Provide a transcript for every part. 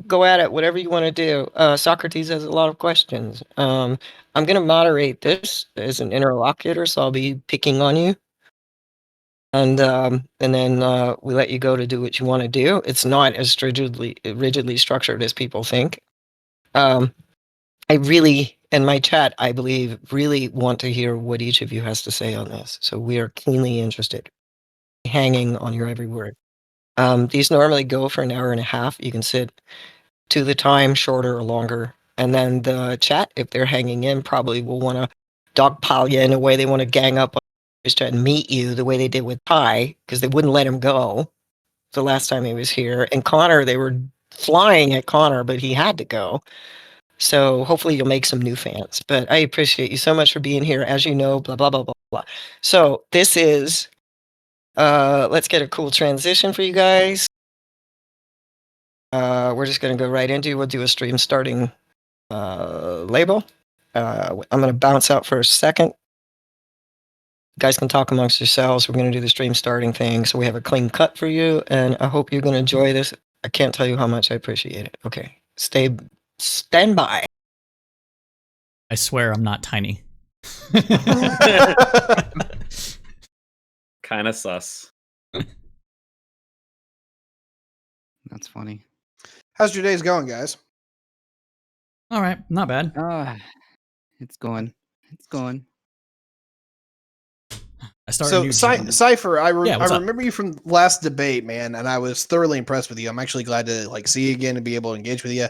go at it, whatever you want to do. Socrates has a lot of questions. I'm going to moderate this as an interlocutor, so I'll be picking on you. And then we let you go to do what you want to do. It's not as rigidly structured as people think. I really, in my chat, I believe, really want to hear what each of you has to say on this. So we are keenly interested, hanging on your every word. These normally go for an hour and a half. You can sit to the time, shorter or longer. And then the chat, if they're hanging in, probably will want to dogpile you in a way. They want to gang up to try and meet you the way they did with Ty, because they wouldn't let him go the last time he was here. And Connor, they were flying at Connor, but he had to go. So hopefully you'll make some new fans. But I appreciate you so much for being here. As you know, blah, blah, blah, blah, blah. So this is, let's get a cool transition for you guys. We're just going to go right into, we'll do a stream starting label. I'm going to bounce out for a second. You guys can talk amongst yourselves. We're going to do the stream starting thing. So we have a clean cut for you. And I hope you're going to enjoy this. I can't tell you how much I appreciate it. Okay. Stand by. I swear I'm not tiny. Kind of sus. That's funny. How's your days going, guys? All right, not bad. It's going. It's going. I started. So, Cypher, I what's up? remember you from last debate, man, and I was thoroughly impressed with you. I'm actually glad to see you again and be able to engage with you.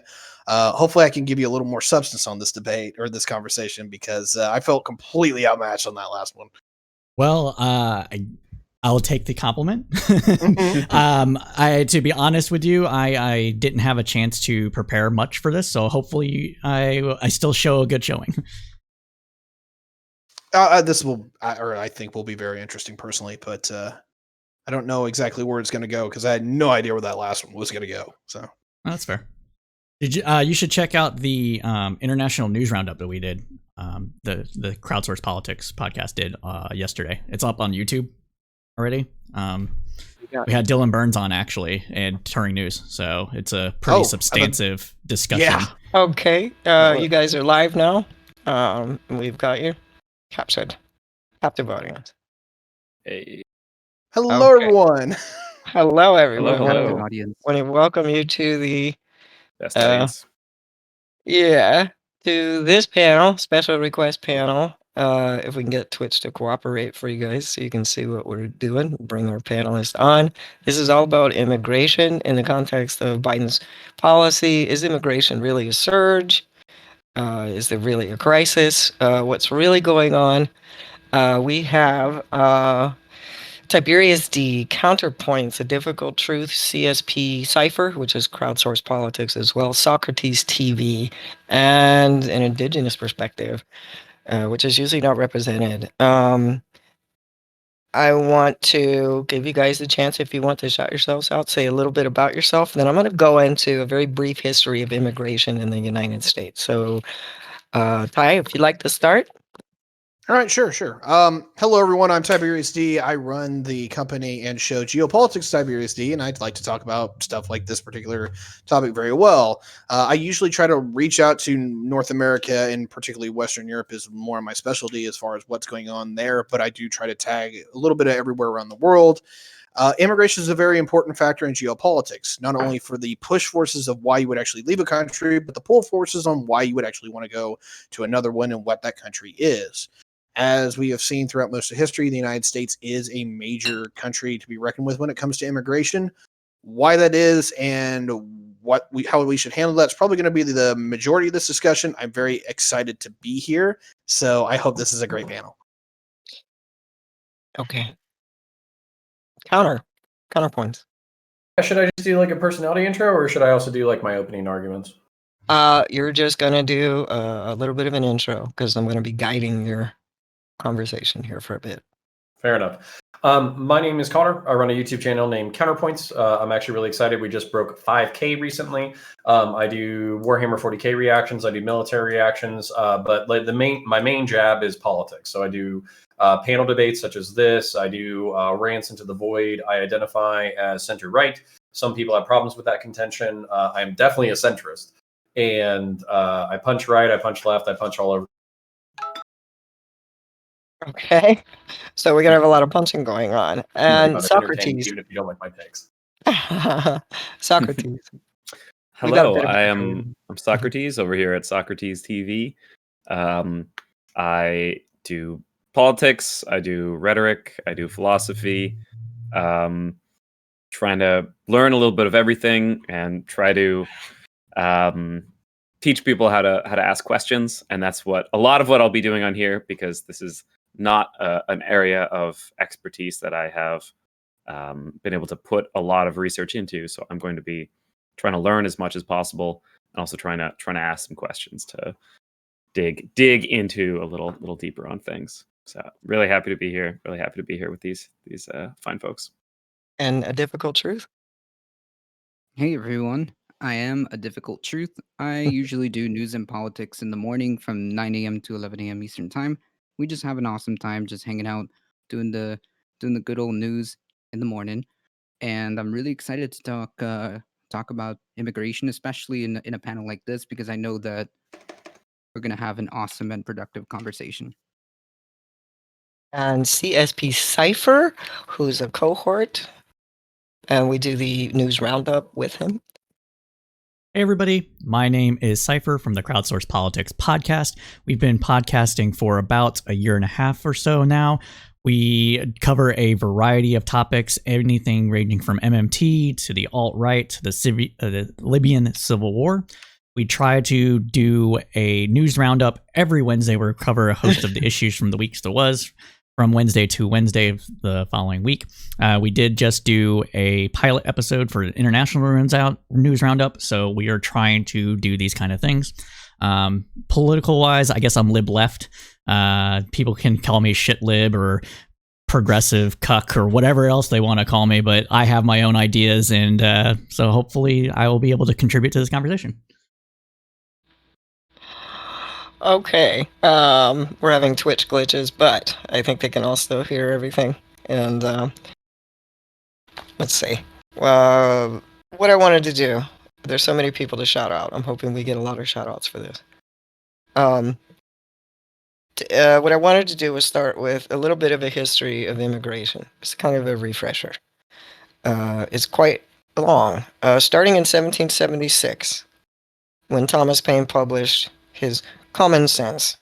Hopefully, I can give you a little more substance on this debate or this conversation because I felt completely outmatched on that last one. Well, I'll take the compliment. To be honest with you, I didn't have a chance to prepare much for this, so hopefully I still show a good showing. This will, or I think, will be very interesting personally, but I don't know exactly where it's going to go because I had no idea where that last one was going to go. So that's fair. Did you? You should check out the international news roundup that we did. The Crowdsourced Politics podcast did yesterday. It's up on YouTube already. We had Dylan Burns on actually and Turing News, so it's a pretty substantive discussion. Yeah. Okay, you guys are live now. We've got you captured. Captive audience. Hey. Hello, Okay. everyone. Hello, everyone. Hello. Audience. I want to welcome you to the Best audience. to this panel, special request panel. If we can get Twitch to cooperate for you guys so you can see what we're doing, bring our panelists on. This is all about immigration in the context of Biden's policy. Is immigration really a surge? Is there really a crisis? What's really going on? We have Tiberius D, Counterpoints, A Difficult Truth, CSP, Cypher, which is Crowdsourced Politics as well, SocrateaseTV, and an Indigenous perspective, which is usually not represented. I want to give you guys a chance, if you want to shout yourselves out, say a little bit about yourself. Then I'm going to go into a very brief history of immigration in the United States. So, Ty, if you'd like to start. All right, sure. Hello, everyone. I'm Tiberius D. I run the company and show Geopolitics Tiberius D, and I'd like to talk about stuff like this particular topic very well. I usually try to reach out to North America, and particularly Western Europe is more of my specialty as far as what's going on there, but I do try to tag a little bit of everywhere around the world. Immigration is a very important factor in geopolitics, not only for the push forces of why you would actually leave a country, but the pull forces on why you would actually want to go to another one and what that country is. As we have seen throughout most of history, the United States is a major country to be reckoned with when it comes to immigration. Why that is and how we should handle that's probably going to be the majority of this discussion. I'm very excited to be here, so I hope this is a great panel. Okay. Counterpoints. Should I just do like a personality intro, or should I also do like my opening arguments? You're just going to do a little bit of an intro because I'm going to be guiding your conversation here for a bit. Fair enough. My name is Connor. I run a YouTube channel named Counterpoints. I'm actually really excited. We just broke 5K recently. I do Warhammer 40K reactions. I do military reactions. But like my main jab is politics. So I do panel debates such as this. I do rants into the void. I identify as center right. Some people have problems with that contention. I am definitely a centrist, and I punch right, I punch left, I punch all over. Okay. So we're gonna have a lot of punching going on. And About entertaining, Socrates. even if you don't like my takes. Socrates. We got a Hello, bit of a I'm Socrates over here at SocrateaseTV. I do politics, I do rhetoric, I do philosophy. Trying to learn a little bit of everything and try to teach people how to ask questions, and that's what a lot of what I'll be doing on here, because this is not an area of expertise that I have been able to put a lot of research into. So I'm going to be trying to learn as much as possible, and also trying to ask some questions to dig into a little deeper on things. So really happy to be here. Really happy to be here with these fine folks. And a difficult truth. Hey everyone, I am A Difficult Truth. I usually do news and politics in the morning from 9 a.m. to 11 a.m. Eastern Time. We just have an awesome time just hanging out, doing the good old news in the morning. And I'm really excited to talk about immigration, especially in a panel like this, because I know that we're gonna have an awesome and productive conversation. And CSP Cypher, who's a cohort, and we do the news roundup with him. Hey everybody, my name is Cypher from the Crowdsourced Politics podcast. We've been podcasting for about a year and a half or so now. We cover a variety of topics, anything ranging from MMT to the alt-right to the Libyan civil war. We try to do a news roundup every Wednesday where we cover a host of the issues from the weeks that was, from Wednesday to Wednesday of the following week. We did just do a pilot episode for international news roundup, so we are trying to do these kind of things. Political-wise, I guess I'm lib-left. People can call me shit-lib or progressive cuck or whatever else they want to call me, but I have my own ideas, and so hopefully I will be able to contribute to this conversation. Okay. We're having Twitch glitches, but I think they can all still hear everything. And let's see. What I wanted to do. There's so many people to shout out. I'm hoping we get a lot of shout outs for this. What I wanted to do was start with a little bit of a history of immigration. It's kind of a refresher. It's quite long. Starting in 1776, when Thomas Paine published his common sense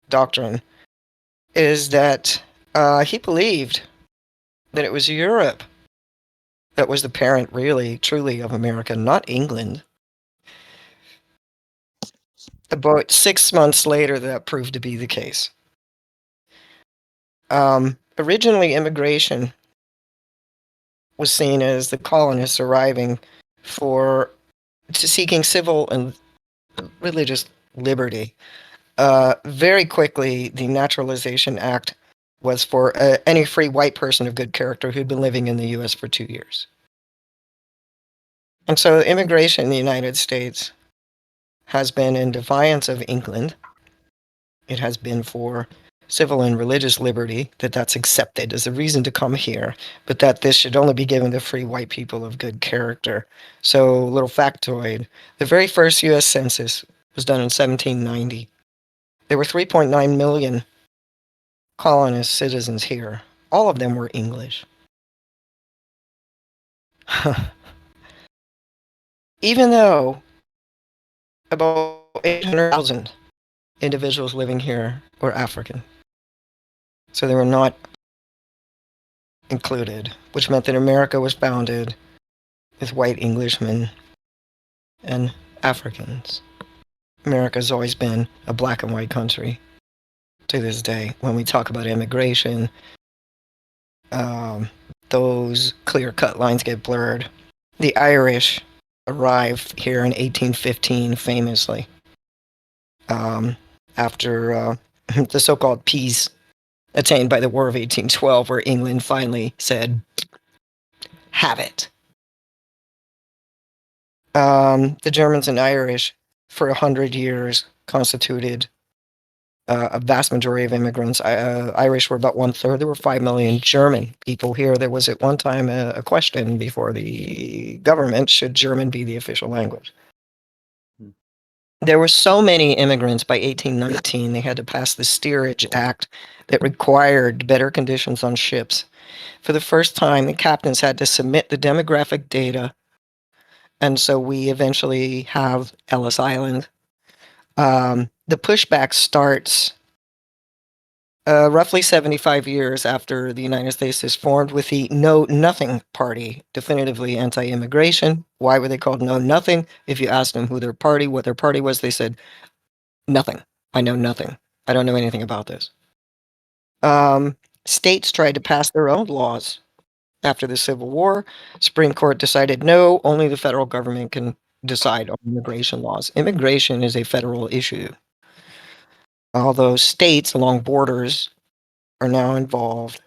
doctrine, is that he believed that it was Europe that was the parent, really, truly, of America, not England. About 6 months later, that proved to be the case. Originally, immigration was seen as the colonists arriving seeking civil and religious liberty. Very quickly, the Naturalization Act was for any free white person of good character who'd been living in the U.S. for 2 years. And so immigration in the United States has been in defiance of England. It has been for civil and religious liberty, that's accepted as a reason to come here, but that this should only be given to free white people of good character. So, little factoid, the very first U.S. Census was done in 1790. There were 3.9 million colonist citizens here. All of them were English. Even though about 800,000 individuals living here were African. So they were not included, which meant that America was bounded with white Englishmen and Africans. America's always been a black and white country to this day. When we talk about immigration, those clear-cut lines get blurred. The Irish arrived here in 1815, famously, after the so-called peace attained by the War of 1812, where England finally said, have it. The Germans and Irish, for 100 years, constituted a vast majority of immigrants. Irish were about 1/3. There were 5 million German people here. There was at one time a question before the government, should German be the official language? There were so many immigrants by 1819, they had to pass the Steerage Act that required better conditions on ships. For the first time, the captains had to submit the demographic data, and so we eventually have Ellis Island. The pushback starts roughly 75 years after the United States is formed with the Know Nothing Party, definitively anti-immigration. Why were they called Know Nothing? If you asked them what their party was, they said, nothing. I know nothing. I don't know anything about this. States tried to pass their own laws after the Civil War. Supreme Court decided no, only the federal government can decide on immigration laws. Immigration is a federal issue. Although states along borders are now involved.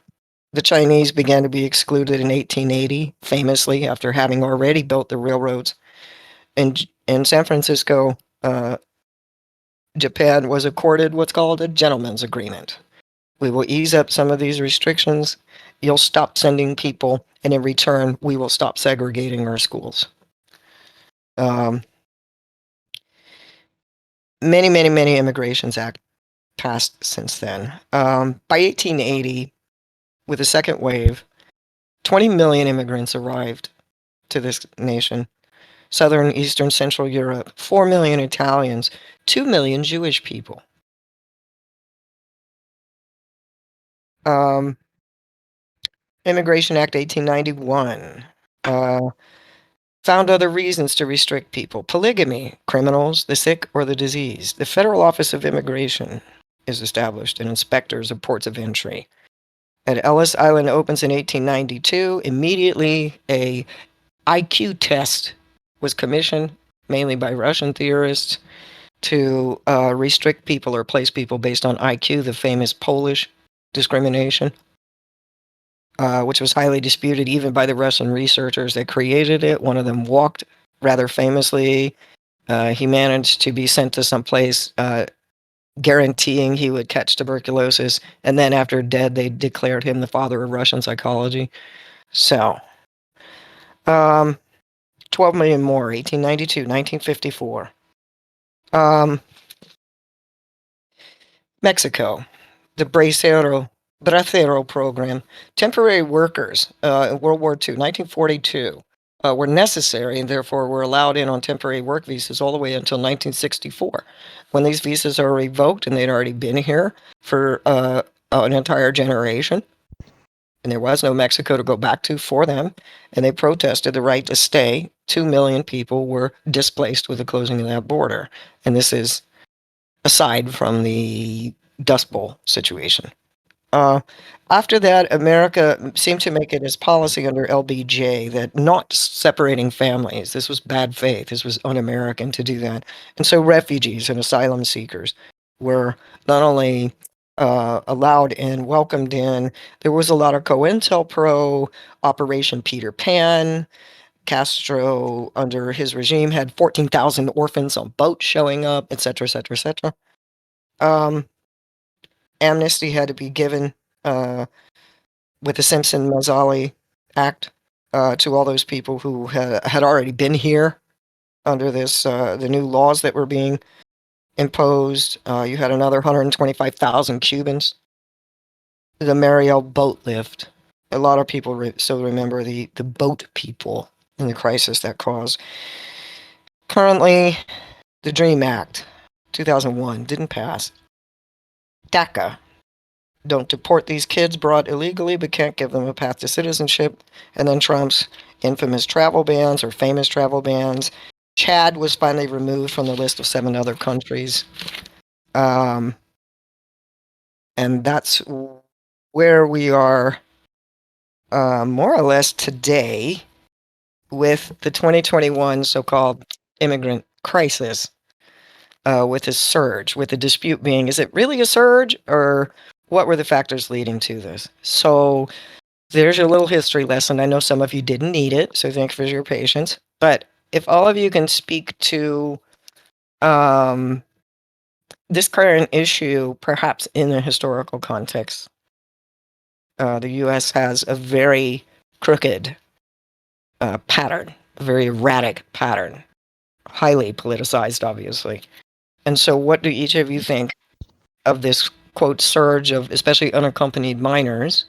The Chinese began to be excluded in 1880, famously, after having already built the railroads. And in San Francisco, Japan was accorded what's called a gentleman's agreement. We will ease up some of these restrictions. You'll stop sending people, and in return, we will stop segregating our schools. Many Immigrations Act passed since then. By 1880, with the second wave, 20 million immigrants arrived to this nation. Southern, Eastern, Central Europe, 4 million Italians, 2 million Jewish people. Immigration Act 1891 found other reasons to restrict people. Polygamy, criminals, the sick, or the diseased. The Federal Office of Immigration is established, and inspectors of ports of entry. And Ellis Island opens in 1892. Immediately, a IQ test was commissioned, mainly by Russian theorists, to restrict people or place people based on IQ, the famous Polish discrimination, which was highly disputed even by the Russian researchers that created it. One of them walked rather famously. He managed to be sent to some place guaranteeing he would catch tuberculosis, and then after dead, they declared him the father of Russian psychology. So, 12 million more, 1892, 1954. Mexico, the Bracero program. Temporary workers in World War II, 1942, were necessary and therefore were allowed in on temporary work visas all the way until 1964. When these visas are revoked, and they'd already been here for an entire generation, and there was no Mexico to go back to for them, and they protested the right to stay, 2 million people were displaced with the closing of that border. And this is aside from the Dust Bowl situation. After that, America seemed to make it its policy under LBJ that not separating families. This was bad faith. This was un-American to do that. And so refugees and asylum seekers were not only allowed in, welcomed in. There was a lot of COINTELPRO, Operation Peter Pan. Castro, under his regime, had 14,000 orphans on boats showing up, etc., etc., etc. Amnesty had to be given with the Simpson-Mazzali Act to all those people who had already been here under this the new laws that were being imposed. You had another 125,000 Cubans. The Mariel boat lift. A lot of people still remember the boat people and the crisis that caused. Currently, the DREAM Act, 2001, didn't pass. DACA. Don't deport these kids brought illegally but can't give them a path to citizenship. And then Trump's infamous travel bans or famous travel bans. Chad was finally removed from the list of 7 other countries. And that's where we are more or less today with the 2021 so-called immigrant crisis. With a surge, with the dispute being, is it really a surge, or what were the factors leading to this? So there's your little history lesson. I know some of you didn't need it, so thank you for your patience. But if all of you can speak to this current issue, perhaps in a historical context, the U.S. has a very crooked pattern, a very erratic pattern, highly politicized, obviously. And so, what do each of you think of this quote surge of especially unaccompanied minors,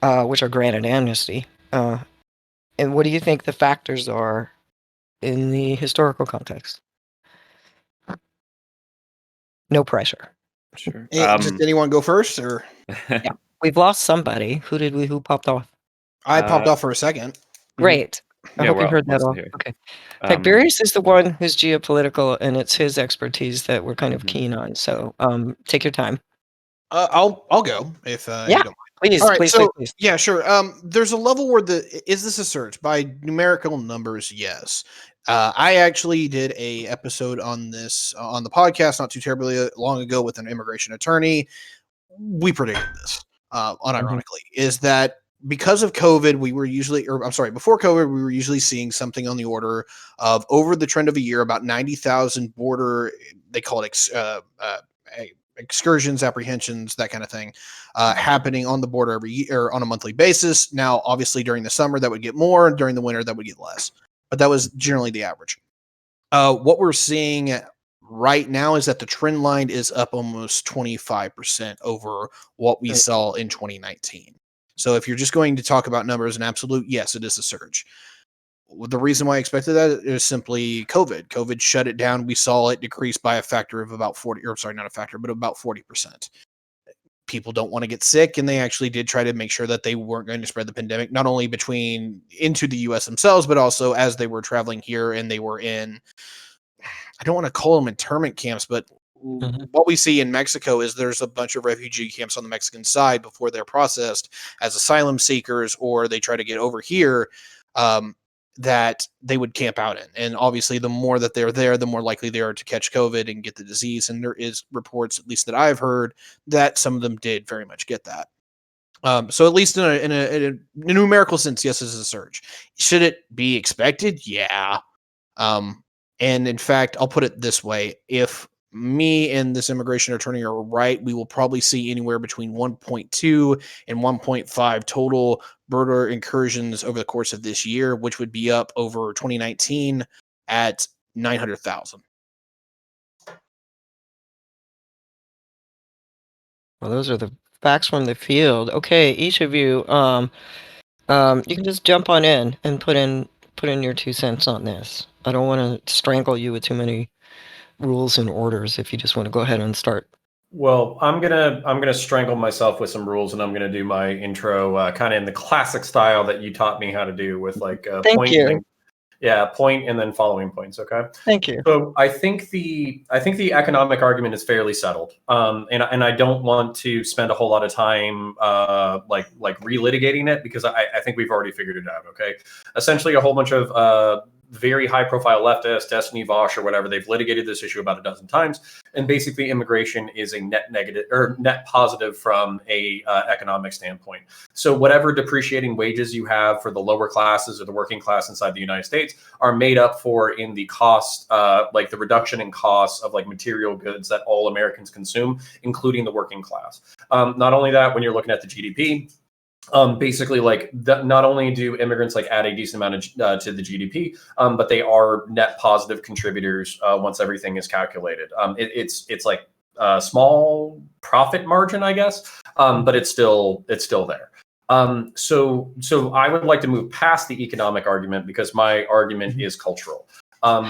which are granted amnesty? And what do you think the factors are in the historical context? No pressure. Sure. Just anyone go first, or Yeah, we've lost somebody. Who popped off? I popped off for a second. Great. I Yeah, hope we're you all heard that mostly all. here. Okay. Um, Tiberius is the one who's geopolitical, and it's his expertise that we're kind of Mhm. keen on. So, take your time. I'll go if Yeah. you don't mind. Please, All right, please, so please. yeah, sure. There's a level where is this a search by numerical numbers? Yes. I actually did a episode on this on the podcast not too terribly long ago with an immigration attorney. We predicted this, unironically, is that because of COVID, we were usually, or I'm sorry, before COVID, we were usually seeing something on the order of over the trend of a year, about 90,000 border, they call it excursions, apprehensions, that kind of thing, happening on the border every year or on a monthly basis. Now, obviously, during the summer, that would get more, and during the winter, that would get less. But that was generally the average. What we're seeing right now is that the trend line is up almost 25% over what we saw in 2019. So if you're just going to talk about numbers in absolute, yes, it is a surge. The reason why I expected that is simply COVID. COVID shut it down. We saw it decrease by a factor of about 40, or sorry, not a factor, but about 40%. People don't want to get sick, and they actually did try to make sure that they weren't going to spread the pandemic, not only into the US themselves, but also as they were traveling here and they were in, I don't want to call them internment camps, but what we see in Mexico is there's a bunch of refugee camps on the Mexican side before they're processed as asylum seekers, or they try to get over here, that they would camp out in. And obviously, the more that they're there, the more likely they are to catch COVID and get the disease. And there is reports, at least that I've heard, that some of them did very much get that. So at least in a numerical sense, yes, this is a surge. Should it be expected? Yeah. And in fact, I'll put it this way: if me and this immigration attorney are right, we will probably see anywhere between 1.2 and 1.5 total border incursions over the course of this year, which would be up over 2019 at 900,000. Well, those are the facts from the field. Okay, each of you, you can just jump on in and put in your 2 cents on this. I don't want to strangle you with too many rules and orders. If you just want to go ahead and start. Well, I'm gonna strangle myself with some rules, and I'm gonna do my intro kind of in the classic style that you taught me how to do, with like Thank point, you. and then, point and then following points. Okay. Thank you. So I think the economic argument is fairly settled, and I don't want to spend a whole lot of time like relitigating it, because I think we've already figured it out. Okay, essentially a whole bunch of very high profile leftists, Destiny Vosh or whatever, they've litigated this issue about a dozen times, and basically immigration is a net negative or net positive from a economic standpoint. So whatever depreciating wages you have for the lower classes or the working class inside the United States are made up for in the cost, like the reduction in costs of like material goods that all Americans consume, including the working class. Not only that, when you're looking at the GDP, basically like not only do immigrants like add a decent amount to the GDP, but they are net positive contributors once everything is calculated. It's like a small profit margin, I guess, but it's still there. So I would like to move past the economic argument, because my argument is cultural.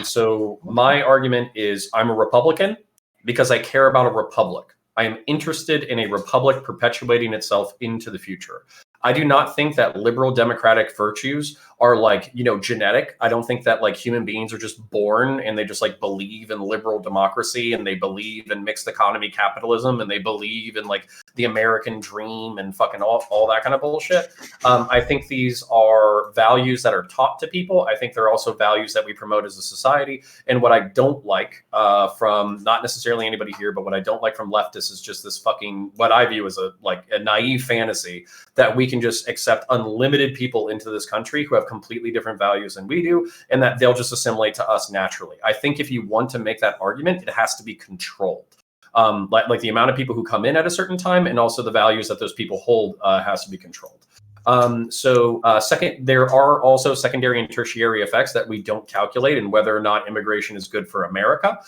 So my argument is I'm a Republican because I care about a republic. I am interested in a republic perpetuating itself into the future. I do not think that liberal democratic virtues are like, genetic. I don't think that like human beings are just born and they just like believe in liberal democracy, and they believe in mixed economy capitalism, and they believe in like the American dream and fucking all that kind of bullshit. I think these are values that are taught to people. I think they're also values that we promote as a society. And what I don't like from not necessarily anybody here, but what I don't like from leftists is just this fucking, what I view as a naive fantasy that we can just accept unlimited people into this country who have completely different values than we do, and that they'll just assimilate to us naturally. I think if you want to make that argument, it has to be controlled. Like the amount of people who come in at a certain time, and also the values that those people hold has to be controlled. Second, there are also secondary and tertiary effects that we don't calculate in whether or not immigration is good for America.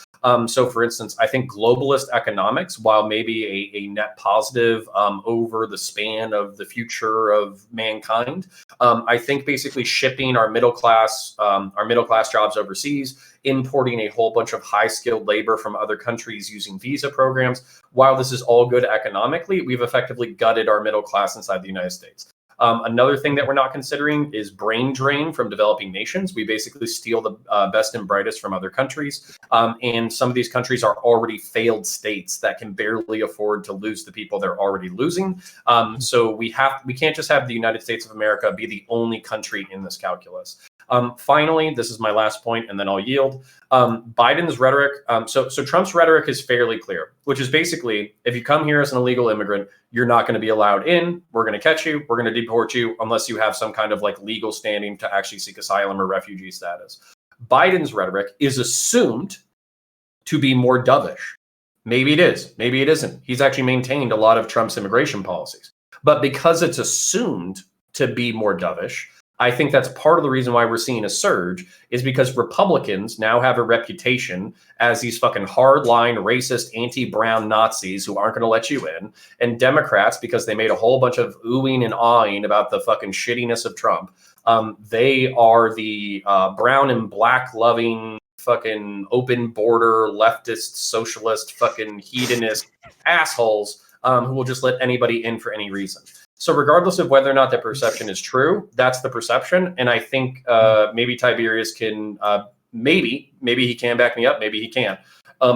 So for instance, I think globalist economics, while maybe a net positive over the span of the future of mankind, I think basically shipping our middle class jobs overseas, importing a whole bunch of high skilled labor from other countries using visa programs, while this is all good economically, we've effectively gutted our middle class inside the United States. Another thing that we're not considering is brain drain from developing nations. We basically steal the best and brightest from other countries. And some of these countries are already failed states that can barely afford to lose the people they're already losing. So we can't just have the United States of America be the only country in this calculus. Finally, this is my last point, and then I'll yield. Biden's rhetoric. So Trump's rhetoric is fairly clear, which is basically, if you come here as an illegal immigrant, you're not going to be allowed in. We're going to catch you. We're going to deport you unless you have some kind of like legal standing to actually seek asylum or refugee status. Biden's rhetoric is assumed to be more dovish. Maybe it is. Maybe it isn't. He's actually maintained a lot of Trump's immigration policies. But because it's assumed to be more dovish, I think that's part of the reason why we're seeing a surge, is because Republicans now have a reputation as these fucking hardline, racist, anti-brown Nazis who aren't going to let you in. And Democrats, because they made a whole bunch of oohing and awing about the fucking shittiness of Trump, they are the brown and black loving, fucking open border, leftist, socialist, fucking hedonist assholes who will just let anybody in for any reason. So regardless of whether or not that perception is true, that's the perception. And I think maybe Tiberius can, maybe he can back me up, maybe he can't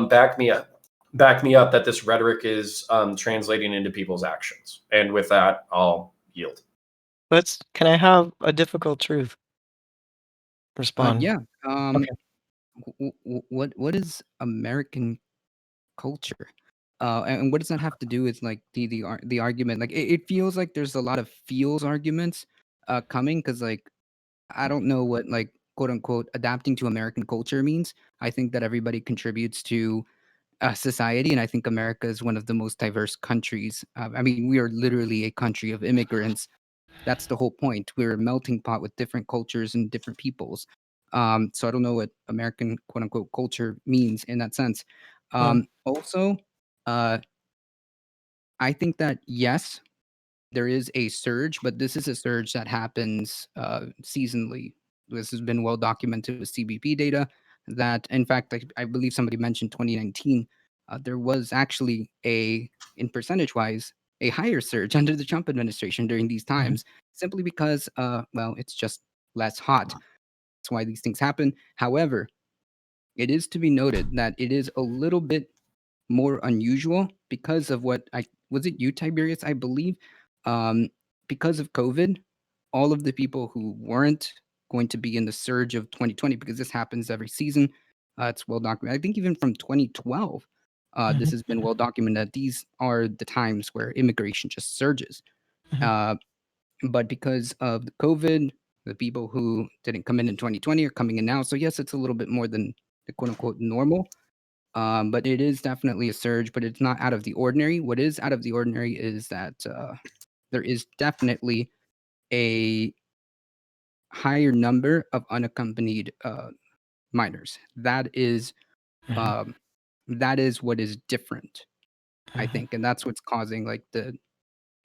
back me up that this rhetoric is translating into people's actions. And with that, I'll yield. Can I have a difficult truth respond? Yeah. Okay. What is American culture? And what does that have to do with like the argument? Like it feels like there's a lot of feels arguments coming, because like I don't know what like quote unquote adapting to American culture means. I think that everybody contributes to society, and I think America is one of the most diverse countries. I mean, we are literally a country of immigrants. That's the whole point. We're a melting pot with different cultures and different peoples. So I don't know what American quote unquote culture means in that sense. Also, I think that yes, there is a surge, but this is a surge that happens seasonally. This has been well documented with CBP data. That, in fact, I believe somebody mentioned 2019. There was actually in percentage-wise, a higher surge under the Trump administration during these times, simply because, well, it's just less hot. That's why these things happen. However, it is to be noted that it is a little bit more unusual because of was it you, Tiberius, I believe, because of COVID, all of the people who weren't going to be in the surge of 2020, because this happens every season. It's well documented. I think even from 2012, this has been well documented that these are the times where immigration just surges. But because of the COVID, the people who didn't come in 2020 are coming in now. So yes, it's a little bit more than the quote unquote normal. But it is definitely a surge, but it's not out of the ordinary. What is out of the ordinary is that there is definitely a higher number of unaccompanied minors. That is what is different, I think, and that's what's causing like the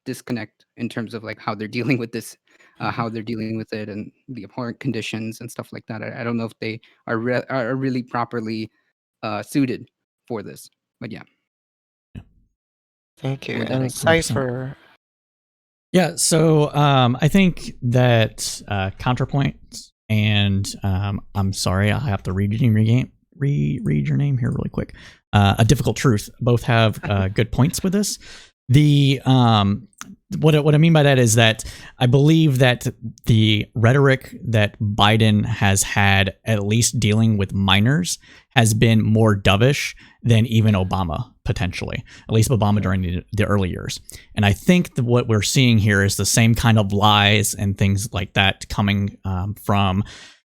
disconnect in terms of like how they're dealing with this, how they're dealing with it, and the abhorrent conditions and stuff like that. I don't know if they are really properly suited for this, but yeah. Thank you. With that, I And can- Cypher. Yeah, so I think that Counterpoints and I'm sorry, I have to read your name here really quick. A Difficult Truth both have good points with this. What I mean by that is that I believe that the rhetoric that Biden has had, at least dealing with minors, has been more dovish than even Obama potentially, at least Obama during the early years. And I think that what we're seeing here is the same kind of lies and things like that coming from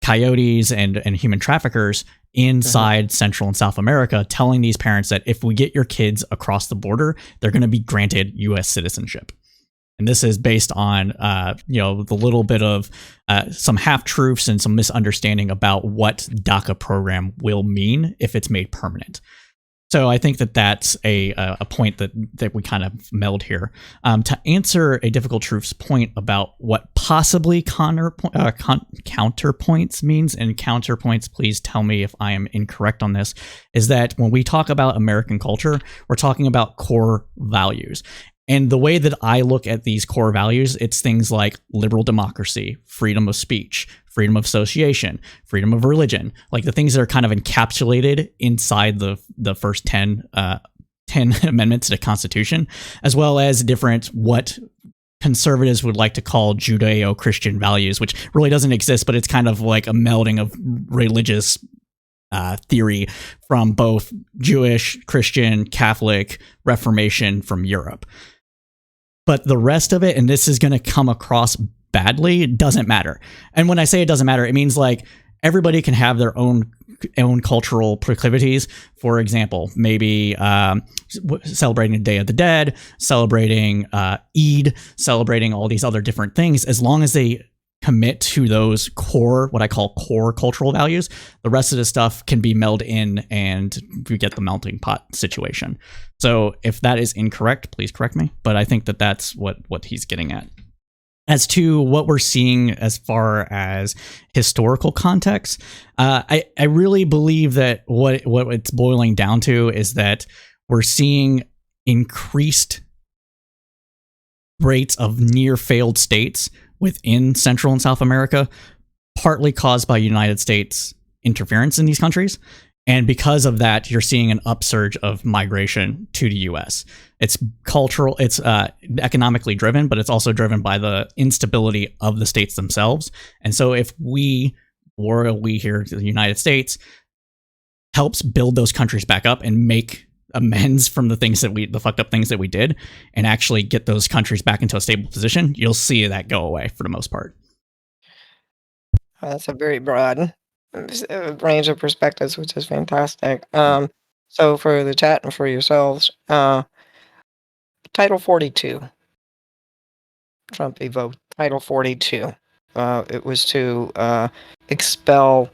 coyotes and human traffickers inside Central and South America, telling these parents that if we get your kids across the border, they're going to be granted U.S. citizenship. And this is based on, the little bit of some half-truths and some misunderstanding about what DACA program will mean if it's made permanent. So I think that that's a point that we kind of meld here. To answer a difficult truth's point about what possibly counterpoints means, and counterpoints, please tell me if I am incorrect on this, is that when we talk about American culture, we're talking about core values. And the way that I look at these core values, it's things like liberal democracy, freedom of speech, freedom of association, freedom of religion, like the things that are kind of encapsulated inside the first 10 amendments to the Constitution, as well as different what conservatives would like to call Judeo-Christian values, which really doesn't exist, but it's kind of like a melding of religious theory from both Jewish, Christian, Catholic, Reformation from Europe. But the rest of it, and this is going to come across badly, doesn't matter. And when I say it doesn't matter, it means like everybody can have their own cultural proclivities. For example, maybe celebrating the Day of the Dead, celebrating Eid, celebrating all these other different things, as long as they commit to those core, what I call core cultural values, the rest of the stuff can be melded in and we get the melting pot situation. So if that is incorrect, please correct me. But I think that that's what he's getting at. As to what we're seeing as far as historical context, I really believe that what it's boiling down to is that we're seeing increased rates of near failed states within Central and South America, partly caused by United States interference in these countries. And because of that, you're seeing an upsurge of migration to the U.S. It's cultural, it's economically driven, but it's also driven by the instability of the states themselves. And so if we here, the United States, helps build those countries back up and make amends from the fucked up things that we did, and actually get those countries back into a stable position, you'll see that go away for the most part. That's a very broad range of perspectives, which is fantastic. So for the chat and for yourselves, Title 42. Trump evoked Title 42. It was to expel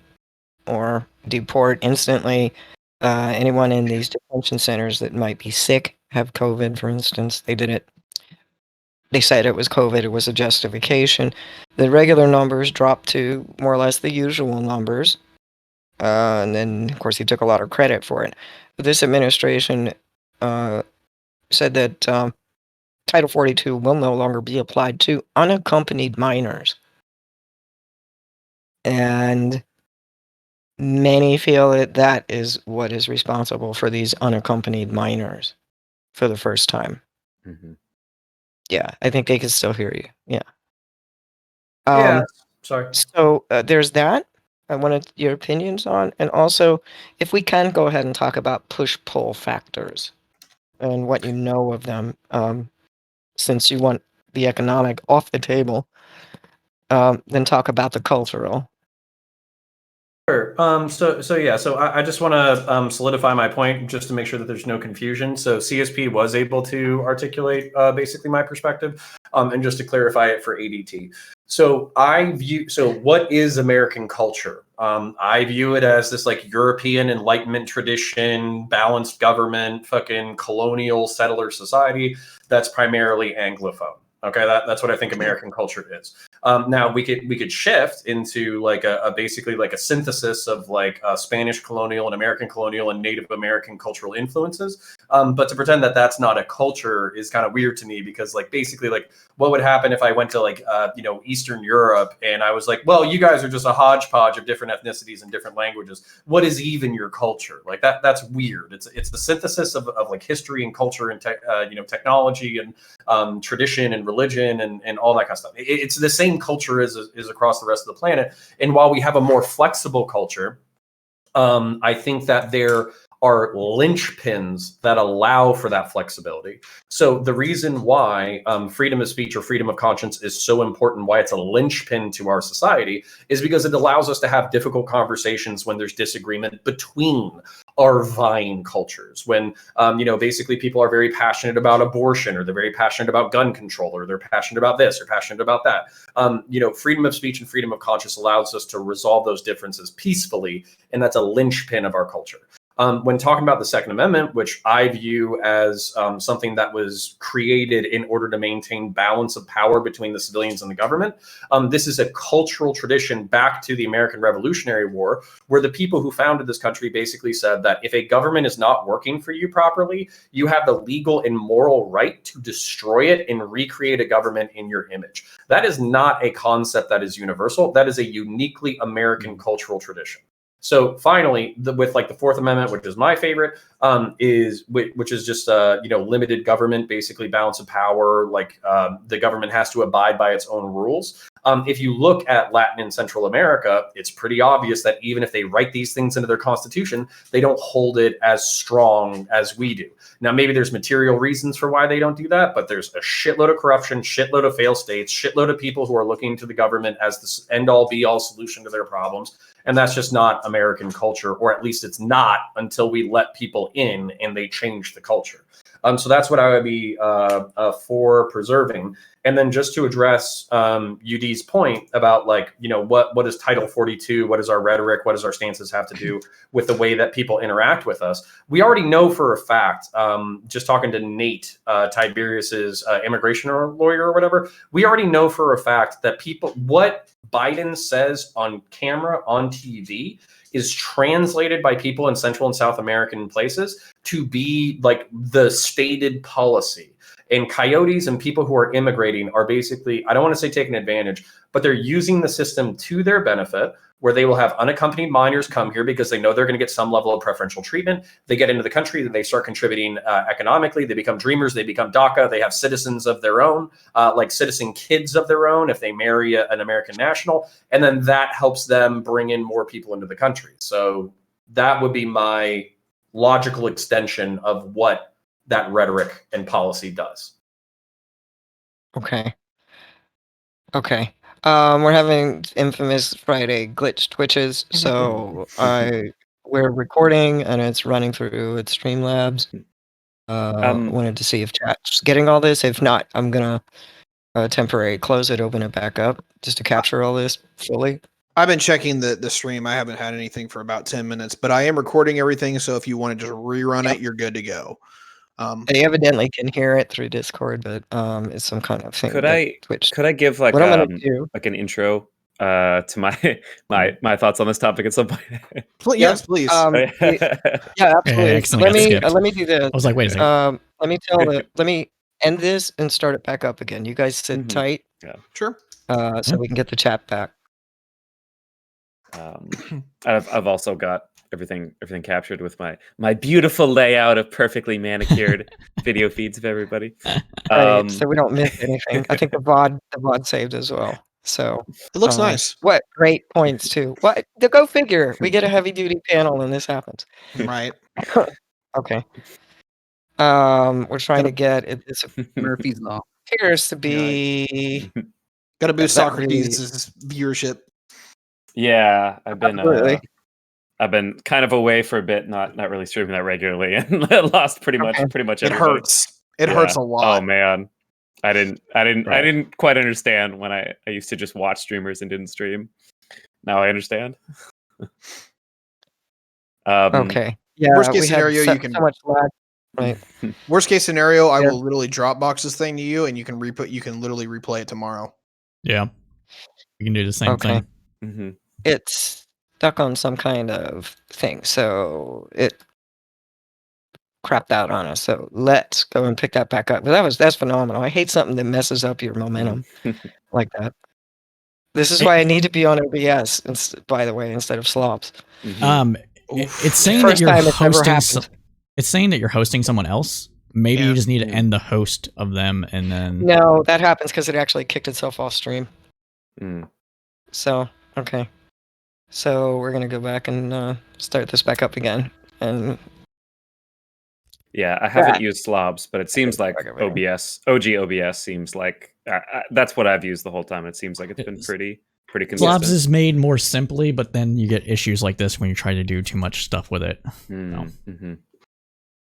or deport instantly anyone in these detention centers that might be sick, have COVID, for instance. They did it. They said it was COVID. It was a justification. The regular numbers dropped to more or less the usual numbers. And then, of course, he took a lot of credit for it. But this administration said that Title 42 will no longer be applied to unaccompanied minors. And many feel that that is what is responsible for these unaccompanied minors for the first time. Mm-hmm. Yeah, I think they can still hear you. Yeah. Yeah. Sorry. So there's that. I wanted your opinions on, and also if we can go ahead and talk about push-pull factors and what you know of them, since you want the economic off the table, then talk about the cultural. Sure. So I just want to solidify my point just to make sure that there's no confusion. So CSP was able to articulate basically my perspective, and just to clarify it for ADT. So what is American culture? I view it as this like European Enlightenment tradition, balanced government, fucking colonial settler society that's primarily Anglophone. Okay, that's what I think American culture is. Now we could shift into like a basically like a synthesis of like Spanish colonial and American colonial and Native American cultural influences. But to pretend that that's not a culture is kind of weird to me, because like basically like what would happen if I went to like Eastern Europe and I was like, well, you guys are just a hodgepodge of different ethnicities and different languages. What is even your culture? Like that's weird. It's the synthesis of like history and culture and technology and tradition and religion and all that kind of stuff. It's the same culture as across the rest of the planet. And while we have a more flexible culture, I think that there are linchpins that allow for that flexibility. So the reason why freedom of speech or freedom of conscience is so important, why it's a linchpin to our society, is because it allows us to have difficult conversations when there's disagreement between our vying cultures. When, basically people are very passionate about abortion, or they're very passionate about gun control, or they're passionate about this, or passionate about that. Freedom of speech and freedom of conscience allows us to resolve those differences peacefully, and that's a linchpin of our culture. When talking about the Second Amendment, which I view as something that was created in order to maintain balance of power between the civilians and the government, this is a cultural tradition back to the American Revolutionary War, where the people who founded this country basically said that if a government is not working for you properly, you have the legal and moral right to destroy it and recreate a government in your image. That is not a concept that is universal. That is a uniquely American cultural tradition. So finally, with the Fourth Amendment, which is my favorite, which is just limited government, basically balance of power. The government has to abide by its own rules. If you look at Latin and Central America, it's pretty obvious that even if they write these things into their constitution, they don't hold it as strong as we do. Now, maybe there's material reasons for why they don't do that, but there's a shitload of corruption, shitload of failed states, shitload of people who are looking to the government as the end-all be-all solution to their problems. And that's just not American culture, or at least it's not until we let people in and they change the culture. So that's what I would be for preserving. And then just to address UD's point about what is Title 42, what is our rhetoric, what does our stances have to do with the way that people interact with us? We already know for a fact, just talking to Nate, Tiberius's immigration lawyer or whatever, we already know for a fact that what Biden says on camera, on TV, is translated by people in Central and South American places to be the stated policy. And coyotes and people who are immigrating are basically, I don't want to say taking advantage, but they're using the system to their benefit, where they will have unaccompanied minors come here because they know they're going to get some level of preferential treatment. They get into the country, they start contributing economically. They become dreamers. They become DACA. They have citizens of their own, citizen kids of their own if they marry an American national. And then that helps them bring in more people into the country. So that would be my logical extension of what that rhetoric and policy does. Okay. We're having infamous Friday glitch twitches, so we're recording and it's running through its Streamlabs. Wanted to see if chat's getting all this. If not, I'm gonna temporarily close it, open it back up, just to capture all this fully. I've been checking the stream. I haven't had anything for about 10 minutes, but I am recording everything, so if you want to just rerun it, you're good to go. They evidently can hear it through Discord, but it's some kind of thing. Could I give what I'm gonna do, an intro to my thoughts on this topic at some point? Yes, please. Yeah, absolutely. Let me do this. I was like, wait a second. Let me end this and start it back up again. You guys sit tight. Yeah, sure. So we can get the chat back. I've also got everything captured with my beautiful layout of perfectly manicured video feeds of everybody. Right, so we don't miss anything. I think the VOD saved as well. So it looks nice. What great points too. What go figure? We get a heavy duty panel and this happens. Right. Okay. We're trying to get it. This Murphy's Law appears to be. Got to boost Socrates' viewership. Yeah, I've been kind of away for a bit, not really streaming that regularly, and lost pretty much everybody. It hurts. It hurts a lot. Oh man, I didn't quite understand when I used to just watch streamers and didn't stream. Now I understand. Okay. Yeah. Worst case scenario, you can so much lag. Right. Worst case scenario, I will literally Dropbox this thing to you, and you can literally replay it tomorrow. Yeah, we can do the same thing. Mm-hmm. It's stuck on some kind of thing, so it crapped out on us. So let's go and pick that back up. But that's phenomenal. I hate something that messes up your momentum like that. This is why I need to be on OBS, by the way, instead of Slops. It's saying that you're hosting. It's saying that you're hosting someone else. Maybe you just need to end the host of them, and then. No, that happens because it actually kicked itself off stream. So okay. So we're gonna go back and start this back up again, and Yeah, I haven't used slobs, but it seems like Back over here. OG OBS seems like that's what I've used the whole time. It seems like it's been pretty consistent. Slobs is made more simply, but then you get issues like this when you try to do too much stuff with it. Mm-hmm.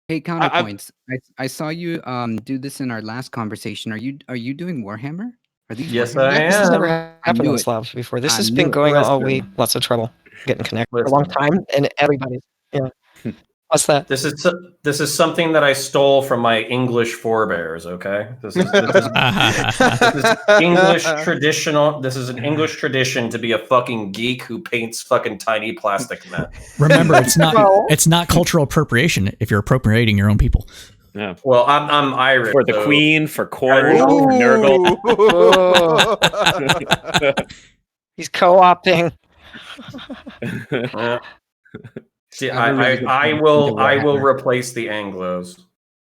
Hey, Counterpoints. I saw you do this in our last conversation. Are you doing Warhammer? Are these Yes, Warhammer? I This has never am. happened knew on it. slabs before. This I has knew been it. going on all Listen. week. Lots of trouble getting connected for a long Listen. time, and everybody's What's that? This is something that I stole from my English forebears. Okay, this is English traditional. This is an English tradition to be a fucking geek who paints fucking tiny plastic men. Remember, it's not Well- it's not cultural appropriation if you're appropriating your own people. Yeah. Well, I'm Irish For the so- Queen, for Corn, Ooh. for Nurgle. He's co-opting. See, I have a really good I friend will into I will Warhammer. replace the Anglos.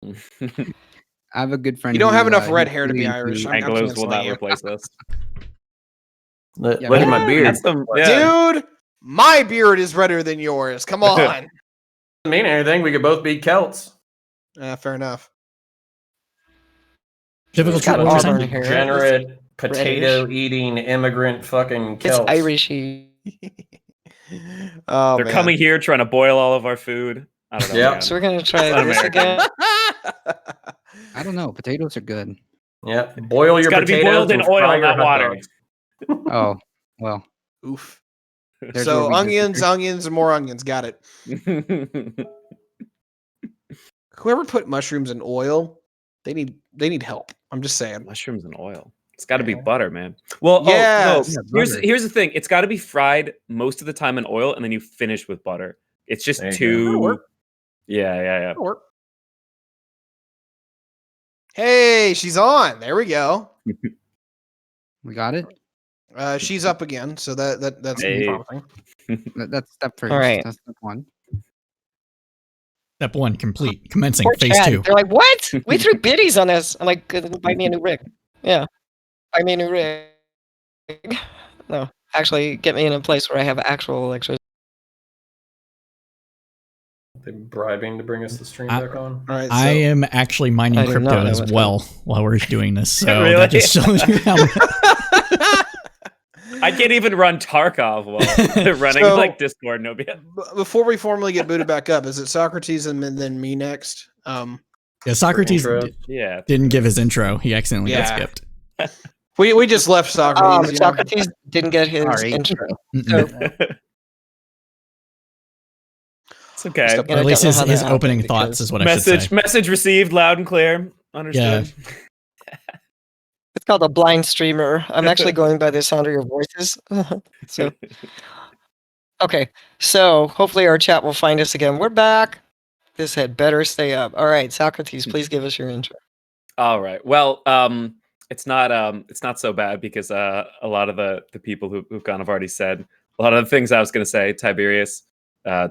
I have a good friend. You don't who, have enough he's red hair to really be into- Irish. I'm Anglos will canceling not you. replace us. Look Yeah, at man. my beard. That's some, yeah. Dude, my beard is redder than yours. Come on. Doesn't mean anything. We could both be Celts. Fair enough. Difficult Got what were you auburn saying? hair. Degenerate, potato-eating immigrant fucking It's Celts. Irishy. Oh, They're man. coming here trying to boil all of our food. I don't know. Yeah. man. So we're gonna try It's this un-American. again. I don't know. Potatoes are good. Yeah, boil It's your got to be potatoes boiled in and fry oil, your not hot water. dogs. Oh, well. Oof. There's So where we onions, disagree. onions, and more onions. Got it. Whoever put mushrooms in oil, they need help. I'm just saying. Mushrooms and oil. It's got to be Yeah. butter, man. Well, Yes. oh, Yeah, no. butter. Here's the thing. It's got to be fried most of the time in oil, and then you finish with butter. It's just There you go. too. That'll work. Yeah. That'll work. Hey, she's on. There we go. We got it. She's up again, so that's Hey. promising. That's step first. right. That's step one. Step 1 complete. Commencing Poor phase Chad. 2. They're like, what? We threw biddies on this. I'm like, buy me a new rig. Yeah. Buy me a new rig. No. Actually, get me in a place where I have actual electricity. They bribing to bring us the stream I- back on. All right. So, I am actually mining I do not crypto know as what's well while we're doing this. So Really? that just shows you how I can't even run Tarkov while they're running So- like Discord. No, before we formally get booted back up, is it Socrates and then me next? yeah, Socrates Intro. yeah. didn't give his intro. He accidentally got Yeah. skipped. We just left Socrates. you know? Socrates didn't get his Sorry. intro. Mm-mm. It's okay. Just a- Or at least I don't know how his that happened opening because- thoughts is what I should say. Message received loud and clear. Understood. It's called a blind streamer. I'm actually going by the sound of your voices. So, okay. So hopefully our chat will find us again. We're back. This had better stay up. All right, Socrates, please give us your intro. All right. Well, it's not so bad because a lot of the people who've gone have already said a lot of the things I was going to say. Tiberius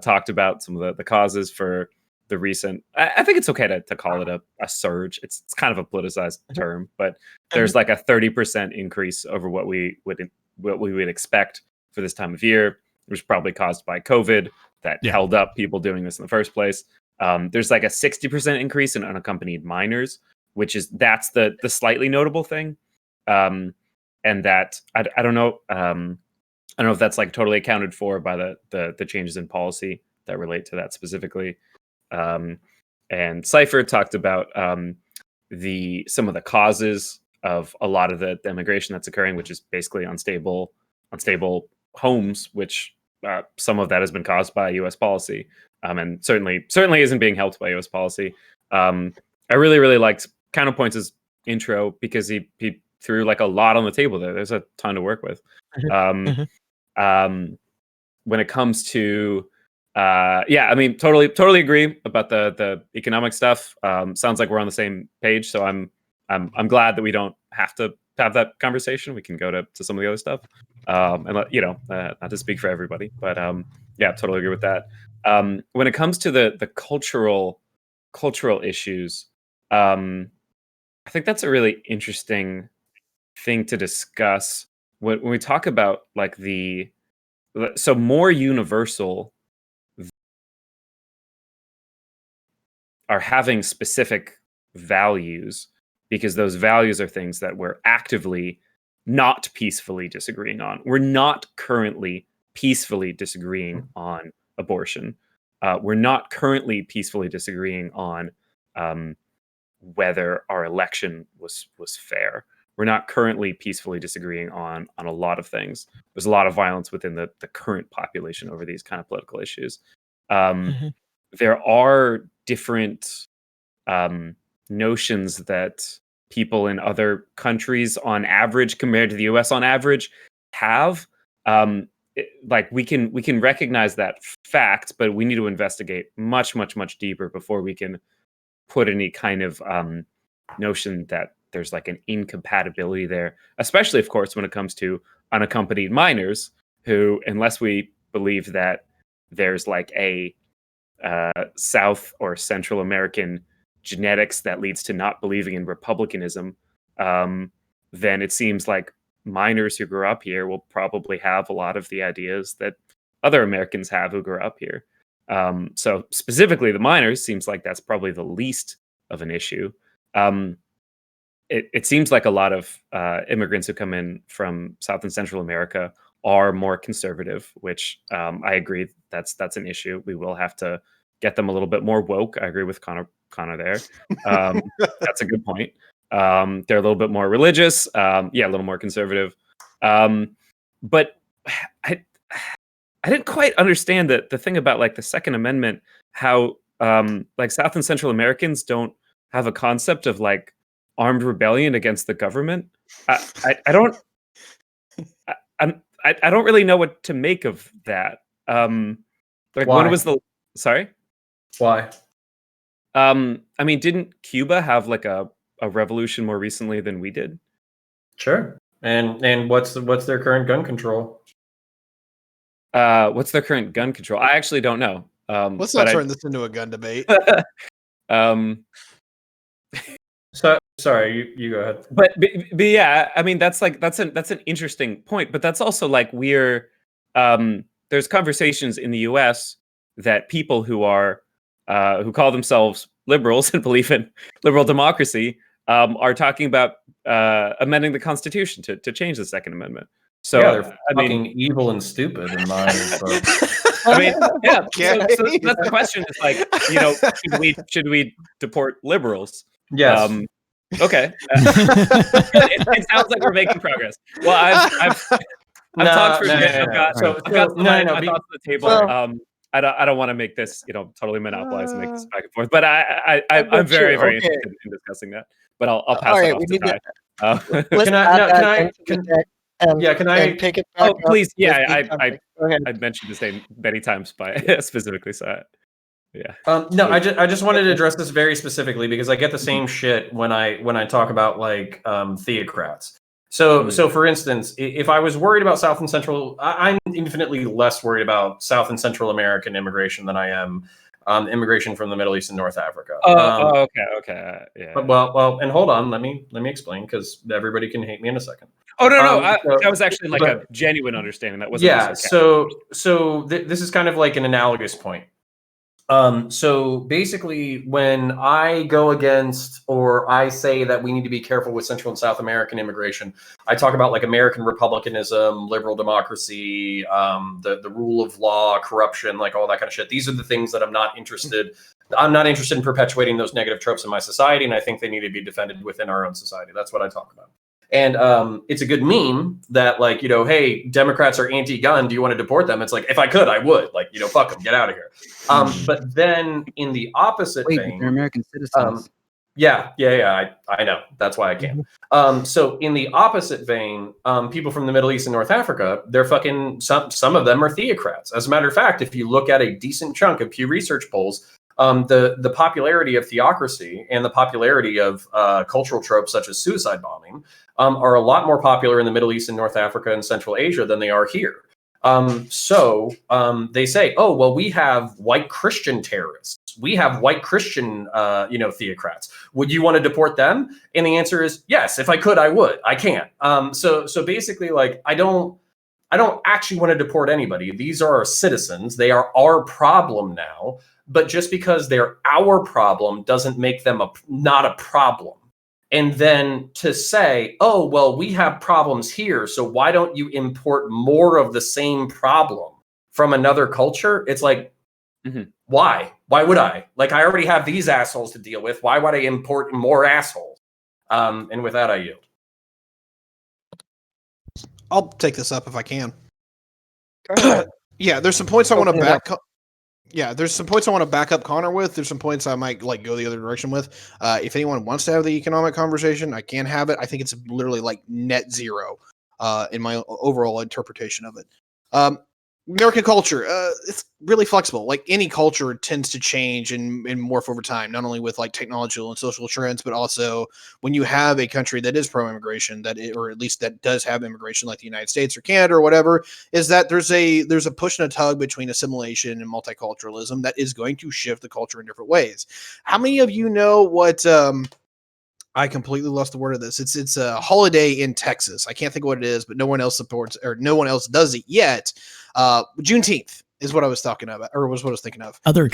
talked about some of the causes for the recent. I think it's okay to call it a surge. It's kind of a politicized term, but there's like a 30% increase over what we would expect for this time of year. It was probably caused by COVID that Yeah. held up people doing this in the first place. There's like a 60% increase in unaccompanied minors, that's the slightly notable thing. And that I don't know. I don't know if that's like totally accounted for by the changes in policy that relate to that specifically. And Cypher talked about some of the causes of a lot of the immigration that's occurring, which is basically unstable homes, which some of that has been caused by U.S. policy, and certainly isn't being helped by U.S. policy. I really liked Counterpoints' intro because he threw like a lot on the table there. There's a ton to work with. When it comes to I mean, totally agree about the economic stuff. Sounds like we're on the same page, so I'm glad that we don't have to have that conversation. We can go to some of the other stuff, and not to speak for everybody, but yeah, totally agree with that. When it comes to the cultural issues, I think that's a really interesting thing to discuss when we talk about like so more universal are having specific values, because those values are things that we're actively not peacefully disagreeing on. We're not currently peacefully disagreeing on abortion. We're not currently peacefully disagreeing on whether our election was fair. We're not currently peacefully disagreeing on a lot of things. There's a lot of violence within the current population over these kind of political issues. There are different notions that people in other countries on average compared to the US on average have. Like we can recognize that fact, but we need to investigate much deeper before we can put any kind of notion that there's like an incompatibility there, especially of course when it comes to unaccompanied minors, who, unless we believe that there's like a South or Central American genetics that leads to not believing in republicanism, then it seems like minors who grew up here will probably have a lot of the ideas that other Americans have who grew up here. So specifically the minors seems like that's probably the least of an issue. It seems like a lot of immigrants who come in from South and Central America are more conservative, which I agree that's an issue. We will have to get them a little bit more woke. I agree with Connor there. That's a good point. They're a little bit more religious, a little more conservative. But I didn't quite understand the thing about like the Second Amendment, how like South and Central Americans don't have a concept of like armed rebellion against the government. I don't really know what to make of that. Like Why? when was the sorry? Why? I mean, didn't Cuba have like a revolution more recently than we did? Sure. And what's their current gun control? What's their current gun control? I actually don't know. Let's not turn this into a gun debate. So sorry, you go ahead. But yeah, I mean that's an interesting point. But that's also like there's conversations in the U.S. that people who are who call themselves liberals and believe in liberal democracy are talking about amending the Constitution to change the Second Amendment. So yeah, they're fucking evil and stupid in my book. I mean, yeah. So that's the question. Is like, should we deport liberals? Yes. Okay. It sounds like we're making progress. Well, I've talked for a bit. I've got my thoughts on the table. Well, I don't want to make this, totally monopolize and make this back and forth. But I'm very interested in discussing that. But I'll pass it off to Ty. Let's Can I pick it back up? Please. Yeah, Go ahead. I mentioned this name many times by specifically. So yeah. No, I just wanted to address this very specifically because I get the same shit when I talk about like theocrats. So for instance, if I was worried about South and Central, I'm infinitely less worried about South and Central American immigration than I am immigration from the Middle East and North Africa. Okay. Yeah. But, well, and hold on, let me explain because everybody can hate me in a second. Oh no! That was actually like a genuine understanding. That wasn't. Yeah. So this is kind of like an analogous point. So basically, when I go against or I say that we need to be careful with Central and South American immigration, I talk about like American republicanism, liberal democracy, the rule of law, corruption, like all that kind of shit. These are the things that I'm not interested. I'm not interested in perpetuating those negative tropes in my society, and I think they need to be defended within our own society. That's what I talk about. And it's a good meme that, like, hey, Democrats are anti-gun. Do you want to deport them? It's like, if I could, I would. Like, fuck them, get out of here. But then in the opposite vein, they're American citizens. Yeah. I know. That's why I can. So in the opposite vein, people from the Middle East and North Africa, they're fucking some of them are theocrats. As a matter of fact, if you look at a decent chunk of Pew Research polls, the popularity of theocracy and the popularity of cultural tropes such as suicide bombing are a lot more popular in the Middle East and North Africa and Central Asia than they are here. So they say, oh, well, we have white Christian terrorists. We have white Christian, theocrats. Would you want to deport them? And the answer is yes. If I could, I would. I can't. So basically, like, I don't I don't actually want to deport anybody. These are our citizens. They are our problem now. But just because they're our problem doesn't make them not a problem. And then to say, oh, well, we have problems here, so why don't you import more of the same problem from another culture? It's like, why? Why would I? Like, I already have these assholes to deal with. Why would I import more assholes? And with that, I yield. I'll take this up if I can. Go ahead. Yeah, there's some points I want to Open it up. back. Yeah, there's some points I want to back up Connor with. There's some points I might like go the other direction with. If anyone wants to have the economic conversation, I can have it. I think it's literally like net zero in my overall interpretation of it. American culture, it's really flexible. Like any culture tends to change and morph over time, not only with like technological and social trends, but also when you have a country that is pro-immigration, or at least that does have immigration, like the United States or Canada or whatever, is that there's a push and a tug between assimilation and multiculturalism that is going to shift the culture in different ways. How many of you know what? I completely lost the word of this. It's a holiday in Texas. I can't think of what it is, but no one else supports or no one else does it yet. Juneteenth is what I was talking about, or was what I was thinking of. Other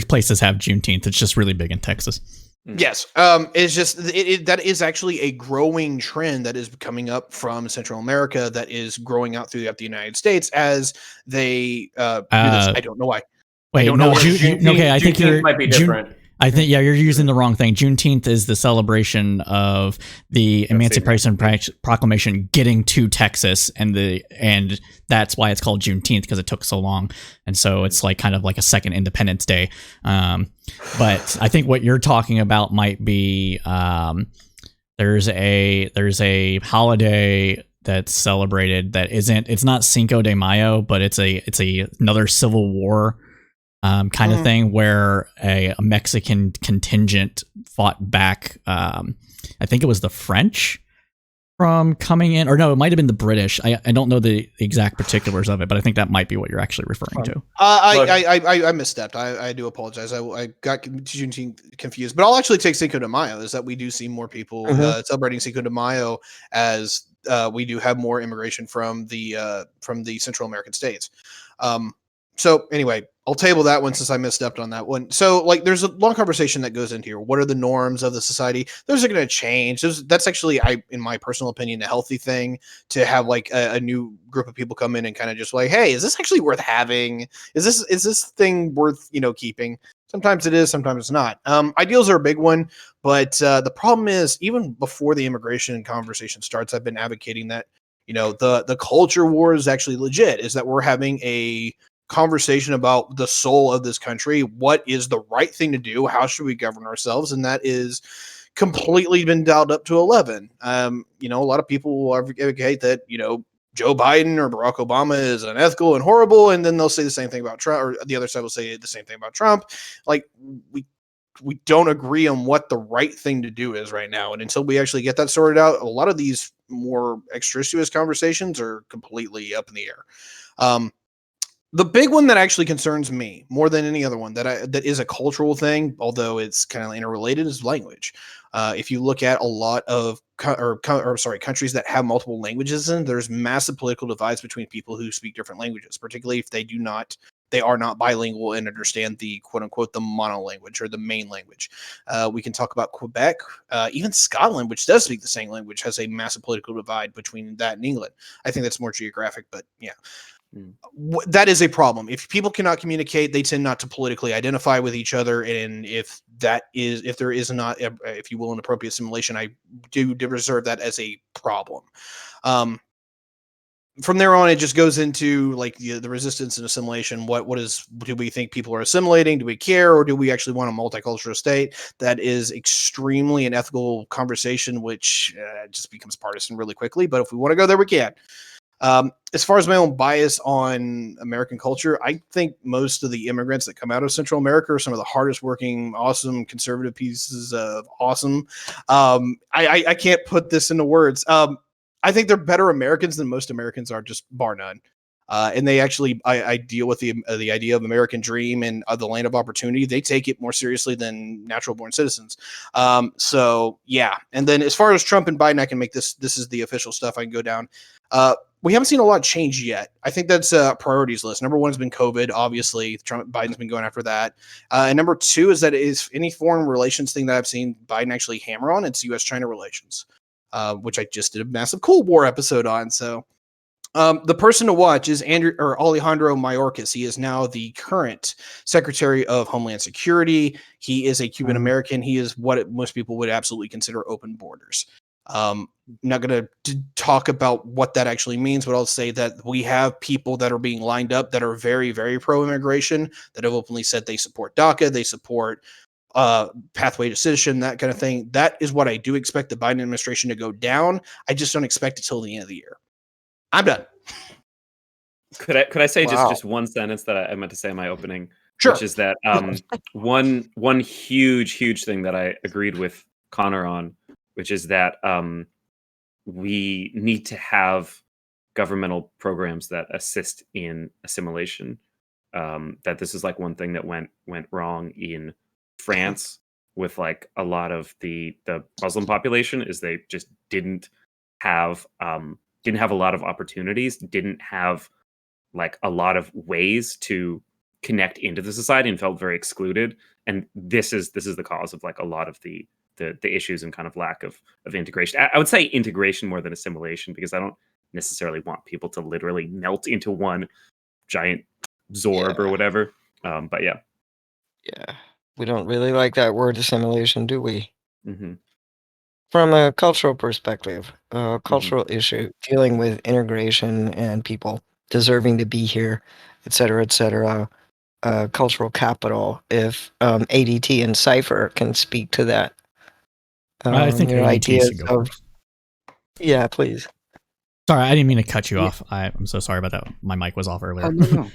places have Juneteenth. It's just really big in Texas. Yes, it's just that is actually a growing trend that is coming up from Central America that is growing out throughout the United States as they do this. I don't know why. Wait, don't know no, why. okay, I think Juneteenth might be different. I think, yeah, you're using the wrong thing. Juneteenth is the celebration of the Emancipation Proclamation getting to Texas, and that's why it's called Juneteenth, because it took so long, and so it's like kind of like a second Independence Day. But I think what you're talking about might be there's a holiday that's celebrated that it's not Cinco de Mayo, but it's another Civil War kind of thing, where a Mexican contingent fought back. I think it was the French from coming in, or no, it might have been the British. I don't know the exact particulars of it, but I think that might be what you're actually referring to. I misstepped. I do apologize. I got Juneteenth confused, but I'll actually take Cinco de Mayo. Is that we do see more people celebrating Cinco de Mayo, as we do have more immigration from the Central American states. So anyway, I'll table that one since I misstepped on that one. So like, there's a long conversation that goes into here. What are the norms of the society? Those are going to change. That's actually, in my personal opinion, a healthy thing to have like a new group of people come in and kind of just like, hey, is this actually worth having? Is this thing worth, keeping? Sometimes it is, sometimes it's not. Ideals are a big one, but the problem is, even before the immigration conversation starts, I've been advocating that, the culture war is actually legit, is that we're having a conversation about the soul of this country. What is the right thing to do? How should we govern ourselves? And that is completely been dialed up to 11. A lot of people will advocate that, Joe Biden or Barack Obama is unethical and horrible. And then they'll say the same thing about Trump, or the other side will say the same thing about Trump. Like, we don't agree on what the right thing to do is right now. And until we actually get that sorted out, a lot of these more extraneous conversations are completely up in the air. The big one that actually concerns me more than any other one that is a cultural thing, although it's kind of interrelated, is language. If you look at a lot of countries that have multiple languages there's massive political divides between people who speak different languages, particularly if they are not bilingual and understand the quote unquote the mono language or the main language. We can talk about Quebec, even Scotland, which does speak the same language, has a massive political divide between that and England. I think that's more geographic, but yeah. That is a problem. If people cannot communicate, they tend not to politically identify with each other. And if there is not, if you will, an appropriate assimilation, I do reserve that as a problem. From there on, it just goes into like the resistance and assimilation. Do we think people are assimilating? Do we care? Or do we actually want a multicultural state? That is extremely an ethical conversation, which just becomes partisan really quickly. But if we want to go there, we can. As far as my own bias on American culture, I think most of the immigrants that come out of Central America are some of the hardest working, awesome, conservative pieces of awesome. I can't put this into words. I think they're better Americans than most Americans are, just bar none. And they actually, I deal with the idea of American dream and the land of opportunity. They take it more seriously than natural born citizens. So yeah. And then as far as Trump and Biden, I can make this is the official stuff I can go down. we haven't seen a lot change yet. I think that's a priorities list. Number one has been COVID, obviously. Biden's been going after that. And number two is that is any foreign relations thing that I've seen Biden actually hammer on, it's U.S.-China relations, which I just did a massive Cold War episode on. So the person to watch is Alejandro Mayorkas. He is now the current Secretary of Homeland Security. He is a Cuban American. He is what most people would absolutely consider open borders. I'm not going to talk about what that actually means, but I'll say that we have people that are being lined up that are very, very pro-immigration, that have openly said they support DACA, they support pathway to citizenship, that kind of thing. That is what I do expect the Biden administration to go down. I just don't expect it till the end of the year. I'm done. Could I say just one sentence that I meant to say in my opening? Sure. Which is that one huge thing that I agreed with Connor on, which is that we need to have governmental programs that assist in assimilation. That this is like one thing that went wrong in France with like a lot of the Muslim population, is they just didn't have a lot of opportunities, didn't have like a lot of ways to connect into the society, and felt very excluded. And this is the cause of like a lot of the issues and kind of lack of integration. I would say integration more than assimilation, because I don't necessarily want people to literally melt into one giant Zorb or whatever. But yeah. Yeah. We don't really like that word assimilation, do we? Mm-hmm. From a cultural perspective, a cultural issue, dealing with integration and people deserving to be here, et cetera, cultural capital, if ADT and Cypher can speak to that. I think ideas should go of... first. Yeah, please. Sorry, I didn't mean to cut you off. I'm so sorry about that. My mic was off earlier. Oh, no,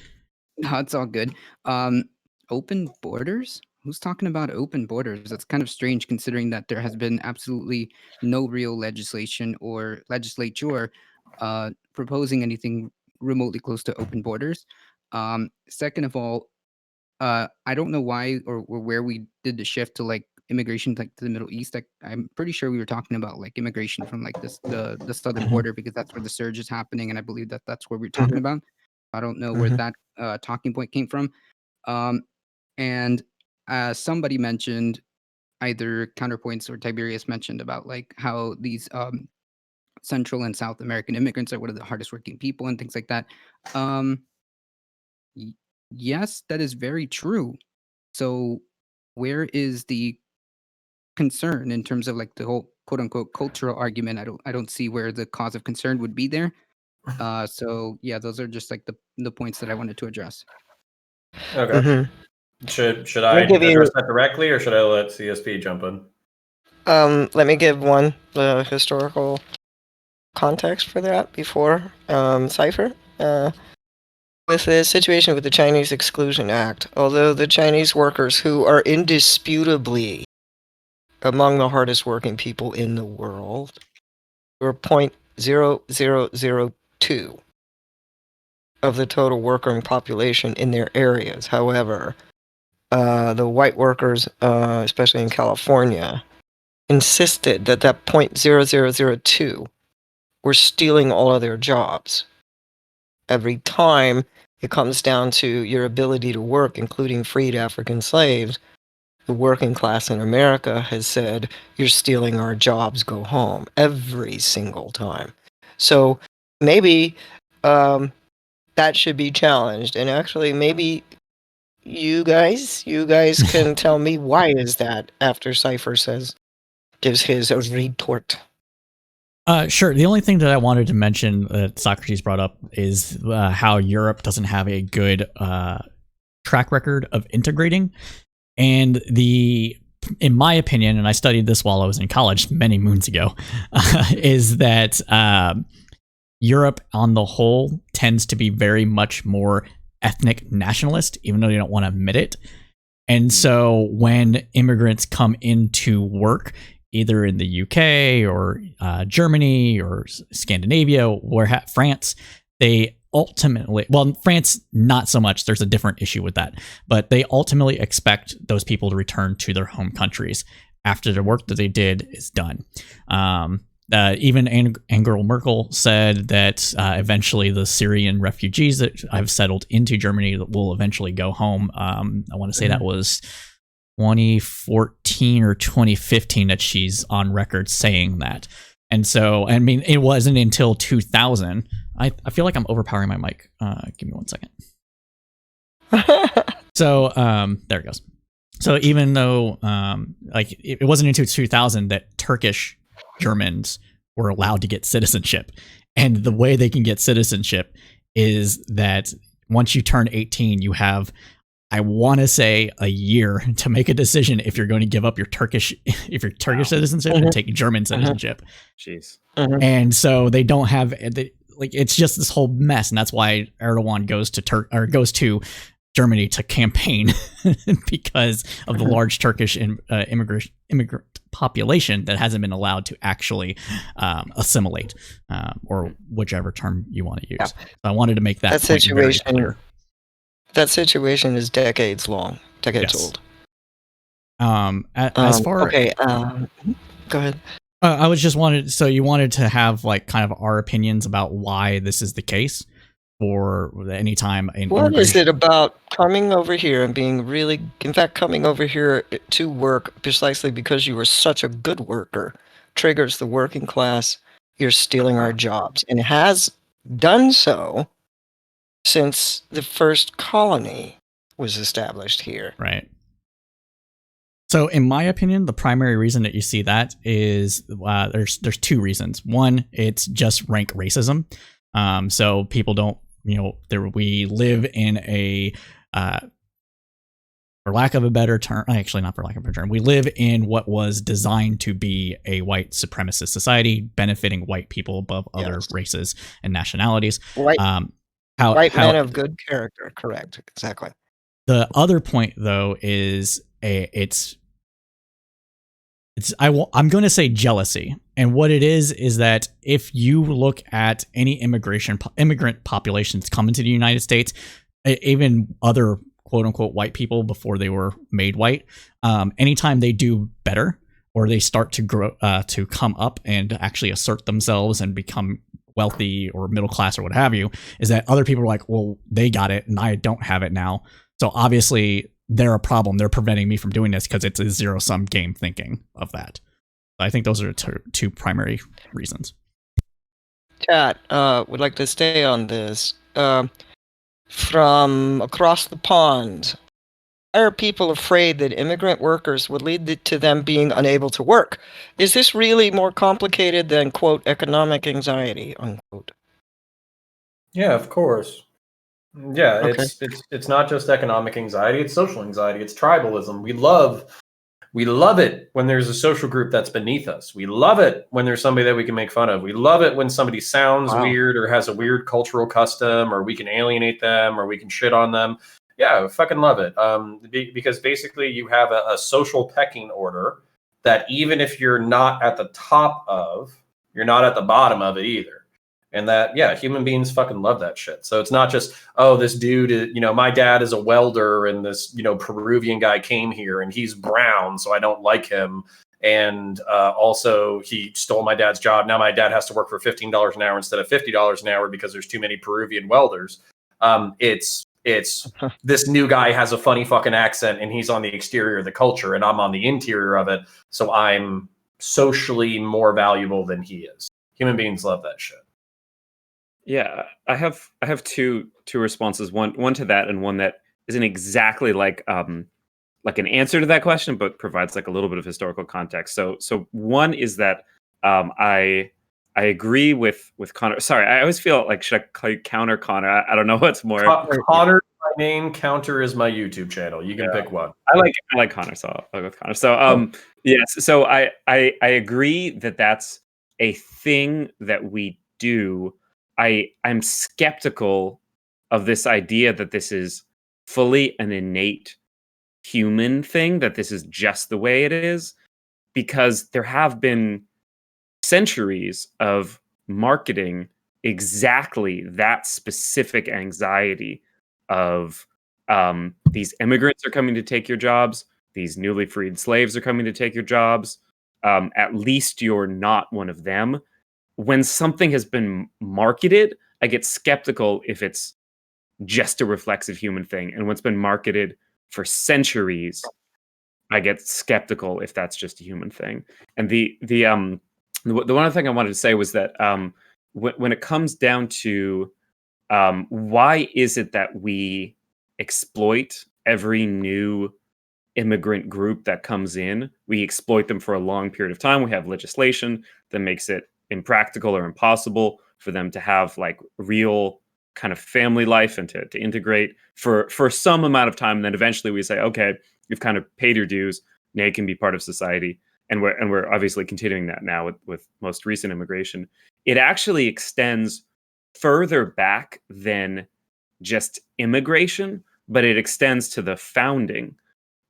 it's all good. Open borders? Who's talking about open borders? That's kind of strange, considering that there has been absolutely no real legislation or legislature proposing anything remotely close to open borders. Second of all, I don't know why or where we did the shift to like immigration like to the Middle East. I'm pretty sure we were talking about like immigration from like the southern border, because that's where the surge is happening, and I believe that that's where we're talking about. I don't know where that talking point came from. And somebody mentioned, either Counterpoints or Tiberius mentioned, about like how these Central and South American immigrants are one of the hardest working people and things like that. Yes, that is very true. So where is the concern in terms of like the whole quote unquote cultural argument? I don't see where the cause of concern would be there. So yeah, those are just like the points that I wanted to address. Okay. Should I address that directly, or should I let CSP jump in? Let me give the historical context for that before Cypher. With the situation with the Chinese Exclusion Act, although the Chinese workers, who are indisputably among the hardest working people in the world, were 0.0002 of the total working population in their areas. However, the white workers, especially in California, insisted that 0.0002 were stealing all of their jobs. Every time it comes down to your ability to work, including freed African slaves, the working class in America has said, you're stealing our jobs, go home, every single time. So maybe that should be challenged. And actually, maybe you guys can tell me, why is that, after Cypher gives his retort. Sure. The only thing that I wanted to mention that Socrates brought up is how Europe doesn't have a good track record of integrating. And in my opinion, and I studied this while I was in college many moons ago, is that Europe on the whole tends to be very much more ethnic nationalist, even though they don't want to admit it. And so when immigrants come into work, either in the UK or Germany or Scandinavia or France, they ultimately, well, France, not so much. There's a different issue with that. But they ultimately expect those people to return to their home countries after the work that they did is done. Even Angela Merkel said that eventually the Syrian refugees that have settled into Germany will eventually go home. I want to say that was 2014 or 2015 that she's on record saying that. And so, I mean, it wasn't until 2000. I feel like I'm overpowering my mic. Give me 1 second. So, there it goes. So even though, like, it wasn't until 2000 that Turkish Germans were allowed to get citizenship. And the way they can get citizenship is that once you turn 18, you have, I want to say, a year to make a decision if you're going to give up your Turkish citizenship and take German citizenship. Jeez. And so they don't have, like, it's just this whole mess, and that's why Erdogan goes to Germany to campaign because of the large Turkish immigrant population that hasn't been allowed to actually assimilate, or whichever term you want to use. Yeah. So I wanted to make that point very clear. That situation is decades long, decades old. As far okay, go ahead. I was just so you wanted to have like kind of our opinions about why this is the case, or any time. What is it about coming over here and being coming over here to work precisely because you were such a good worker triggers the working class? You're stealing our jobs, and has done so since the first colony was established here. Right. So in my opinion, the primary reason that you see that is there's two reasons. One, it's just rank racism. So people don't, we live in a, for lack of a better term, actually not for lack of a better term, we live in what was designed to be a white supremacist society, benefiting white people above other races and nationalities. White men of good character, correct, exactly. The other point, though, is I'm going to say jealousy. And what it is that if you look at any immigrant populations coming to the United States, even other quote unquote white people before they were made white, anytime they do better or they start to grow, to come up and actually assert themselves and become wealthy or middle class or what have you, is that other people are like, well, they got it and I don't have it now. So obviously they're a problem. They're preventing me from doing this because it's a zero-sum game thinking of that. I think those are two primary reasons. Chat would like to stay on this. From across the pond, why are people afraid that immigrant workers would lead to them being unable to work? Is this really more complicated than, quote, economic anxiety, unquote? Yeah, of course. Yeah, Okay. it's not just economic anxiety, it's social anxiety, it's tribalism. We love it when there's a social group that's beneath us. We love it when there's somebody that we can make fun of. We love it when somebody sounds weird or has a weird cultural custom, or we can alienate them or we can shit on them. Yeah, I fucking love it. Because basically you have a social pecking order that even if you're not at the top of, you're not at the bottom of it either. And that, yeah, human beings fucking love that shit. So it's not just, oh, this dude, my dad is a welder and this, Peruvian guy came here and he's brown, so I don't like him. And also he stole my dad's job. Now my dad has to work for $15 an hour instead of $50 an hour because there's too many Peruvian welders. It's this new guy has a funny fucking accent and he's on the exterior of the culture and I'm on the interior of it. So I'm socially more valuable than he is. Human beings love that shit. Yeah, I have two responses. One to that, and one that isn't exactly like an answer to that question, but provides like a little bit of historical context. So one is that I agree with Connor. Sorry, I always feel like, should I call you Counter Connor? I don't know what's more. Connor is my name. Counter is my YouTube channel. You can pick one. I like Connor, so I'll go with Connor. So yes, so I agree that that's a thing that we do. I'm skeptical of this idea that this is fully an innate human thing, that this is just the way it is, because there have been centuries of marketing exactly that specific anxiety of these immigrants are coming to take your jobs, these newly freed slaves are coming to take your jobs, at least you're not one of them. When something has been marketed, I get skeptical if it's just a reflexive human thing. And when it's been marketed for centuries, I get skeptical if that's just a human thing. And the one other thing I wanted to say was that when it comes down to why is it that we exploit every new immigrant group that comes in? We exploit them for a long period of time. We have legislation that makes it impractical or impossible for them to have like real kind of family life and to integrate for some amount of time. And then eventually we say, okay, you've kind of paid your dues. Now you can be part of society. And we're obviously continuing that now with most recent immigration. It actually extends further back than just immigration, but it extends to the founding.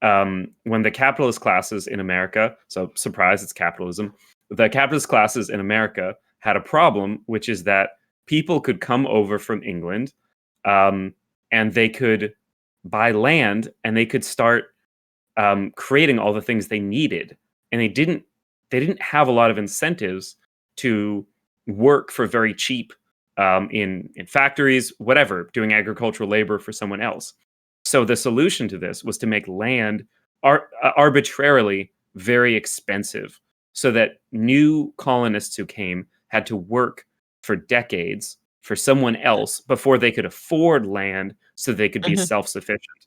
When the capitalist classes in America, so surprise, it's capitalism, the capitalist classes in America had a problem, which is that people could come over from England and they could buy land and they could start creating all the things they needed. And they didn't have a lot of incentives to work for very cheap in factories, whatever, doing agricultural labor for someone else. So the solution to this was to make land arbitrarily very expensive so that new colonists who came had to work for decades for someone else before they could afford land so they could be self-sufficient.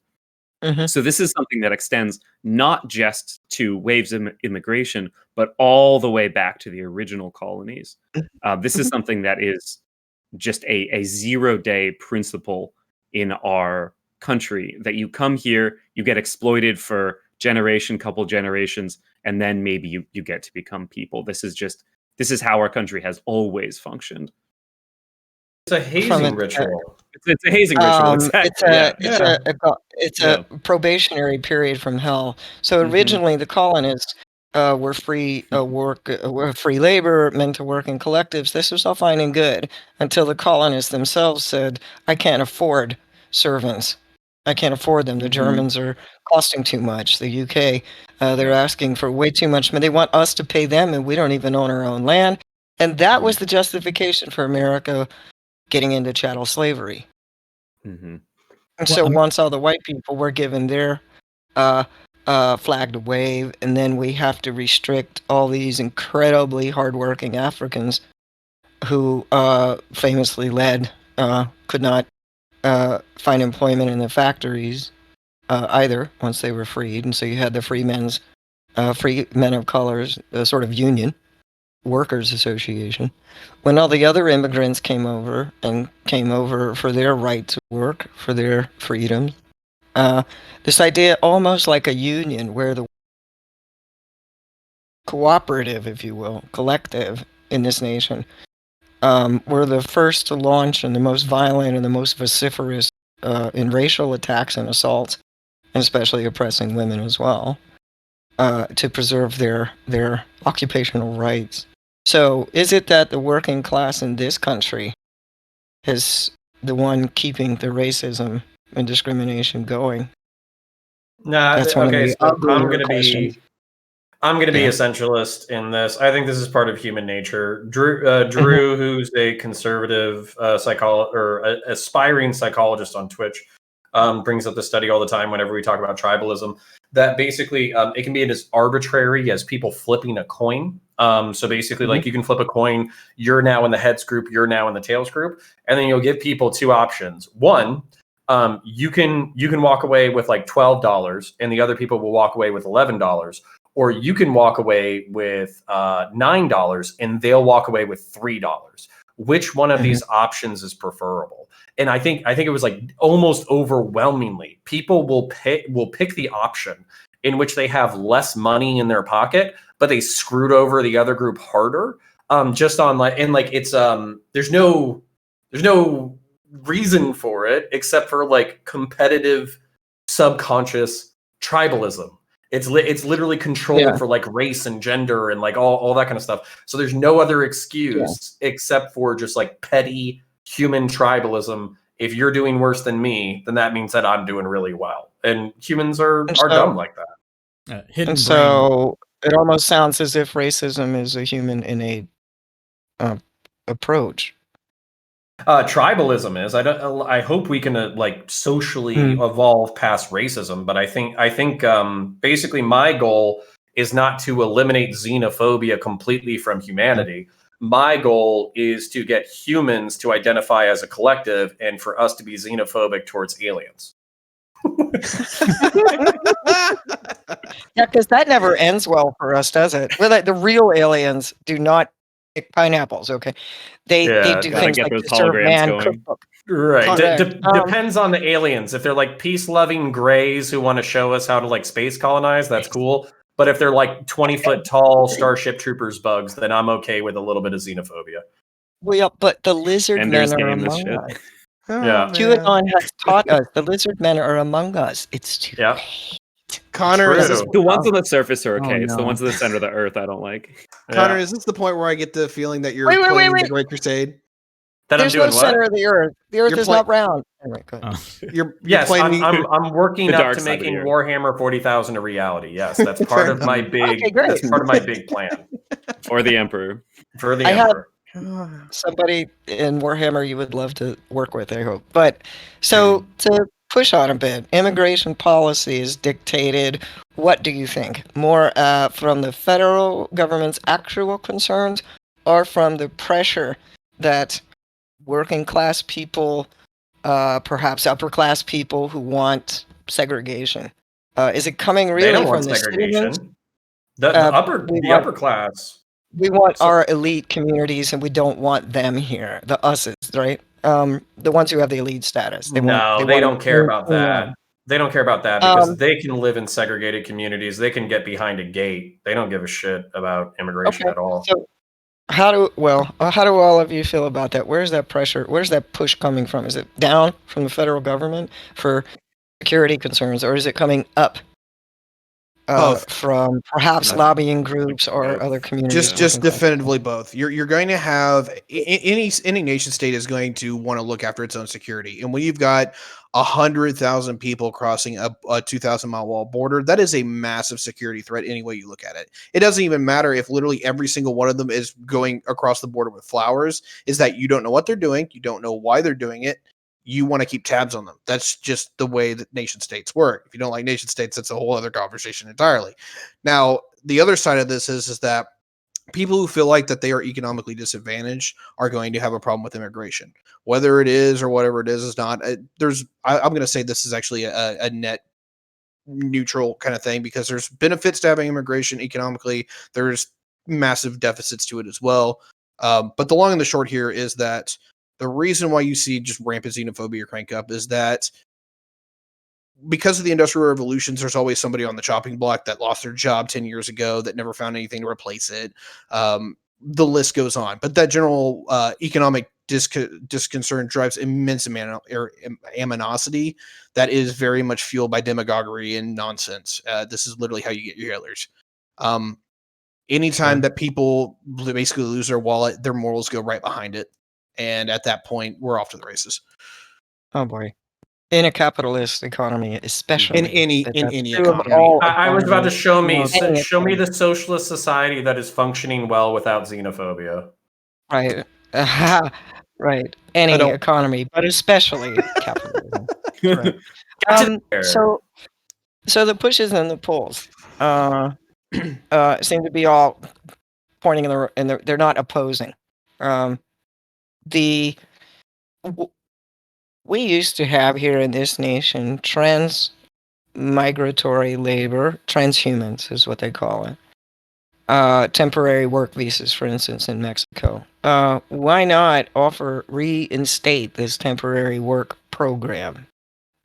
So this is something that extends not just to waves of immigration, but all the way back to the original colonies. This is something that is just a 0-day principle in our country, that you come here, you get exploited for couple generations, and then maybe you get to become people. This is how our country has always functioned. It's a hazing ritual. It's a hazing ritual. Exactly. It's a probationary period from hell. So originally the colonists were free were free labor, meant to work in collectives. This was all fine and good until the colonists themselves said, "I can't afford servants. I can't afford them. The Germans are costing too much. The UK, they're asking for way too much. They want us to pay them, and we don't even own our own land." And that was the justification for America getting into chattel slavery. And so once all the white people were given their flag to wave, and then we have to restrict all these incredibly hardworking Africans who famously could not find employment in the factories either once they were freed. And so you had the free men of colors, a sort of union, workers association. When all the other immigrants came over for their right to work, for their freedoms, this idea almost like a union where the cooperative, if you will, collective in this nation, were the first to launch and the most violent and the most vociferous in racial attacks and assaults, and especially oppressing women as well, to preserve their occupational rights. So is it that the working class in this country is the one keeping the racism and discrimination going? Nah, That's one okay, of the so I'm gonna questions. be essentialist in this. I think this is part of human nature. Drew, who's a conservative aspiring psychologist on Twitch, brings up the study all the time whenever we talk about tribalism, that basically it can be as arbitrary as people flipping a coin. So basically, like, you can flip a coin, you're now in the heads group, you're now in the tails group, and then you'll give people two options. One, you can walk away with like $12 and the other people will walk away with $11, or you can walk away with $9 and they'll walk away with $3. Which one of these options is preferable? And I think it was like almost overwhelmingly people will pick the option in which they have less money in their pocket, but they screwed over the other group harder. Just on it's there's no reason for it except for like competitive subconscious tribalism. It's literally control for like race and gender and like all that kind of stuff. So there's no other excuse except for just like petty human tribalism. If you're doing worse than me, then that means that I'm doing really well. And humans are dumb like that. Hidden so It almost sounds as if racism is a human innate approach. Tribalism is. I hope we can socially evolve past racism, but I think basically my goal is not to eliminate xenophobia completely from humanity. My goal is to get humans to identify as a collective and for us to be xenophobic towards aliens. Yeah, because that never ends well for us, does it? Well, like, the real aliens do not pick pineapples. Okay, they do gotta things get like those the Serve holograms Man going. cookbook. Right. Correct. Depends on the aliens. If they're like peace-loving greys who want to show us how to like space colonize, that's cool. But if they're like 20-foot tall Starship Troopers bugs, then I'm okay with a little bit of xenophobia. Well, yeah, but the lizard Ender's men are Game, this among shit. us. Yeah. QAnon has taught us the lizard men are among us. It's too Yeah. late. Connor, is True. this, The ones on the surface are Oh, okay. It's the no. ones at the center of the earth I don't like. Connor, Yeah. is this the point where I get the feeling that you're Wait, playing wait. the Great Crusade? That There's I'm no doing center what? of the earth. The earth You're is not round. Anyway, go ahead. You're Yes, playing I'm working The up dark to side of the making earth. Warhammer 40,000 a reality. Yes, that's Fair part of enough. my big. Okay, great. That's part of my big plan Or the Emperor. for the I have- Emperor. Somebody in Warhammer you would love to work with, I hope. But so to push on a bit, immigration policy is dictated. What do you think? More from the federal government's actual concerns, or from the pressure that working class people, perhaps upper class people who want segregation? Is it coming They really don't from want the citizens? segregation. The we upper class. We want So- our elite communities, and we don't want them here. The us's, right? The ones who have the elite status. They want don't care about them. that. They don't care about that because they can live in segregated communities. They can get behind a gate. They don't give a shit about immigration Okay. at all. So how do all of you feel about that? Where's that pressure? Where's that push coming from? Is it down from the federal government for security concerns, or is it coming up Both. from perhaps Both. lobbying groups or Both. other communities? Just looking for- definitively both. You're going to have any nation state is going to want to look after its own security, and when you've got 100,000 people crossing a 2,000-mile wall border, that is a massive security threat any way you look at it. It doesn't even matter if literally every single one of them is going across the border with flowers. Is that you don't know what they're doing, you don't know why they're doing it. You want to keep tabs on them. That's just the way that nation states work. If you don't like nation states, that's a whole other conversation entirely. Now, the other side of this is that people who feel like that they are economically disadvantaged are going to have a problem with immigration. Whether it is or whatever it is not. I'm going to say this is actually a net neutral kind of thing, because there's benefits to having immigration economically. There's massive deficits to it as well. But the long and the short here is that the reason why you see just rampant xenophobia crank up is that because of the Industrial Revolutions, there's always somebody on the chopping block that lost their job 10 years ago that never found anything to replace it. The list goes on. But that general economic disconcern drives immense aminosity that is very much fueled by demagoguery and nonsense. This is literally how you get your Hitlers. Anytime that people basically lose their wallet, their morals go right behind it. And at that point, we're off to the races. Oh boy. In a capitalist economy, especially. In any true of economy. all I was about to economies. show me Any show me economy. the socialist society that is functioning well without xenophobia. Right. Right. Any don't- economy, but especially capitalism. Right. Gotcha there. So the pushes and the pulls seem to be all pointing in the they're not opposing. We used to have here in this nation migratory labor, transhumans is what they call it. Temporary work visas, for instance, in Mexico. Why not reinstate this temporary work program?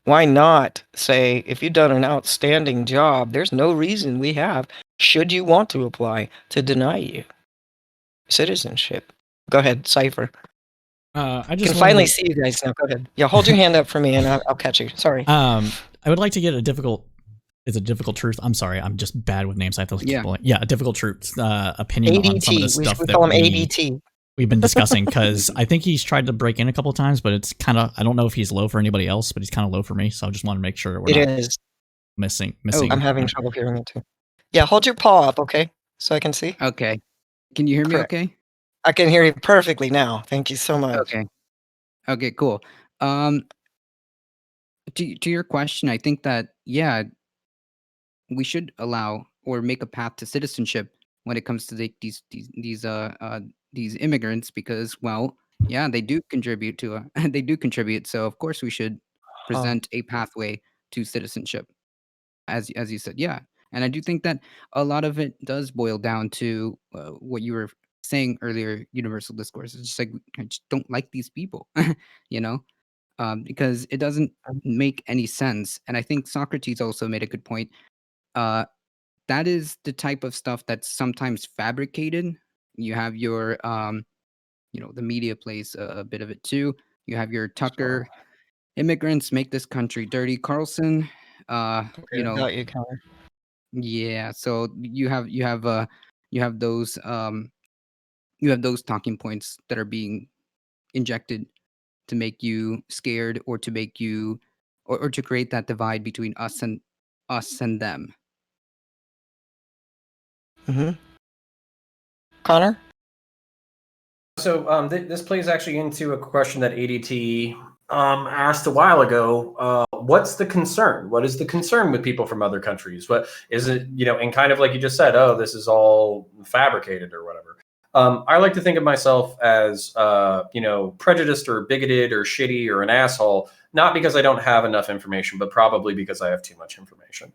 Why not say, if you've done an outstanding job, there's no reason we have, should you want to apply, to deny you citizenship? Go ahead, Cypher. I Can finally see you guys now. Go ahead. Yeah, hold your hand up for me, and I'll catch you. Sorry. I would like to get a difficult truth. I'm sorry, I'm just bad with names. I have to a difficult truth opinion on some of the stuff we that call him ADT. we've been discussing, because I think he's tried to break in a couple of times, but it's kind of, I don't know if he's low for anybody else, but he's kind of low for me. So I just want to make sure we're not is missing. I'm having trouble hearing it too. Yeah, hold your paw up, okay? So I can see. Okay. Can you hear me Correct. okay? I can hear you perfectly now. Thank you so much. Okay. Okay, cool. To your question, I think that yeah, we should allow or make a path to citizenship when it comes to these immigrants because well, yeah, they do contribute to they do contribute. So of course we should Huh. present a pathway to citizenship, as you said, yeah. And I do think that a lot of it does boil down to what you were saying earlier, universal discourse. It's just like I just don't like these people, you know, because it doesn't make any sense. And I think Socrates also made a good point. Uh, that is the type of stuff that's sometimes fabricated. You have your, the media plays a bit of it too. You have your Tucker immigrants make this country dirty, Carlson. Okay, got you, Connor. Yeah. So you have those you have those talking points that are being injected to make you scared or to make you or to create that divide between us and them. Mm-hmm. Connor? So this plays actually into a question that ADT asked a while ago. What's the concern? What is the concern with people from other countries? What is it, and kind of like you just said, oh, this is all fabricated or whatever. I like to think of myself as, prejudiced or bigoted or shitty or an asshole, not because I don't have enough information, but probably because I have too much information.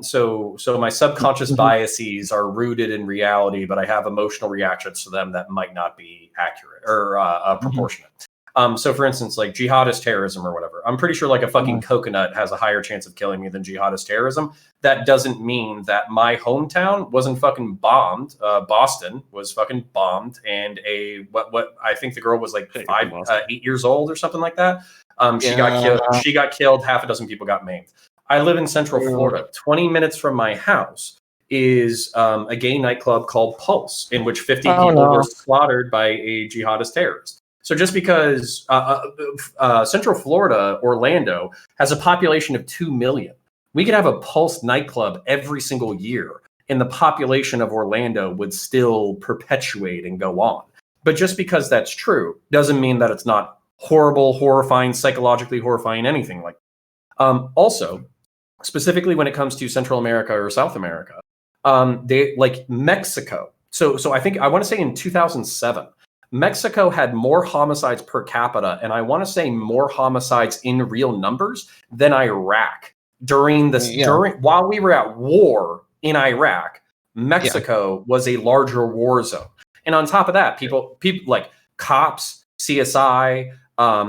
So my subconscious biases are rooted in reality, but I have emotional reactions to them that might not be accurate or proportionate. So for instance, like jihadist terrorism or whatever, I'm pretty sure like a fucking coconut has a higher chance of killing me than jihadist terrorism. That doesn't mean that my hometown wasn't fucking bombed. Boston was fucking bombed, and what I think the girl was like 8 years old or something like that. She got killed. She got killed. Half a dozen people got maimed. I live in Central Florida. 20 minutes from my house is a gay nightclub called Pulse, in which 50 people were slaughtered by a jihadist terrorist. So just because Central Florida, Orlando, has a population of 2 million, we could have a Pulse nightclub every single year, and the population of Orlando would still perpetuate and go on. But just because that's true doesn't mean that it's not horrible, horrifying, psychologically horrifying, anything like that. Also, specifically when it comes to Central America or South America, they like Mexico. So I think I want to say in 2007, Mexico had more homicides per capita, and I want to say more homicides in real numbers than Iraq during while we were at war in Iraq. Mexico was a larger war zone, and on top of that, people like cops, CSI,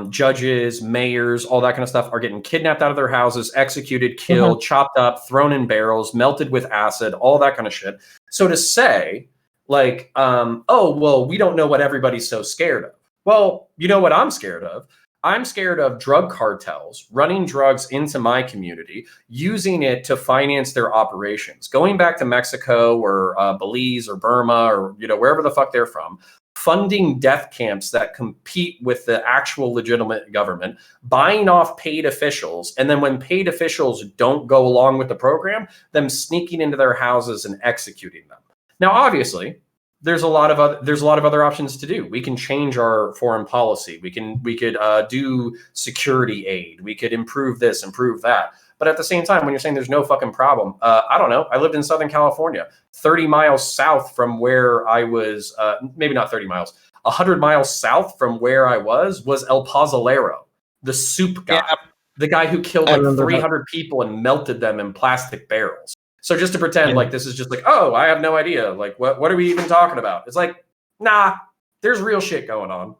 judges, mayors, all that kind of stuff are getting kidnapped out of their houses, executed, killed, chopped up, thrown in barrels, melted with acid, all that kind of shit. So to say, like, oh, well, we don't know what everybody's so scared of. Well, you know what I'm scared of? I'm scared of drug cartels running drugs into my community, using it to finance their operations. Going back to Mexico or Belize or Burma or, wherever the fuck they're from, funding death camps that compete with the actual legitimate government, buying off paid officials, and then when paid officials don't go along with the program, them sneaking into their houses and executing them. Now, obviously, there's a lot of other options to do. We can change our foreign policy. We could do security aid. We could improve this, improve that. But at the same time, when you're saying there's no fucking problem, I don't know. I lived in Southern California, 30 miles south from where I was, maybe not 30 miles, 100 miles south from where I was El Pozolero, the soup guy, the guy who killed like 300 people and melted them in plastic barrels. So just to pretend like this is just like, oh, I have no idea. Like, what are we even talking about? It's like, nah, there's real shit going on.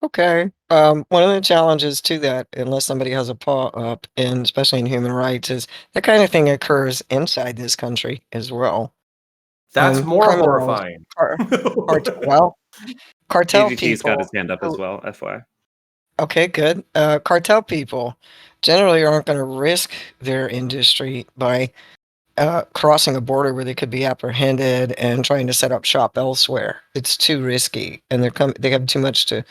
Okay. One of the challenges to that, unless somebody has a paw up, and especially in human rights, is that kind of thing occurs inside this country as well. That's more horrifying. Cartel AGT's people. got his hand up as well, FYI. Okay, good. Cartel people generally aren't going to risk their industry by crossing a border where they could be apprehended and trying to set up shop elsewhere. It's too risky, and they have too much to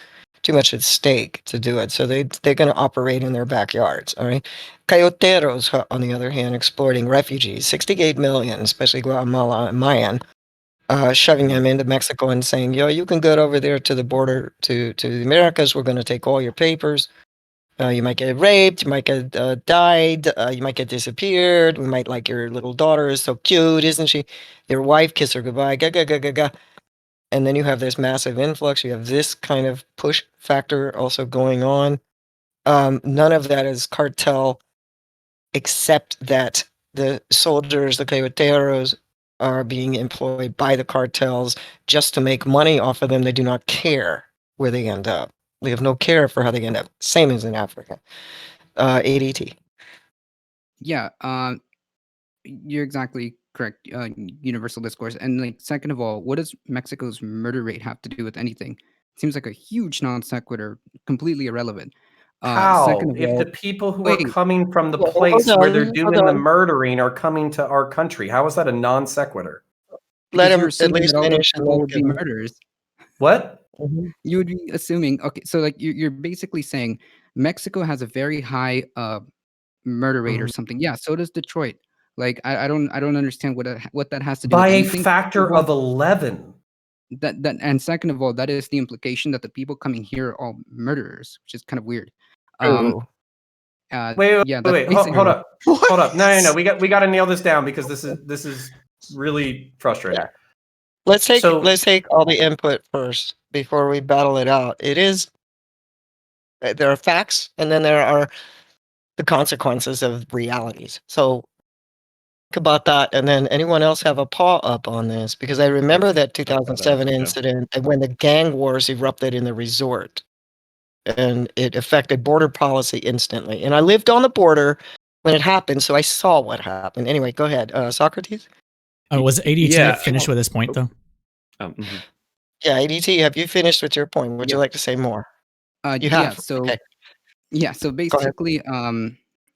too much at stake to do it. So they're going to operate in their backyards. All right. Coyoteros, on the other hand, exploiting refugees, 68 million, especially Guatemala and Mayan, shoving them into Mexico and saying, yo, you can go over there to the border to the Americas. We're going to take all your papers. You might get raped, you might get died, you might get disappeared. We might like your little daughter is so cute, isn't she? Your wife, kiss her goodbye, ga ga ga ga ga. And then you have this massive influx. You have this kind of push factor also going on. None of that is cartel, except that the soldiers, the coyoteros, are being employed by the cartels just to make money off of them. They do not care where they end up. They have no care for how they end up. Same as in Africa. ADT. Yeah, you're exactly correct. Universal discourse, and like second of all, what does Mexico's murder rate have to do with anything? Seems like a huge non sequitur, completely irrelevant. How? Second of If the all, people who are wait, coming from the Well, place hold where they're on, doing hold the on. murdering are coming to our country, how is that a non sequitur? Let because him you're at assuming least that all those finish and people then would give be him. murderers. What? You would be assuming. Okay, so like you're basically saying Mexico has a very high murder rate or something. Yeah, so does Detroit. Like I don't understand what that has to do By with a anything. factor of 11. That and second of all, that is the implication that the people coming here are all murderers, which is kind of weird. True. Wait, Yeah, that's wait, basically hold up. Hold up. No, What? we got to nail this down because this is really frustrating. Let's take So- all the input first before we battle it out. It is there are facts, and then there are the consequences of realities. So think about that, and then anyone else have a paw up on this? Because I remember that 2007 yeah. incident and when the gang wars erupted in the resort, and it affected border policy instantly. And I lived on the border when it happened, so I saw what happened. Anyway, go ahead, Socrates. Was ADT Yeah. finished with this point though? Mhm. Yeah, ADT, have you finished with your point? Would you Yeah. like to say more? You Yeah, have. so Okay. yeah, so Go ahead. basically,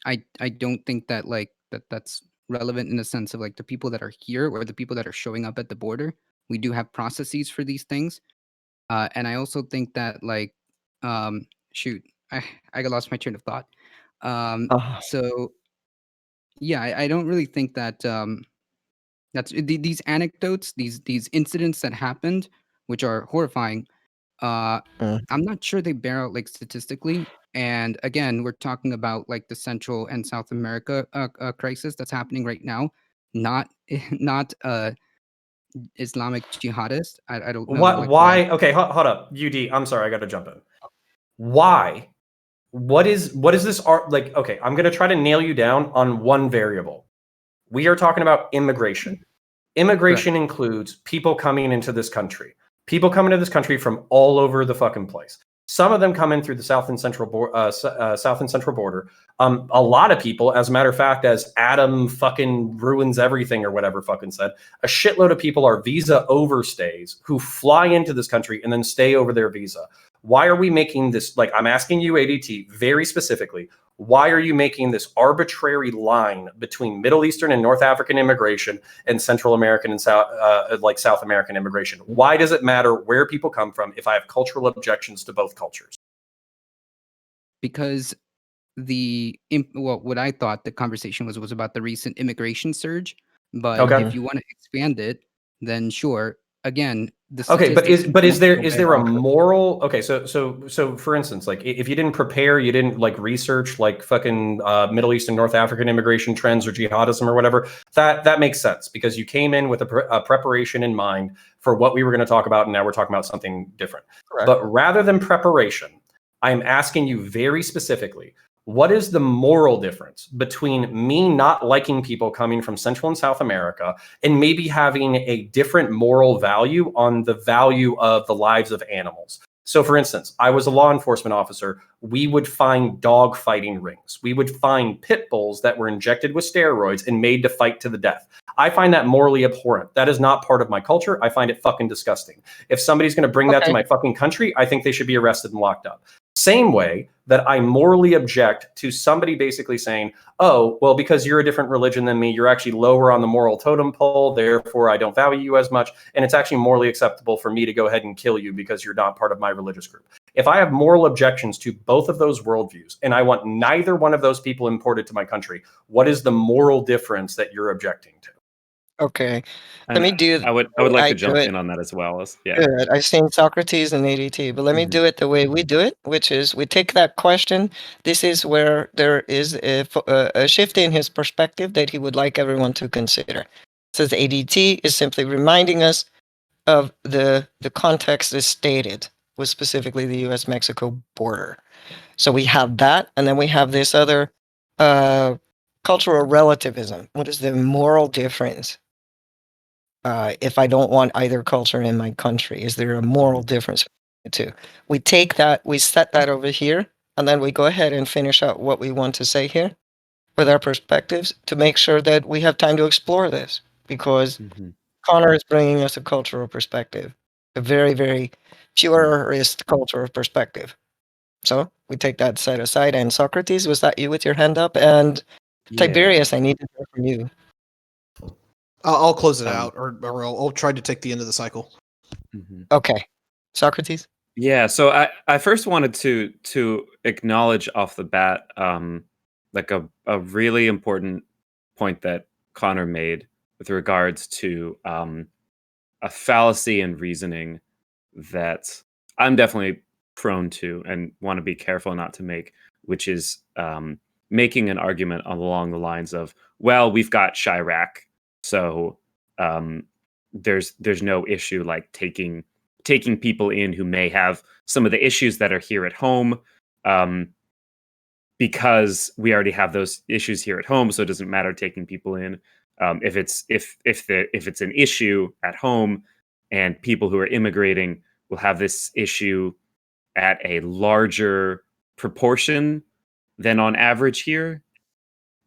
I don't think that like that's relevant in the sense of like the people that are here or the people that are showing up at the border. We do have processes for these things, and I also think that like, shoot, I lost my train of thought. Uh, So yeah, I don't really think that that's these anecdotes, these incidents that happened, which are horrifying. Mm. I'm not sure they bear out like statistically. And again, we're talking about like the Central and South America crisis that's happening right now, not not Islamic jihadist. I don't know What? like why. Why? Okay, hold up. UD, I'm sorry, I got to jump in. Why? What is this art like? Okay, I'm going to try to nail you down on one variable. We are talking about immigration. Immigration includes people coming into this country. People coming into this country from all over the fucking place. Some of them come in through the south and central border. A lot of people, as a matter of fact, as Adam fucking ruins everything or whatever fucking said, a shitload of people are visa overstays who fly into this country and then stay over their visa. Why are we making this? Like, I'm asking you, ADT, very specifically. Why are you making this arbitrary line between Middle Eastern and North African immigration and Central American and South American immigration? Why does it matter where people come from if I have cultural objections to both cultures? Because what I thought the conversation was about the recent immigration surge. But Okay. if you want to expand it, then sure. Again, the Okay, but statistics is don't there bear a out. moral? Okay, so for instance, like if you didn't prepare, you didn't like research like fucking Middle East and North African immigration trends or jihadism or whatever, that makes sense because you came in with a preparation in mind for what we were going to talk about, and now we're talking about something different. Correct. But rather than preparation, I'm asking you very specifically, what is the moral difference between me not liking people coming from Central and South America and maybe having a different moral value on the value of the lives of animals? So for instance, I was a law enforcement officer. We would find dog fighting rings. We would find pit bulls that were injected with steroids and made to fight to the death. I find that morally abhorrent. That is not part of my culture. I find it fucking disgusting. If somebody's going to bring that to my fucking country, I think they should be arrested and locked up. Same way that I morally object to somebody basically saying, oh, well, because you're a different religion than me, you're actually lower on the moral totem pole, therefore I don't value you as much, and it's actually morally acceptable for me to go ahead and kill you because you're not part of my religious group. If I have moral objections to both of those worldviews and I want neither one of those people imported to my country, what is the moral difference that you're objecting to? Okay, let And me do. I would like I to do jump it. in on that as well. Yeah. Good. I've seen Socrates and ADT, but let me Mhm. do it the way we do it, which is we take that question. This is where there is a shift in his perspective that he would like everyone to consider. It says ADT is simply reminding us of the context is stated, was specifically the U.S.-Mexico border. So we have that, and then we have this other cultural relativism. What is the moral difference? If I don't want either culture in my country, is there a moral difference between the two? We take that, we set that over here, and then we go ahead and finish out what we want to say here with our perspectives to make sure that we have time to explore this, because Mhm. Connor is bringing us a cultural perspective, a very, very purist cultural perspective. So we take that set aside. And Socrates, was that you with your hand up? And Yeah. Tiberius, I need to hear from you. I'll close it Um, out, or I'll try to take the end of the cycle. Mhm. Okay. Socrates? Yeah, so I first wanted to acknowledge off the bat, like a really important point that Connor made with regards to a fallacy in reasoning that I'm definitely prone to and want to be careful not to make, which is making an argument along the lines of, well, we've got Chirac, so um, there's no issue like taking people in who may have some of the issues that are here at home, because we already have those issues here at home, so it doesn't matter taking people in. If it's an issue at home, and people who are immigrating will have this issue at a larger proportion than on average here,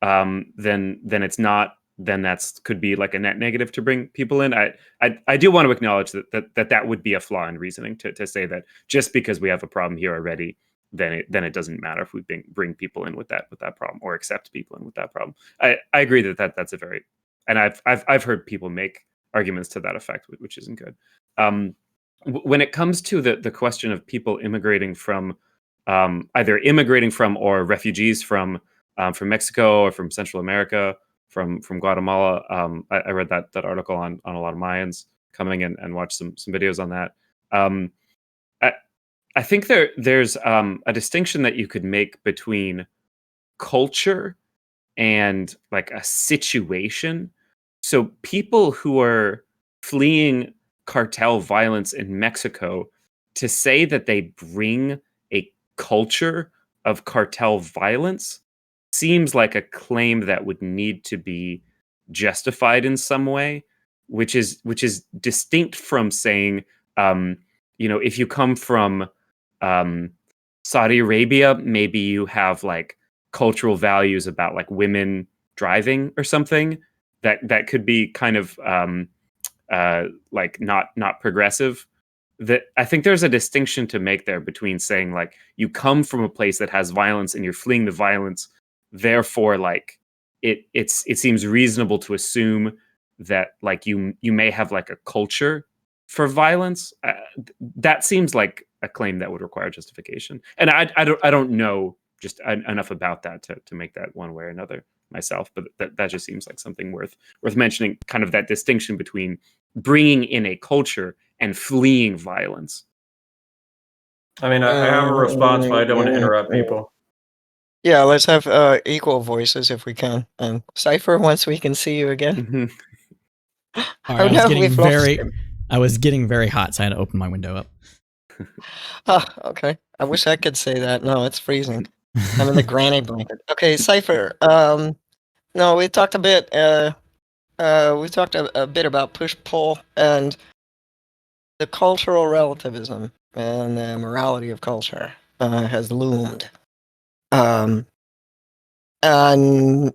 then it's not. Then that's could be like a net negative to bring people in. I do want to acknowledge that would be a flaw in reasoning to say that just because we have a problem here already, then it doesn't matter if we bring people in with that problem or accept people in with that problem. I agree that's a very, and I've heard people make arguments to that effect, which isn't good. When it comes to the question of people immigrating from, either immigrating from or refugees from Mexico or from Central America, from Guatemala. I read that article on a lot of Mayans coming in and watched some videos on that. I I think there's a distinction that you could make between culture and like a situation. So people who are fleeing cartel violence in Mexico, to say that they bring a culture of cartel violence seems like a claim that would need to be justified in some way, which is distinct from saying, if you come from um, Saudi Arabia, maybe you have like cultural values about like women driving or something that could be kind of like not progressive. That I think there's a distinction to make there between saying like you come from a place that has violence and you're fleeing the violence, therefore like it seems reasonable to assume that like you may have like a culture for violence. That seems like a claim that would require justification, and I don't know just enough about that to make that one way or another myself, but that just seems like something worth mentioning, kind of that distinction between bringing in a culture and fleeing violence. I mean, I have a response, but I don't want to interrupt people. Yeah, let's have equal voices if we can. And Cypher, once we can see you again. All right, Oh no, we've lost him. I was getting very hot, so I had to open my window up. Oh, okay. I wish I could say that. No, it's freezing. I'm in the granny blanket. Okay, Cypher. No, we talked a bit. We talked a bit about push-pull and the cultural relativism and the morality of culture has loomed. And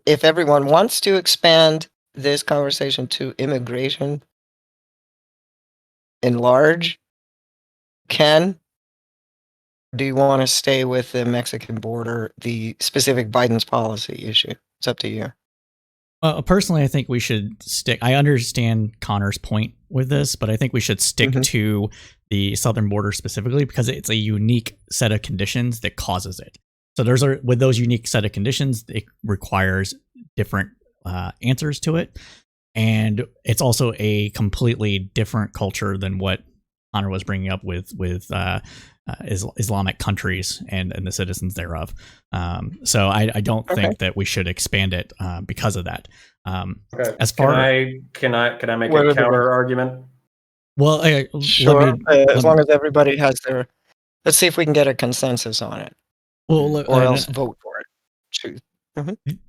if everyone wants to expand this conversation to immigration in large, do you want to stay with the Mexican border, the specific Biden's policy issue? It's up to you. Personally, I think we should stick. I understand Connor's point with this, but I think we should stick to the southern border specifically because it's a unique set of conditions that causes it. So with those unique set of conditions, it requires different answers to it, and it's also a completely different culture than what Connor was bringing up with Islamic countries and the citizens thereof. So I don't think that we should expand it because of that. Okay. As far can I make a counter argument? Well, sure. As long as everybody has their, let's see if we can get a consensus on it. Well, or else vote for it. Choose.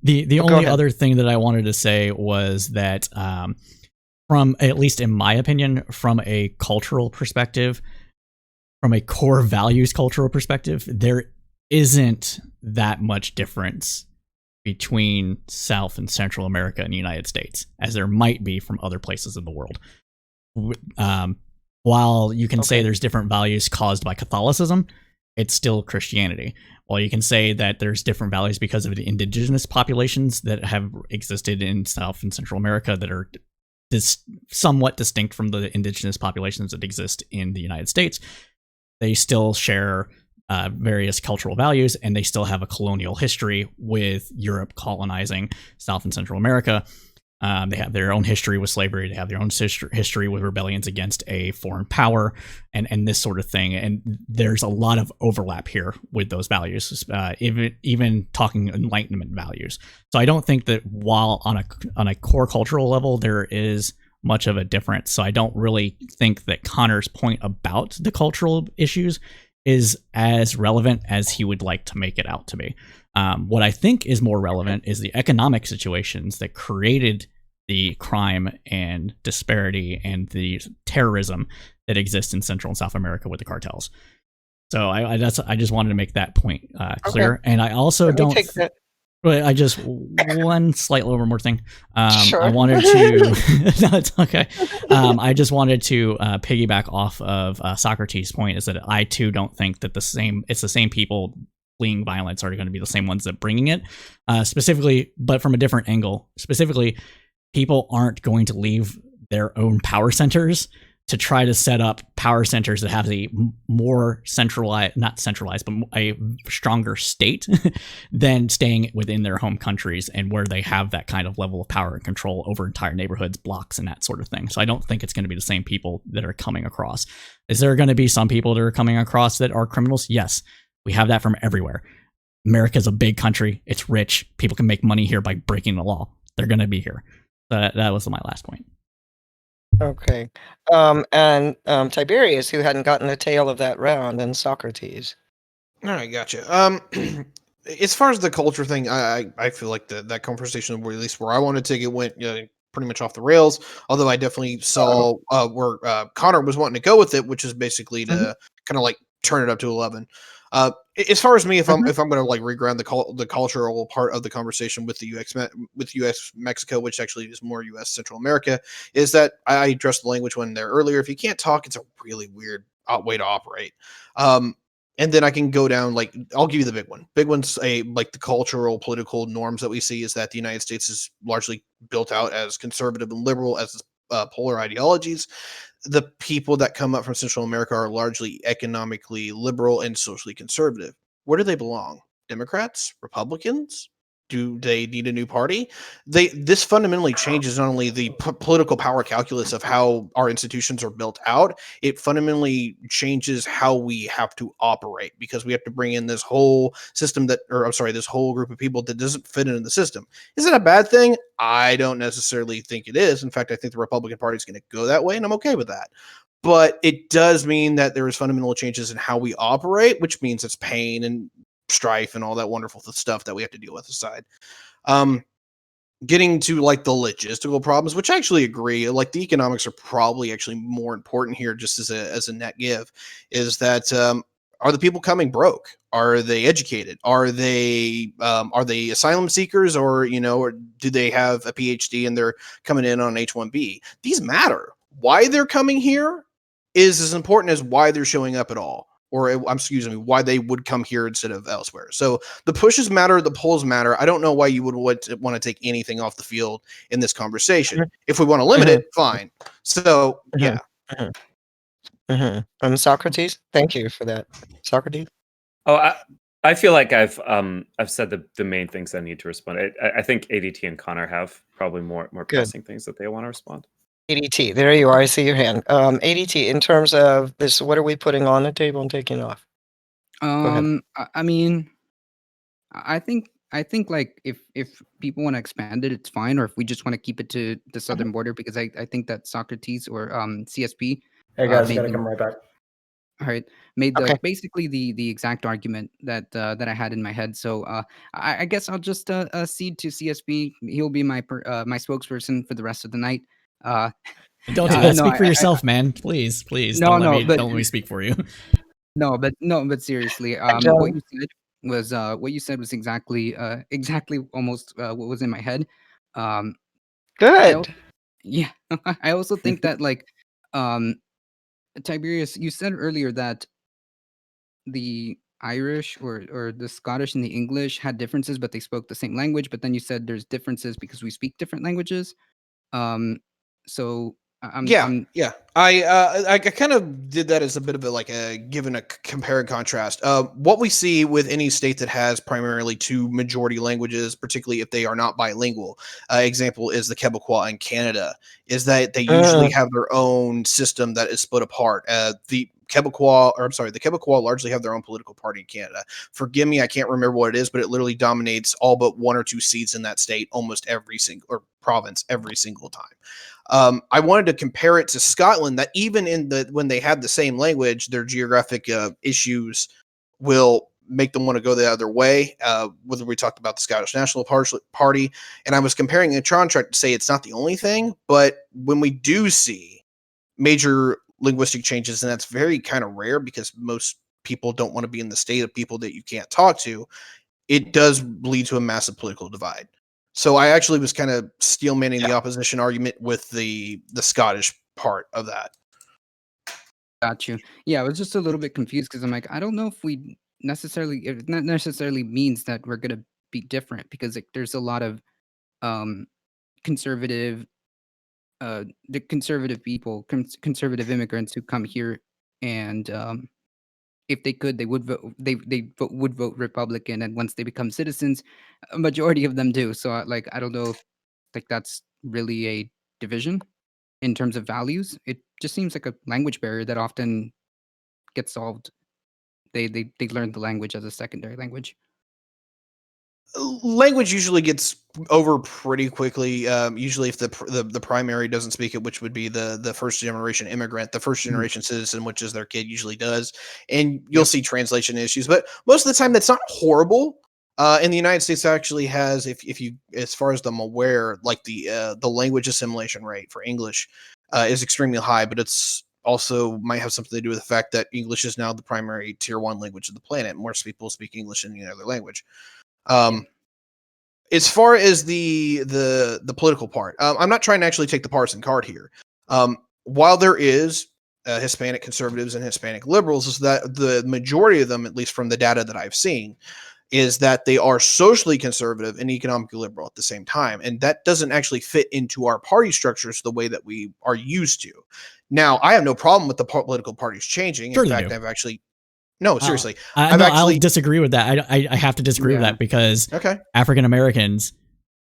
The only other thing that I wanted to say was that from, at least in my opinion, from a cultural perspective, from a core values cultural perspective, there isn't that much difference between South and Central America and the United States, as there might be from other places in the world. While you can say there's different values caused by Catholicism, it's still Christianity. While you can say that there's different values because of the indigenous populations that have existed in South and Central America that are somewhat distinct from the indigenous populations that exist in the United States, they still share various cultural values, and they still have a colonial history with Europe colonizing South and Central America. They have their own history with slavery. They have their own history with rebellions against a foreign power and this sort of thing. And there's a lot of overlap here with those values, even talking Enlightenment values. So I don't think that while on a core cultural level, there is much of a difference. So I don't really think that Connor's point about the cultural issues is as relevant as he would like to make it out to be. What I think is more relevant is the economic situations that created the crime and disparity and the terrorism that exists in Central and South America with the cartels. So I just wanted to make that point clear. And I also don't. But I just one slight little more thing. Sure. I wanted to. No, it's okay. I just wanted to piggyback off of Socrates' point. Is that I too don't think that it's the same people fleeing violence are going to be the same ones that bringing it. Specifically, but from a different angle. Specifically, people aren't going to leave their own power centers to try to set up power centers that have a more not centralized, but a stronger state than staying within their home countries and where they have that kind of level of power and control over entire neighborhoods, blocks, and that sort of thing. So I don't think it's going to be the same people that are coming across. Is there going to be some people that are coming across that are criminals? Yes. We have that from everywhere. America's a big country. It's rich. People can make money here by breaking the law. They're going to be here. That was my last point. Okay. And Tiberius, who hadn't gotten the tail of that round, and Socrates. All right, gotcha. As far as the culture thing, I feel like that conversation, or at least where I want to take it, went pretty much off the rails. Although I definitely saw where Connor was wanting to go with it, which is basically to kind of like turn it up to 11. As far as me, if I'm going to like reground the cultural part of the conversation with the US Mexico, which actually is more US Central America, is that I addressed the language one there earlier. If you can't talk, it's a really weird way to operate. And then I can go down, like, I'll give you the big one. Big one's like the cultural, political norms that we see is that the United States is largely built out as conservative and liberal as polar ideologies. The people that come up from Central America are largely economically liberal and socially conservative. Where do they belong? Democrats? Republicans? Do they need a new party? This fundamentally changes not only the political power calculus of how our institutions are built out, it fundamentally changes how we have to operate, because we have to bring in this whole system this whole group of people that doesn't fit into the system. Is it a bad thing? I don't necessarily think it is. In fact, I think the Republican Party is going to go that way, and I'm okay with that. But it does mean that there is fundamental changes in how we operate, which means it's pain and strife and all that wonderful stuff that we have to deal with aside. Getting to like the logistical problems, which I actually agree, like the economics are probably actually more important here, just as a net give, is that are the people coming broke? Are they educated? Are they asylum seekers, or do they have a PhD and they're coming in on H-1B? These matter. Why they're coming here is as important as why they're showing up at all, excuse me, why they would come here instead of elsewhere. So the pushes matter, the pulls matter. I don't know why you would want to take anything off the field in this conversation. If we want to limit it, fine. So yeah. Socrates, thank you for that. Socrates. Oh, I feel like I've said the main things I need to respond. I think ADT and Connor have probably more pressing things that they want to respond. ADT, there you are. I see your hand. ADT, in terms of this, what are we putting on the table and taking off? Go ahead. I mean, I think like if people want to expand it, it's fine. Or if we just want to keep it to the southern border, because I think that Socrates or CSP. Hey guys, made gotta the- come right back. All right, made Okay. basically the exact argument that I had in my head. So I guess I'll just cede to CSP. He'll be my my spokesperson for the rest of the night. Don't do no, that. Speak for I- yourself, man. Please. No, don't no, but- don't let me speak for you. No, but seriously, John. what you said was exactly almost what was in my head. Good. Yeah, I also think that like Tiberius, you said earlier that the Irish or the Scottish and the English had differences, but they spoke the same language. But then you said there's differences because we speak different languages. So I'm I kind of did that as a bit of a given a compare and contrast. What we see with any state that has primarily two majority languages, particularly if they are not bilingual, example is the Quebecois in Canada, is that they usually have their own system that is split apart. The Quebecois largely have their own political party in Canada. Forgive me, I can't remember what it is, but it literally dominates all but one or two seats in that state almost every single province every single time. I wanted to compare it to Scotland, that even when they have the same language, their geographic issues will make them want to go the other way. Whether we talked about the Scottish National Party, and I was comparing a contract to say it's not the only thing, but when we do see major linguistic changes, and that's very kind of rare because most people don't want to be in the state of people that you can't talk to, it does lead to a massive political divide. So I actually was kind of steelmanning the opposition argument with the Scottish part of that. got you. Yeah, I was just a little bit confused because I'm like, I don't know if it not necessarily means that we're gonna be different, because like there's a lot of conservative the conservative people, conservative immigrants who come here, and if they could, they would vote. Would vote Republican, and once they become citizens, a majority of them do. So, I don't know if like that's really a division in terms of values. It just seems like a language barrier that often gets solved. They learn the language as a secondary language. Language usually gets over pretty quickly. Usually, if the primary doesn't speak it, which would be the first generation immigrant, the first generation citizen, which is their kid, usually does, and you'll see translation issues. But most of the time, that's not horrible. In the United States, actually has, if you, as far as I'm aware, like the language assimilation rate for English is extremely high, but it's also might have something to do with the fact that English is now the primary tier 1 language of the planet. More people speak English than any other language. As far as the political part, I'm not trying to actually take the partisan card here. While there is Hispanic conservatives and Hispanic liberals, is that the majority of them, at least from the data that I've seen, is that they are socially conservative and economically liberal at the same time. And that doesn't actually fit into our party structures the way that we are used to. Now, I have no problem with the political parties changing. Sure In they fact, do. I've actually... No, seriously. I'll disagree with that. I have to disagree with that because African Americans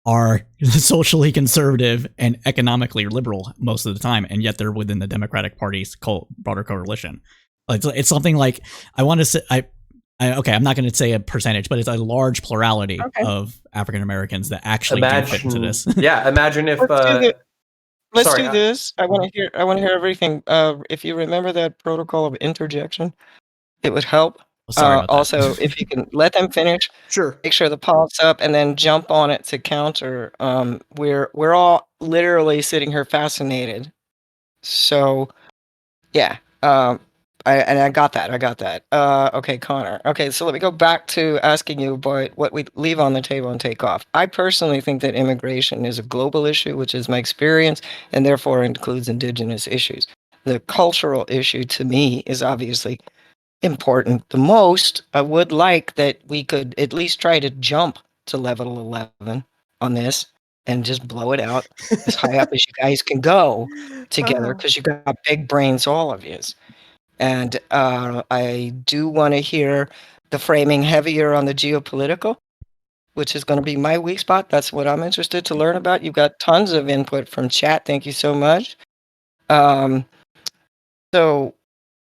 are socially conservative and economically liberal most of the time, and yet they're within the Democratic Party's broader coalition. It's something like, I want to say, I'm not going to say a percentage, but it's a large plurality of African Americans that actually do fit into this. Yeah, imagine if. Let's do this. I want to hear everything. If you remember that protocol of interjection, it would help. Sorry about that. Also, if you can let them finish, sure. Make sure the pulse up, and then jump on it to counter. We're all literally sitting here fascinated. So, yeah. I got that. Okay, Connor. Okay, so let me go back to asking you about what we leave on the table and take off. I personally think that immigration is a global issue, which is my experience, and therefore includes indigenous issues. The cultural issue to me is obviously important the most, I would like that we could at least try to jump to level 11 on this and just blow it out as high up as you guys can go together, because you got big brains, all of you. And I do want to hear the framing heavier on the geopolitical, which is going to be my weak spot. That's what I'm interested to learn about. You've got tons of input from chat. Thank you so much. So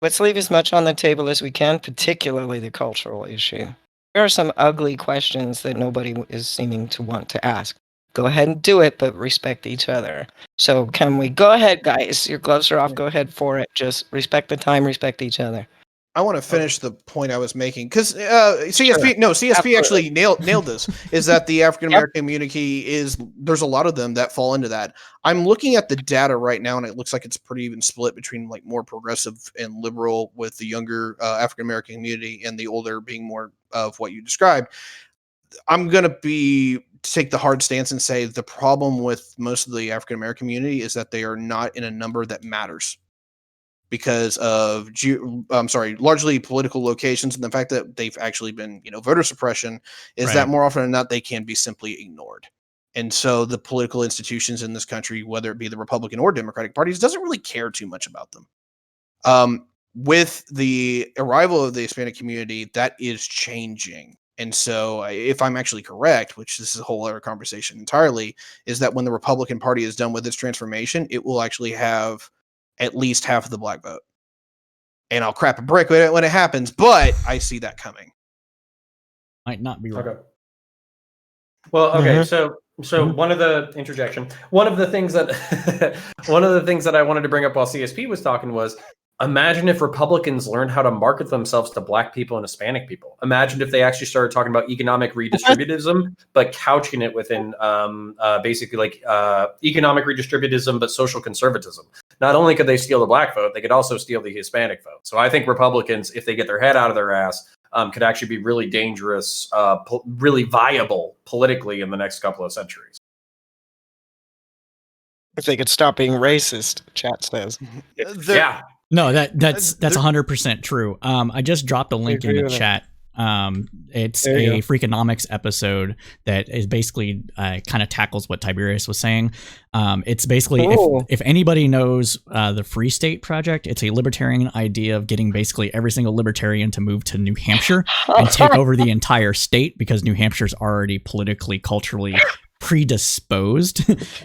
let's leave as much on the table as we can, particularly the cultural issue. There are some ugly questions that nobody is seeming to want to ask. Go ahead and do it, but respect each other. So can we go ahead, guys? Your gloves are off. Go ahead for it. Just respect the time, respect each other. I want to finish the point I was making because CSP actually nailed this. Is that the African American community there's a lot of them that fall into that. I'm looking at the data right now, and it looks like it's pretty even split between like more progressive and liberal, with the younger African American community and the older being more of what you described. I'm gonna take the hard stance and say the problem with most of the African American community is that they are not in a number that matters, because of largely political locations, and the fact that they've actually been, voter suppression is that more often than not they can be simply ignored. And so the political institutions in this country, whether it be the Republican or Democratic parties, doesn't really care too much about them. With the arrival of the Hispanic community, that is changing. And so if I'm actually correct, which this is a whole other conversation entirely, is that when the Republican Party is done with its transformation, it will actually have at least half of the black vote. And I'll crap a brick when it happens, but I see that coming. Might not be right. Okay. Well, okay, so one of the things that I wanted to bring up while CSP was talking was, imagine if Republicans learned how to market themselves to black people and Hispanic people. Imagine if they actually started talking about economic redistributivism, but couching it within basically like economic redistributivism, but social conservatism. Not only could they steal the black vote, they could also steal the Hispanic vote. So I think Republicans, if they get their head out of their ass, could actually be really dangerous, really viable politically in the next couple of centuries. If they could stop being racist, chat says. Yeah. No, that's 100% true. I just dropped a link in the chat. It's a Freakonomics episode that is basically kind of tackles what Tiberius was saying. It's basically, if anybody knows the Free State Project, it's a libertarian idea of getting basically every single libertarian to move to New Hampshire and take over the entire state, because New Hampshire's already politically, culturally predisposed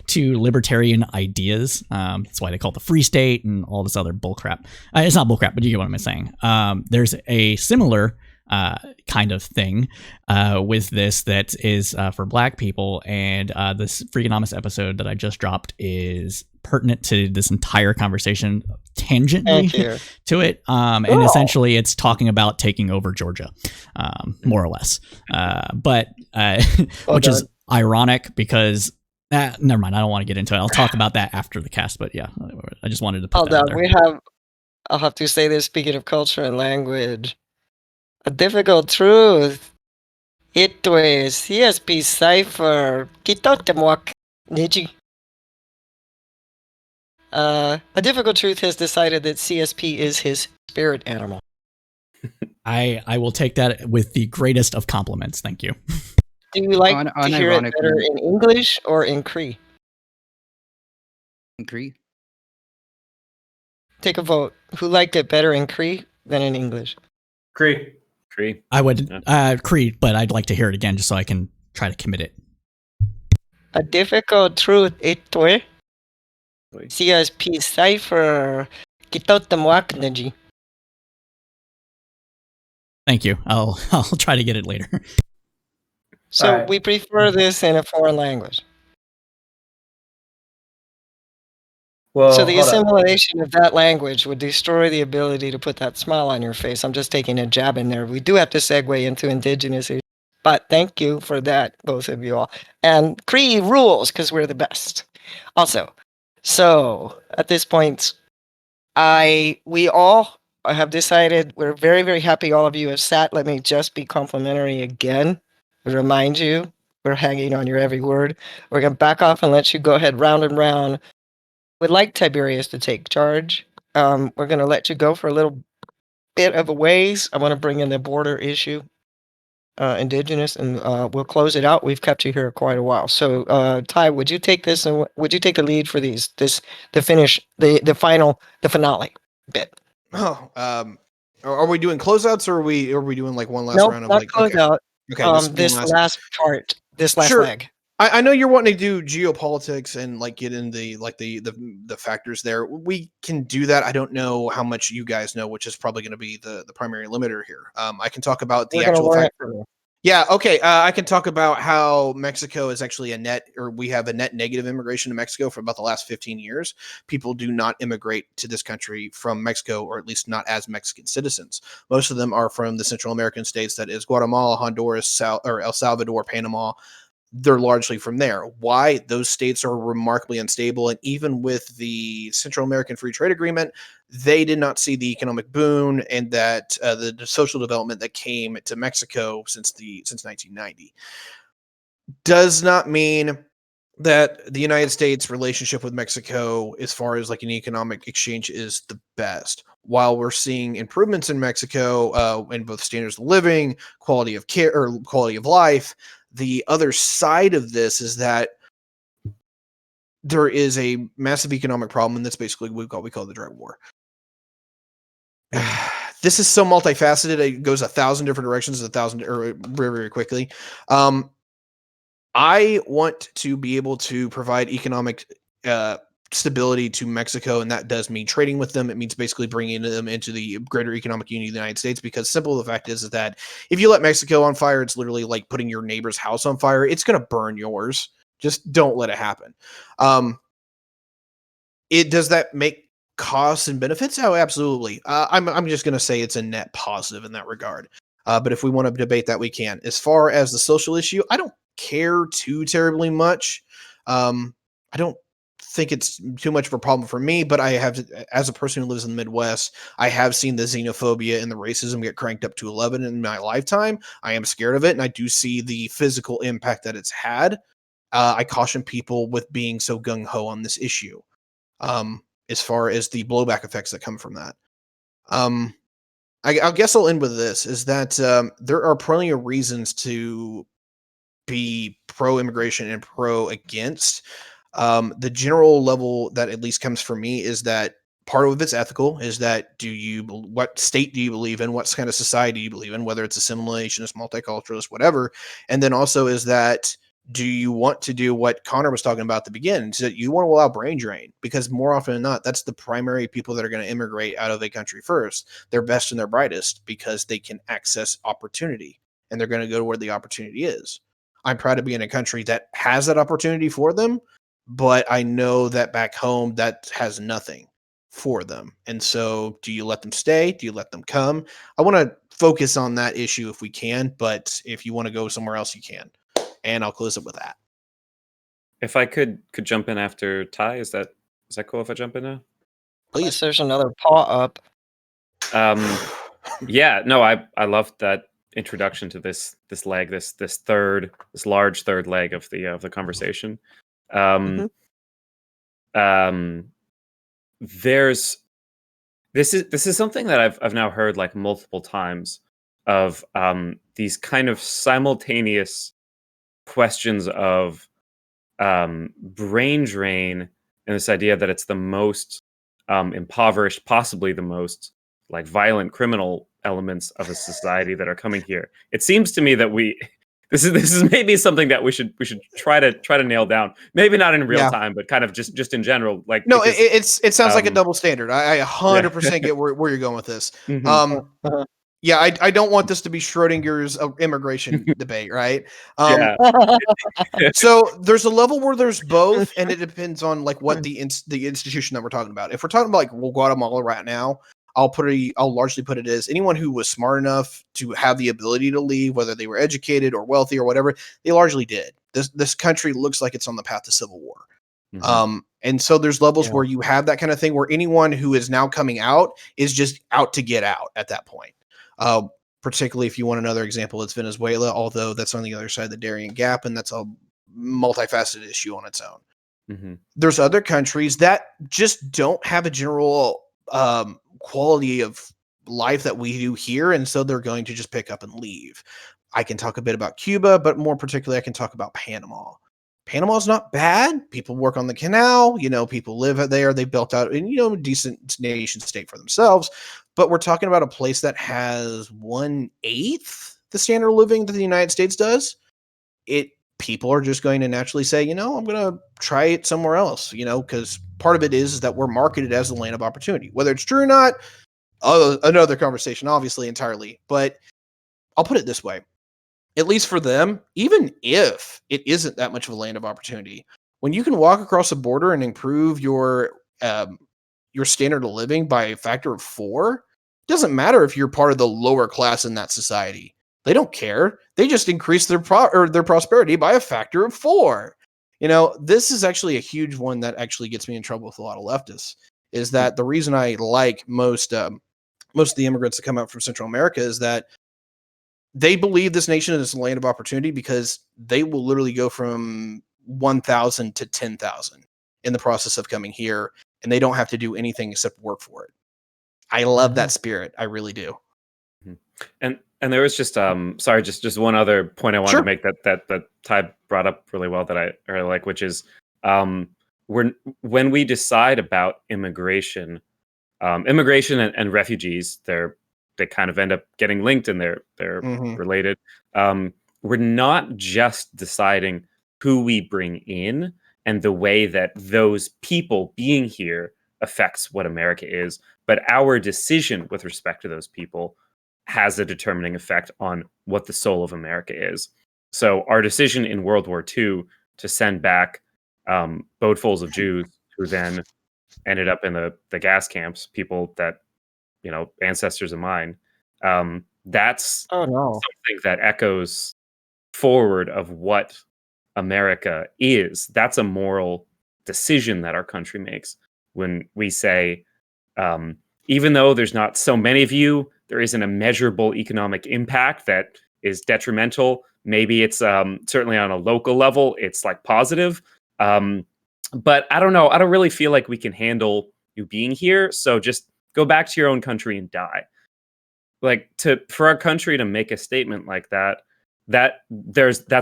to libertarian ideas. That's why they call it the Free State and all this other bullcrap. It's not bullcrap, but you get what I'm saying. There's a similar kind of thing with this that is for black people, and this Freakonomics episode that I just dropped is pertinent to this entire conversation tangentially to it. And essentially it's talking about taking over Georgia, more or less. Which is ironic because never mind, I don't want to get into it. I'll talk about that after the cast, but yeah, I just wanted to put that out there. I'll have to say this, speaking of culture and language, a difficult truth. Ito es CSP Cypher. Kitotemwak Niji. A difficult truth has decided that CSP is his spirit animal. I will take that with the greatest of compliments. Thank you. Do you like to hear it better in English or in Cree? In Cree. Take a vote. Who liked it better in Cree than in English? Cree. I would Cree, but I'd like to hear it again just so I can try to commit it. A difficult truth, ito eh. CSP Cypher. Kitotemwak. Thank you. I'll try to get it later. So we prefer this in a foreign language. Well, so the assimilation of that language would destroy the ability to put that smile on your face. I'm just taking a jab in there. We do have to segue into indigenous issues, but thank you for that, both of you all. And Cree rules, because we're the best. Also, so at this point, we all have decided, we're very, very happy all of you have sat. Let me just be complimentary again. Remind you, we're hanging on your every word. We're going to back off and let you go ahead round and round. Would like Tiberius to take charge. We're going to let you go for a little bit of a ways. I want to bring in the border issue, indigenous, and we'll close it out. We've kept you here quite a while. So, Ty, would you take this and would you take the lead for the finale bit? Oh, are we doing closeouts or are we doing like one last No, round of not like close okay, out. just one This last. last part, this last Sure. leg. I know you're wanting to do geopolitics and like get in the factors there. We can do that. I don't know how much you guys know, which is probably going to be the primary limiter here. I can talk about the We're gonna actual learn fact. it from you. Yeah, okay. I can talk about how Mexico is actually we have a net negative immigration to Mexico for about the last 15 years. People do not immigrate to this country from Mexico, or at least not as Mexican citizens. Most of them are from the Central American states, that is Guatemala, Honduras, El Salvador, Panama. They're largely from there. Why? Those states are remarkably unstable. And even with the Central American Free Trade Agreement, they did not see the economic boon and that the social development that came to Mexico since 1990. Does not mean that the United States relationship with Mexico, as far as like an economic exchange, is the best. While we're seeing improvements in Mexico in both standards of living, quality of care, or quality of life, the other side of this is that there is a massive economic problem, and that's basically what we call the drug war. This is so multifaceted; it goes 1,000 different directions, very, very quickly. I want to be able to provide economic stability to Mexico, and that does mean trading with them. It means basically bringing them into the greater economic union of the United States, because the fact is that if you let Mexico on fire, it's literally like putting your neighbor's house on fire. It's going to burn yours. Just don't let it happen. Does that make costs and benefits? Oh, absolutely. I'm just going to say it's a net positive in that regard. But if we want to debate that, we can. As far as the social issue, I don't care too terribly much. I don't think it's too much of a problem for me, but I have, as a person who lives in the Midwest, I have seen the xenophobia and the racism get cranked up to 11 in my lifetime. I am scared of it, and I do see the physical impact that it's had. I caution people with being so gung-ho on this issue, as far as the blowback effects that come from that. I guess I'll end with this, is that there are plenty of reasons to be pro-immigration and pro-against. The general level that at least comes from me is that part of it's ethical, is that what state do you believe in? What kind of society do you believe in? Whether it's assimilationist, multiculturalist, whatever. And then also is that, do you want to do what Connor was talking about at the beginning? So you want to allow brain drain, because more often than not, that's the primary people that are going to immigrate out of a country first. They're best and they're brightest because they can access opportunity, and they're going to go to where the opportunity is. I'm proud to be in a country that has that opportunity for them, but I know that back home that has nothing for them. And so, do you let them stay? Do you let them come? I want to focus on that issue if we can, but if you want to go somewhere else, you can. And I'll close it with that. If I could jump in after Ty, is that cool if I jump in now? Please, there's another paw up. Yeah, no, I loved that introduction to this leg, this large third leg of the conversation. This is something that I've now heard like multiple times, of these kind of simultaneous questions of brain drain, and this idea that it's the most impoverished, possibly the most like violent criminal elements of a society that are coming here. It seems to me that this is maybe something that we should try to nail down. Maybe not in real time, but kind of just in general. Like, no, because, it sounds like a double standard. I 100% get where you're going with this. Mhm. Yeah, I don't want this to be Schrodinger's immigration debate, right? Yeah. So there's a level where there's both, and it depends on like what the institution that we're talking about. If we're talking about like Guatemala right now, I'll largely put it as anyone who was smart enough to have the ability to leave, whether they were educated or wealthy or whatever, they largely did. This country looks like it's on the path to civil war. Mhm. And so there's levels where you have that kind of thing, where anyone who is now coming out is just out to get out at that point. Particularly if you want another example, it's Venezuela, although that's on the other side of the Darien Gap, and that's a multifaceted issue on its own. Mhm. There's other countries that just don't have a general quality of life that we do here, and so they're going to just pick up and leave. I can talk a bit about Cuba, but more particularly, I can talk about Panama. Panama's not bad. People work on the canal. People live there. They built out a decent nation state for themselves. But we're talking about a place that has 1/8 the standard of living that the United States does. People are just going to naturally say, I'm going to try it somewhere else, because part of it is that we're marketed as the land of opportunity. Whether it's true or not, another conversation, obviously, entirely. But I'll put it this way. At least for them, even if it isn't that much of a land of opportunity, when you can walk across a border and improve your standard of living by a factor of 4, it doesn't matter if you're part of the lower class in that society. They don't care. They just increase their prosperity by a factor of 4. This is actually a huge one that actually gets me in trouble with a lot of leftists. Is that the reason I like most of the immigrants that come out from Central America is that they believe this nation is a land of opportunity because they will literally go from 1,000 to 10,000 in the process of coming here, and they don't have to do anything except work for it. I love that spirit. I really do. And there was just just one other point I wanted to make that Ty brought up really well that I really like, which is when we decide about immigration and refugees, they kind of end up getting linked and they're related. We're not just deciding who we bring in and the way that those people being here affects what America is, but our decision with respect to those people has a determining effect on what the soul of America is. So our decision in World War II to send back boatfuls of Jews who then ended up in the gas camps, people that, ancestors of mine, that's something that echoes forward of what America is. That's a moral decision that our country makes when we say, even though there's not so many of you, there isn't a measurable economic impact that is detrimental. Maybe it's certainly on a local level, it's like positive. But I don't know. I don't really feel like we can handle you being here. So just go back to your own country and die. Like for our country to make a statement like that's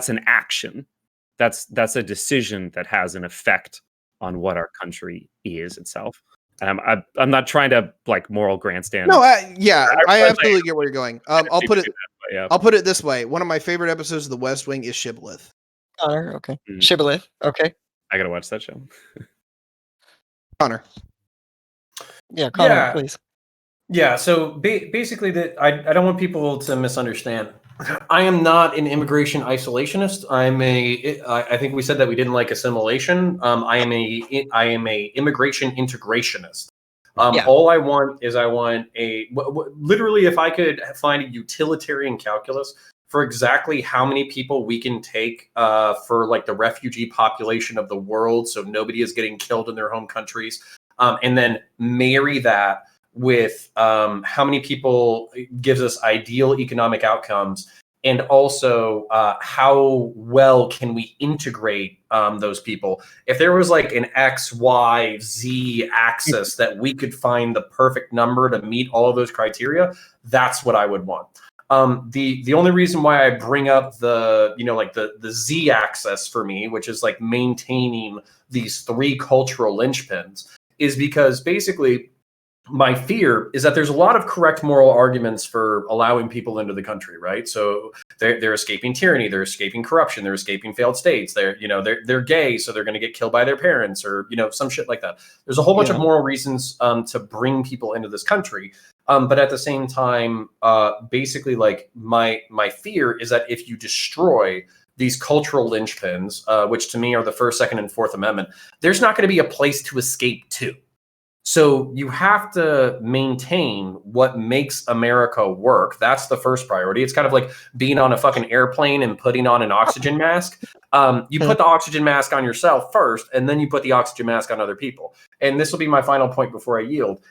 an action. That's a decision that has an effect on what our country is itself. I'm not trying to moral grandstand. No, I absolutely get where you're going. I'll put it this way. One of my favorite episodes of The West Wing is Shibboleth. Connor, okay. Shibboleth, okay. I gotta watch that show. Connor. Yeah, Connor, please. Yeah, so basically, I don't want people to misunderstand. I am not an immigration isolationist. I think we said that we didn't like assimilation. I am a immigration integrationist. All I want is literally, if I could find a utilitarian calculus for exactly how many people we can take for the refugee population of the world, so nobody is getting killed in their home countries, and then marry that with how many people gives us ideal economic outcomes, and also how well can we integrate those people. If there was an X, Y, Z axis that we could find the perfect number to meet all of those criteria, that's what I would want. The only reason why I bring up the Z axis for me, which is maintaining these 3 cultural linchpins, is because basically my fear is that there's a lot of correct moral arguments for allowing people into the country, right? So they're escaping tyranny, they're escaping corruption, they're escaping failed states, they're gay, so they're going to get killed by their parents, or some shit like that. There's a whole bunch of moral reasons to bring people into this country, but at the same time, basically, my fear is that if you destroy these cultural linchpins, which to me are the First, Second, and Fourth Amendment, there's not going to be a place to escape to. So you have to maintain what makes America work. That's the first priority. It's kind of like being on a fucking airplane and putting on an oxygen mask. You put the oxygen mask on yourself first, and then you put the oxygen mask on other people. And this will be my final point before I yield,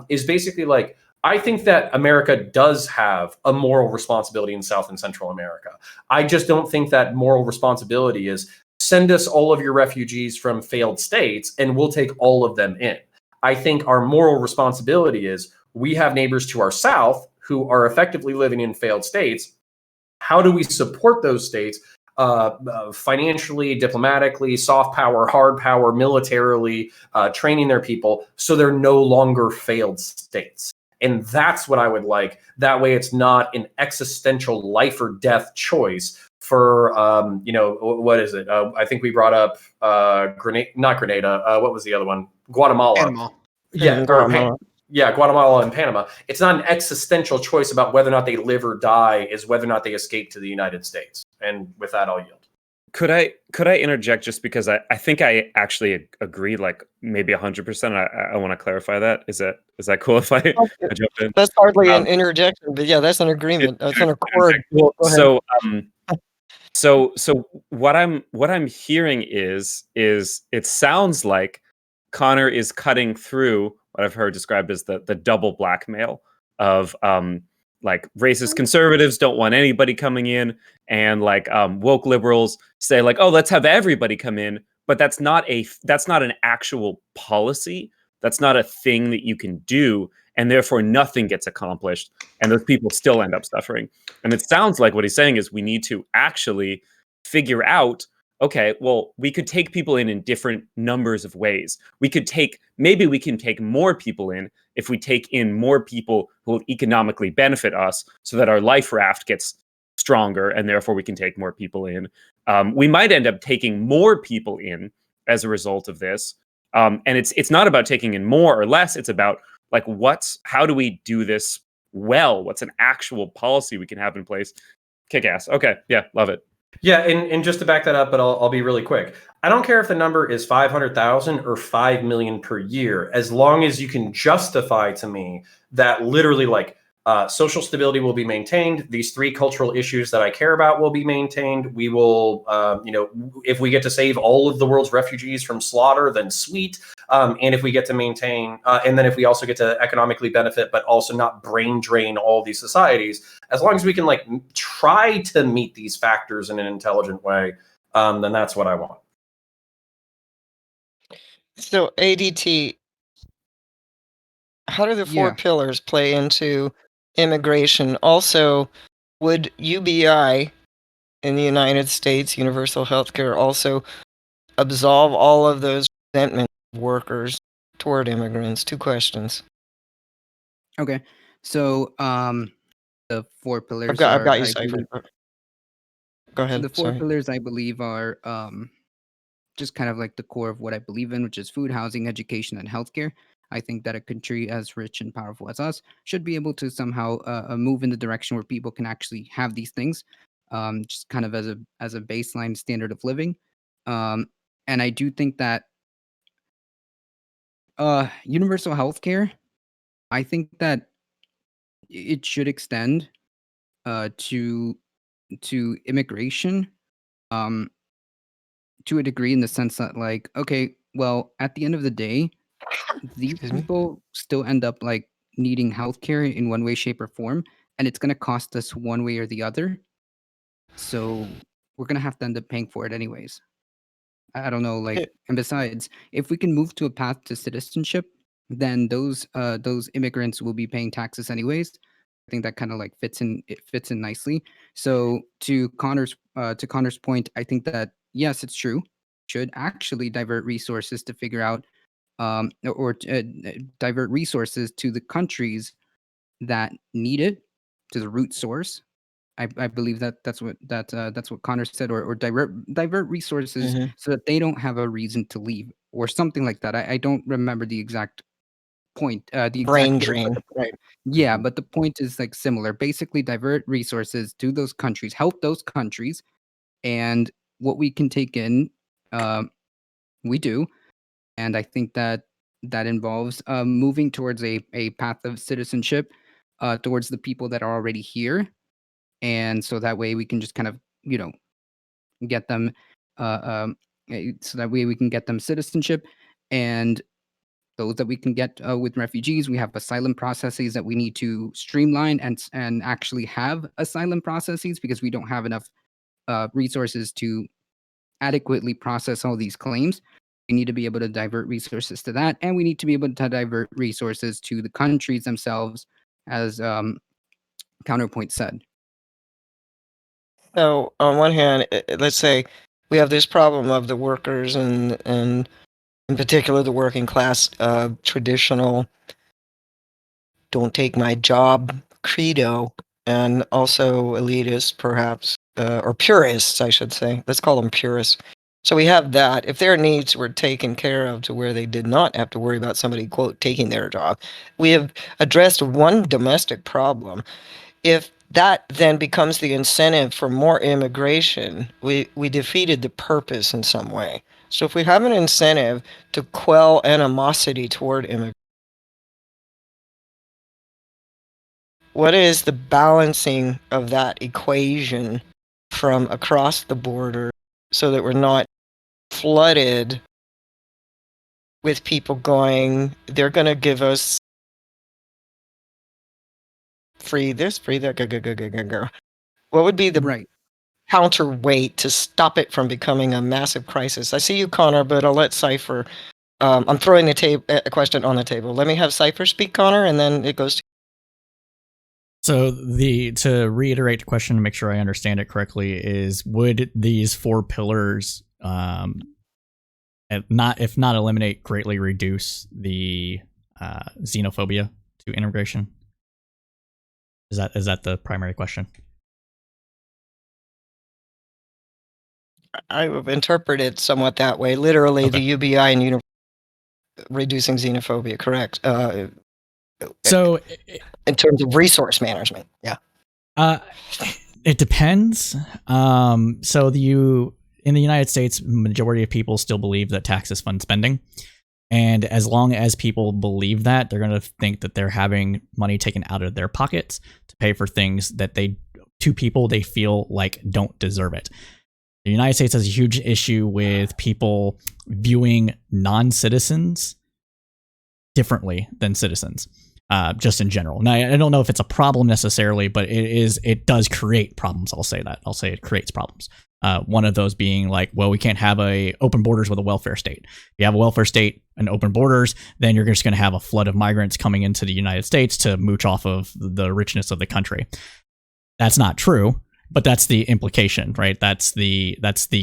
is basically I think that America does have a moral responsibility in South and Central America. I just don't think that moral responsibility is send us all of your refugees from failed states and we'll take all of them in. I think our moral responsibility is we have neighbors to our south who are effectively living in failed states. How do we support those states financially, diplomatically, soft power, hard power, militarily, training their people so they're no longer failed states? And that's what I would like. That way it's not an existential life or death choice for, what is it? I think we brought up not Grenada. What was the other one? Guatemala. Panama. Yeah, Guatemala. Guatemala and Panama. It's not an existential choice about whether or not they live or die, is whether or not they escape to the United States. And with that, I'll yield. Could I interject just because I think I actually agree, like maybe 100%. I want to clarify that. Is that cool if I jump in? That's hardly an interjection, but yeah, that's an agreement. That's an accord. Well, Go ahead. so what I'm hearing is it sounds like Connor is cutting through what I've heard described as the double blackmail of like racist conservatives don't want anybody coming in, and like woke liberals say like, oh, let's have everybody come in, but that's not an actual policy. That's not a thing that you can do, and therefore nothing gets accomplished, and those people still end up suffering. And it sounds like what he's saying is we need to actually figure out, okay, well, we could take people in different numbers of ways. Maybe we can take more people in if we take in more people who will economically benefit us so that our life raft gets stronger, and therefore we can take more people in. We might end up taking more people in as a result of this. And it's not about taking in more or less. It's about like how do we do this well? What's an actual policy we can have in place? Kick ass. Okay. Yeah. Love it. Yeah, and just to back that up, but I'll be really quick. I don't care if the number is 500,000 or 5 million per year, as long as you can justify to me that literally like social stability will be maintained. These 3 cultural issues that I care about will be maintained. We will, if we get to save all of the world's refugees from slaughter, then sweet. And if we get to maintain, and then if we also get to economically benefit, but also not brain drain all these societies, as long as we can like try to meet these factors in an intelligent way, then that's what I want. So ADT, how do the 4 pillars play into immigration? Also, would UBI in the United States, universal healthcare, also absolve all of those resentment of workers toward immigrants? 2 questions. Okay, so the 4 pillars. I've got you, Cypher. Go ahead. The 4 pillars, I believe, are just kind of like the core of what I believe in, which is food, housing, education, and healthcare. I think that a country as rich and powerful as us should be able to somehow move in the direction where people can actually have these things, just kind of as a baseline standard of living. And I do think that universal healthcare, I think that it should extend to immigration to a degree, in the sense that like, okay, well, at the end of the day, these people still end up like needing healthcare in one way, shape, or form, and it's going to cost us one way or the other. So we're going to have to end up paying for it anyways. I don't know, like, and besides, if we can move to a path to citizenship, then those immigrants will be paying taxes anyways. I think that kind of like fits in nicely. So to Connor's point, I think that yes, it's true. Should actually divert resources to figure out divert resources to the countries that need it, to the root source. I believe that's what Connor said, or divert resources so that they don't have a reason to leave, or something like that. I don't remember the exact point. The exact brain word, drain, right? Yeah, but the point is like similar. Basically, divert resources to those countries, help those countries, and what we can take in, we do. And I think that involves moving towards a path of citizenship towards the people that are already here, and so that way we can just kind of get them so that way we can get them citizenship, and those that we can get with refugees, we have asylum processes that we need to streamline and actually have asylum processes, because we don't have enough resources to adequately process all these claims. We need to be able to divert resources to that, and we need to be able to divert resources to the countries themselves, as Counterpoint said. So on one hand, let's say we have this problem of the workers and in particular the working class, traditional "don't take my job" credo, and also elitists, perhaps, or purists, I should say. Let's call them purists. So we have that. If their needs were taken care of to where they did not have to worry about somebody, quote, taking their job, we have addressed one domestic problem. If that then becomes the incentive for more immigration, we defeated the purpose in some way. So if we have an incentive to quell animosity toward immigration, what is the balancing of that equation from across the border so that we're not flooded with people going, they're going to give us free this, free that, go. What would be the Right. counterweight to stop it from becoming a massive crisis? I see you, Connor, but I'll let Cypher. I'm throwing a question on the table. Let me have Cypher speak, Connor, and then it goes to. So to reiterate the question to make sure I understand it correctly is, would these 4 pillars, if not eliminate, greatly reduce the xenophobia to integration? Is that the primary question? I would interpret it somewhat that way. Literally, Okay. the UBI and reducing xenophobia, correct? So, in terms of resource management, yeah. It depends. So in the United States, majority of people still believe that taxes fund spending. And as long as people believe that, they're going to think that they're having money taken out of their pockets to pay for things that to people they feel like don't deserve it. The United States has a huge issue with people viewing non-citizens differently than citizens, just in general. Now, I don't know if it's a problem necessarily, but it does create problems. I'll say that. I'll say it creates problems. One of those being like, well, we can't have open borders with a welfare state. If you have a welfare state and open borders, then you're just going to have a flood of migrants coming into the United States to mooch off of the richness of the country. That's not true, but that's the implication, right? That's the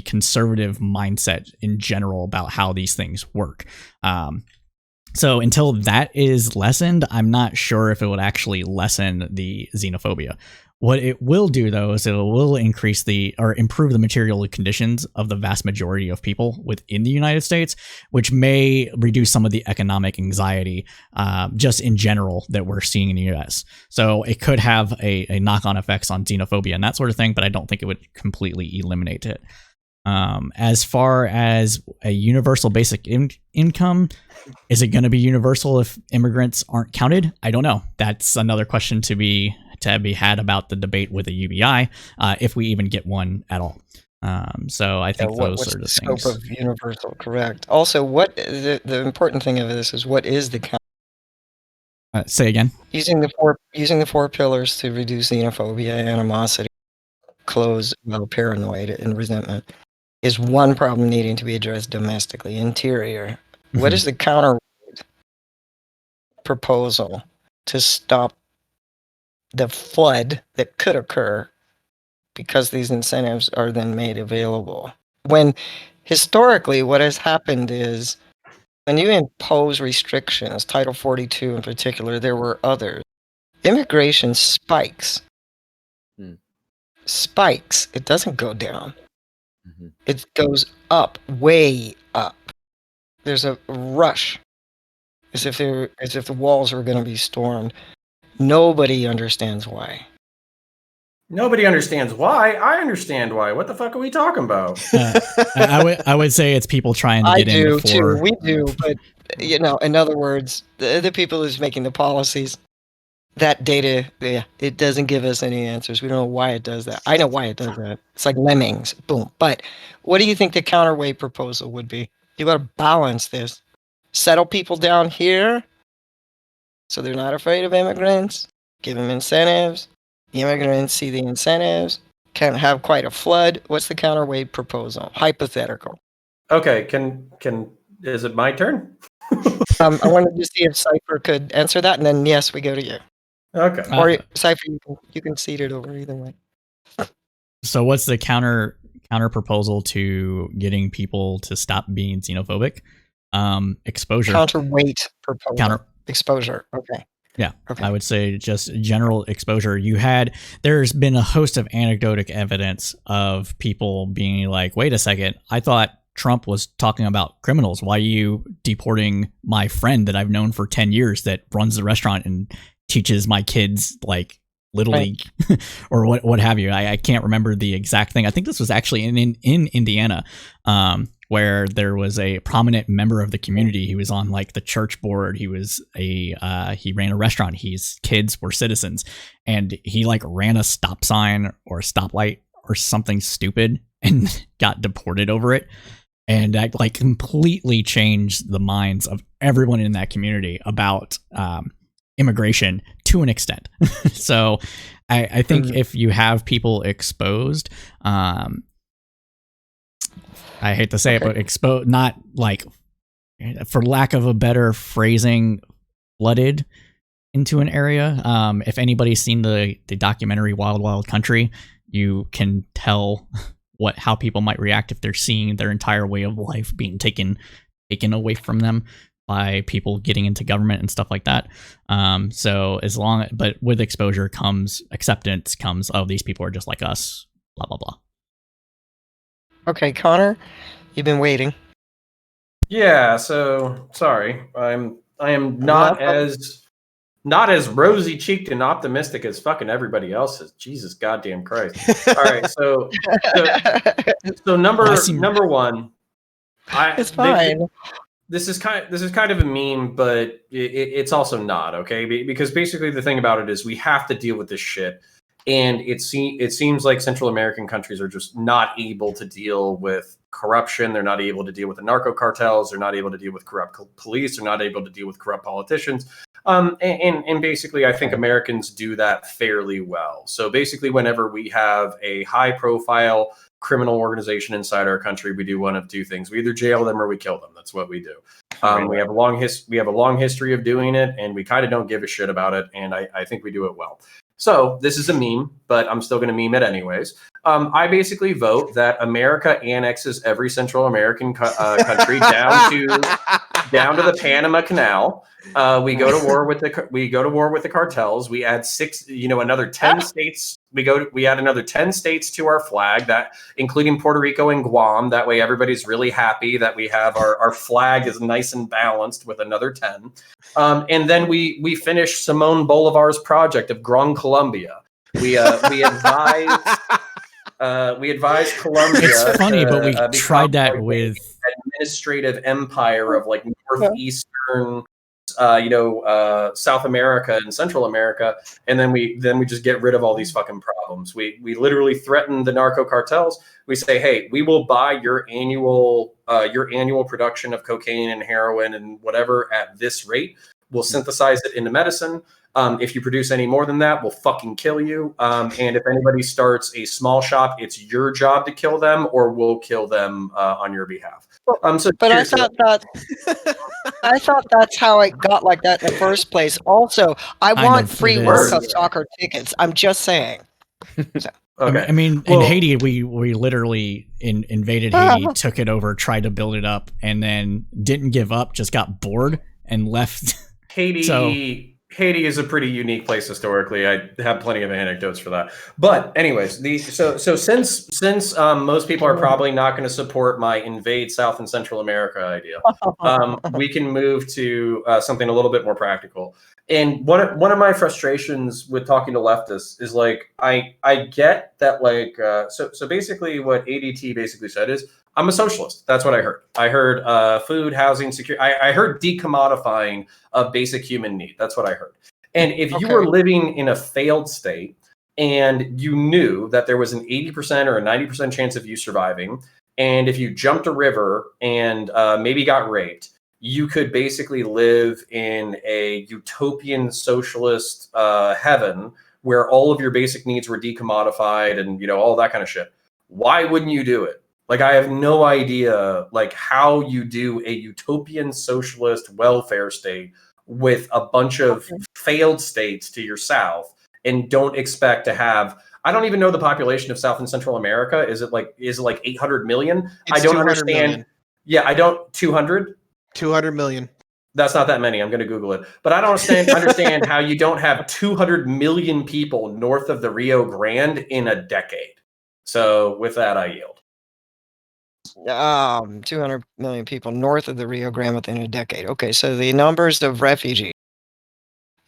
conservative mindset in general about how these things work. So until that is lessened, I'm not sure if it would actually lessen the xenophobia. What it will do, though, is it will improve the material conditions of the vast majority of people within the United States, which may reduce some of the economic anxiety just in general that we're seeing in the U.S. So it could have a knock-on effects on xenophobia and that sort of thing, but I don't think it would completely eliminate it. As far as a universal basic income, is it going to be universal if immigrants aren't counted? I don't know. That's another question to be had about the debate with the UBI, if we even get one at all. So I think those are the scope things. of universal, correct. Also, what the important thing of this is, what is the count? Say again. Using the four pillars to reduce xenophobia, animosity, paranoid, and resentment is one problem needing to be addressed domestically. Interior. What is the counter proposal to stop the flood that could occur because these incentives are then made available? When historically what has happened is, when you impose restrictions, Title 42 in particular, there were others, immigration spikes. Spikes. It doesn't go down. It goes up, way up. There's a rush, as if the walls were going to be stormed. Nobody understands why. Nobody understands why. I understand why. What the fuck are we talking about? I would say it's people trying to get in before. Too. We do, but in other words, the people who's making the policies, that data, it doesn't give us any answers. We don't know why it does that. I know why it does that. It's like lemmings, boom. But what do you think the counterweight proposal would be? You got to balance this. Settle people down here so they're not afraid of immigrants. Give them incentives. The immigrants see the incentives. Can't have quite a flood. What's the counterweight proposal? Hypothetical. Okay, can Is it my turn? I wanted to see if Cypher could answer that, and then yes, we go to you. Okay. Or Cypher, you can cede it over either way. So what's the counter proposal to getting people to stop being xenophobic? Exposure. Counterweight proposal. Exposure. Okay. Yeah, okay. I would say just general exposure. There's been a host of anecdotic evidence of people being like, wait a second, I thought Trump was talking about criminals. Why are you deporting my friend that I've known for 10 years that runs the restaurant and teaches my kids like Little League or what have you? I can't remember the exact thing. I think this was actually in Indiana, where there was a prominent member of the community. He was on like the church board. He was he ran a restaurant. His kids were citizens, and he like ran a stop sign or a stoplight or something stupid and got deported over it. And that like completely changed the minds of everyone in that community about immigration to an extent. So I think if you have people exposed, I hate to say it, but not like, for lack of a better phrasing, flooded into an area. If anybody's seen the documentary Wild Wild Country, you can tell how people might react if they're seeing their entire way of life being taken away from them by people getting into government and stuff like that. But with exposure comes acceptance, these people are just like us, blah, blah, blah. Okay, Connor, you've been waiting. Yeah, so sorry. I am not as rosy cheeked and optimistic as fucking everybody else is. Jesus goddamn Christ. All right, so number one, it's fine. This is kind of a meme, but it's also not, okay? Because basically the thing about it is we have to deal with this shit. And it seems like Central American countries are just not able to deal with corruption. They're not able to deal with the narco cartels. They're not able to deal with corrupt police. They're not able to deal with corrupt politicians. And basically, I think Americans do that fairly well. So basically, whenever we have a high-profile criminal organization inside our country, we do one of two things: we either jail them or we kill them. That's what we do. We have a long history of doing it, and we kind of don't give a shit about it. And I think we do it well. So this is a meme, but I'm still going to meme it anyways. I basically vote that America annexes every Central American country down to the Panama Canal. We go to war with the cartels. We add another 10 states. We add another 10 states to our flag, that including Puerto Rico and Guam. That way, everybody's really happy that we have our flag is nice and balanced with another 10. And then we finish Simone Bolivar's project of Gran Colombia. We advise Colombia. It's funny, but we tried that with administrative empire of like northeastern. South America and Central America, and then we just get rid of all these fucking problems. We literally threaten the narco cartels. We say, hey, we will buy your annual production of cocaine and heroin and whatever at this rate. We'll synthesize it into medicine. If you produce any more than that, we'll fucking kill you. And if anybody starts a small shop, it's your job to kill them, or we'll kill them on your behalf. But I thought that's how it got like that in the first place. Also, I want free World Cup soccer tickets. I'm just saying. So. Okay. I mean, in Haiti, we literally invaded Haiti, took it over, tried to build it up, and then didn't give up, just got bored and left. Haiti is a pretty unique place historically. I have plenty of anecdotes for that. But anyways, since most people are probably not going to support my invade South and Central America idea, we can move to something a little bit more practical. And one of my frustrations with talking to leftists is like I get that like so basically what ADT basically said is, I'm a socialist. That's what I heard. I heard food, housing, security. I heard decommodifying of basic human need. That's what I heard. And if you were living in a failed state and you knew that there was an 80% or a 90% chance of you surviving, and if you jumped a river and maybe got raped, you could basically live in a utopian socialist heaven where all of your basic needs were decommodified and all that kind of shit. Why wouldn't you do it? Like, I have no idea, like, how you do a utopian socialist welfare state with a bunch of failed states to your south and don't expect to have. I don't even know the population of South and Central America. Is it like 800 million? I It's don't 200 understand. million. Yeah, I don't. 200? 200 million. That's not that many. I'm going to Google it. But I don't understand how you don't have 200 million people north of the Rio Grande in a decade. So with that, I yield. 200 million people north of the Rio Grande within a decade. Okay, so the numbers of refugees.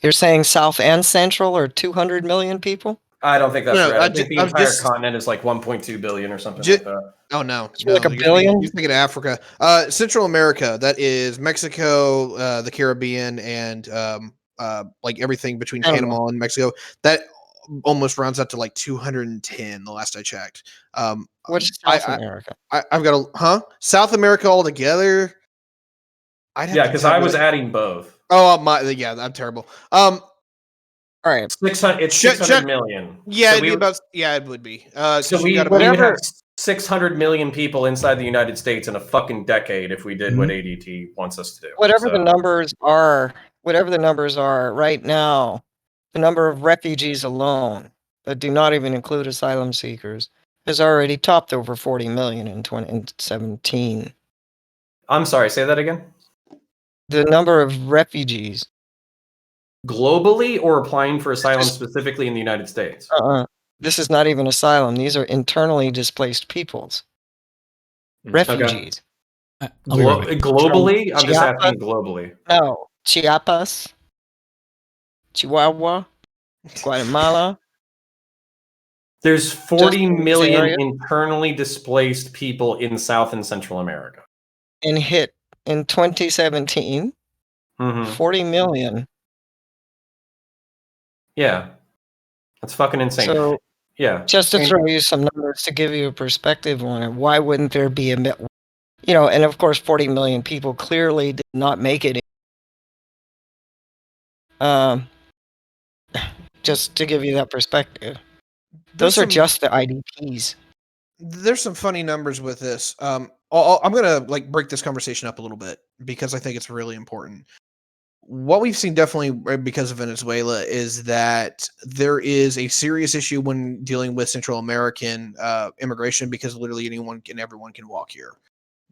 You're saying South and Central are 200 million people? I don't think that's No, right. I think the I'm entire just- continent is like 1.2 billion or something Ju- like that. Oh no, It's like a you're billion? You're thinking of Africa. Central America. That is Mexico, the Caribbean, and like everything between Panama and Mexico. That almost rounds out to like 210. The last I checked. What's South America? I've got South America altogether. I'd have Yeah, to because tell I you was that- adding both. Oh my, yeah, I'm terrible. All right. 600. It's Check- 600 million. Yeah, So it'd we be would- about. Yeah, it would be. So we got would have Whatever- 600 million people inside the United States in a fucking decade if we did what ADT wants us to do. Whatever So- the numbers are right now, the number of refugees alone that do not even include asylum seekers has already topped over 40 million in 2017. I'm sorry, say that again? The number of refugees. Globally or applying for asylum specifically in the United States? This is not even asylum. These are internally displaced peoples. Refugees. Globally? I'm just Chiapas? asking globally. No. Chiapas, Chihuahua, Guatemala. There's 40 in this million area? internally displaced people in South and Central America. And hit in 2017, Mhm. 40 million. Yeah. That's fucking insane. So yeah. just to And- throw you some numbers to give you a perspective on it, why wouldn't there be and of course 40 million people clearly did not make it. Just to give you that perspective. Those are just the IDPs. There's some funny numbers with this. I'm gonna break this conversation up a little bit because I think it's really important. What we've seen definitely because of Venezuela is that there is a serious issue when dealing with Central American immigration because literally anyone and everyone can walk here.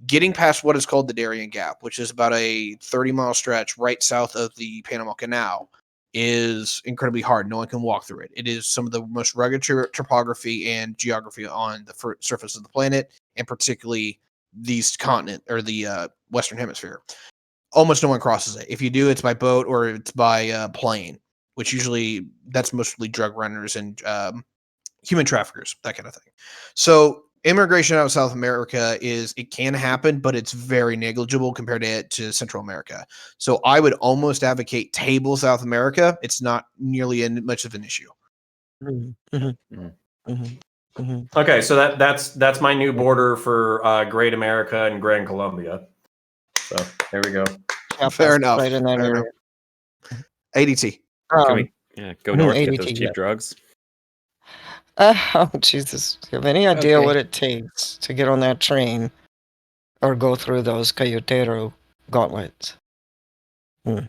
Getting past what is called the Darien Gap, which is about a 30-mile stretch right south of the Panama Canal, is incredibly hard. No one can walk through it. It is some of the most rugged topography and geography on the surface of the planet, and particularly the continent or the Western Hemisphere. Almost no one crosses it. If you do, it's by boat or it's by plane, which usually that's mostly drug runners and human traffickers, that kind of thing. So immigration out of South America it can happen, but it's very negligible compared to Central America. So I would almost advocate table South America. It's not nearly much of an issue. Okay, so that's my new border for Great America and Grand Colombia. So there we go. Fair enough. Right in that Fair area. enough. ADT. Can we go north, get those ADT, cheap yeah. drugs? Oh, Jesus. Do you have any idea Okay. what it takes to get on that train or go through those Cayotero gauntlets? Go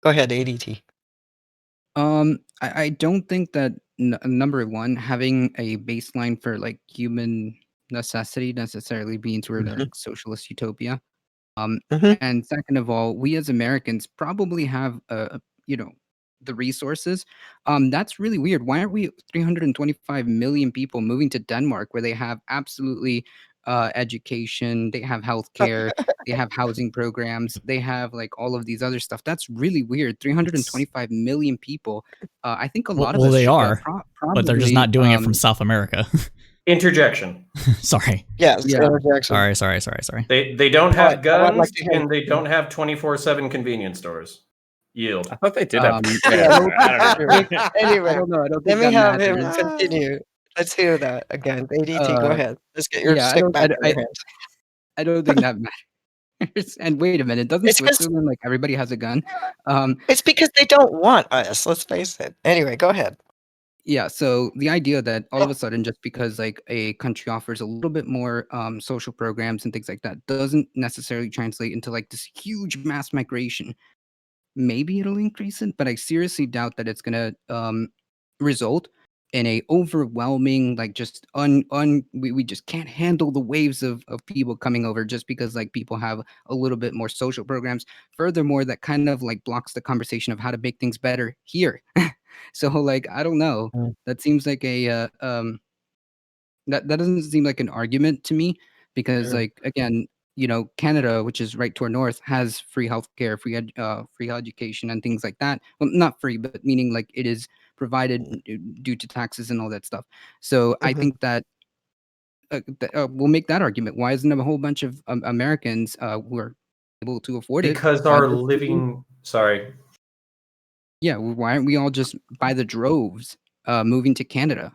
ahead, ADT. I don't think that number one, having a baseline for like human necessity necessarily means we're in a socialist utopia. And second of all, we as Americans probably have the resources. That's really weird. Why aren't we 325 million people moving to Denmark where they have absolutely education, they have healthcare, they have housing programs, they have like all of these other stuff. That's really weird. 325 million people. I think a lot of us they should, are, but they're just not doing it from probably, South America. Interjection. Sorry. Yes, Yeah. interjection. Sorry. They don't have I would guns like to hear- and they don't have 24/7 convenience stores. Yield. I thought they did have. Um, I don't know. Anyway, I don't know. I don't let think me that have him matters. continue. Let's hear that again. ADT, go ahead. Let's get your yeah, I stick don't- back I- in your hands. I don't think that matters. And wait a minute, doesn't It's 'cause- Switzerland like everybody has a gun? It's because they don't want us, let's face it. Anyway, go ahead. Yeah, so the idea that all of a sudden, just because like a country offers a little bit more social programs and things like that, doesn't necessarily translate into like this huge mass migration. Maybe it'll increase it, but I seriously doubt that it's gonna result in a overwhelming like just we just can't handle the waves of people coming over just because like people have a little bit more social programs. Furthermore, that kind of like blocks the conversation of how to make things better here. So like I don't know. Mm. That seems like a that doesn't seem like an argument to me because Sure. like again, Canada, which is right to our north, has free healthcare, free education and things like that. Well, not free, but meaning like it is provided due to taxes and all that stuff. So I Mhm. think that we'll make that argument. Why isn't a whole bunch of Americans who are able to afford it? Because Why our just living, sorry, yeah, why aren't we all just by the droves moving to Canada?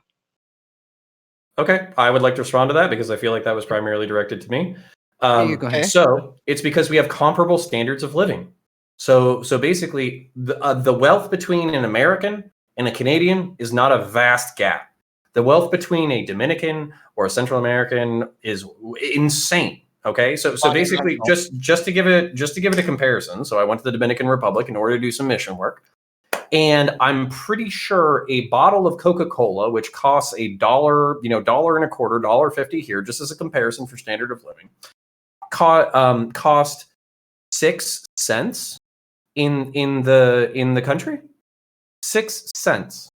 okay, I would like to respond to that because I feel like that was primarily directed to me. Yeah, go ahead. Okay. So it's because we have comparable standards of living. So basically, the wealth between an American and a Canadian is not a vast gap. The wealth between a Dominican or a Central American is insane. Okay, so basically, just to give it a comparison. So I went to the Dominican Republic in order to do some mission work. And I'm pretty sure a bottle of Coca-Cola, which costs $1, $1.25, $1.50 here, just as a comparison for standard of living, cost 6 cents in the country. 6 cents.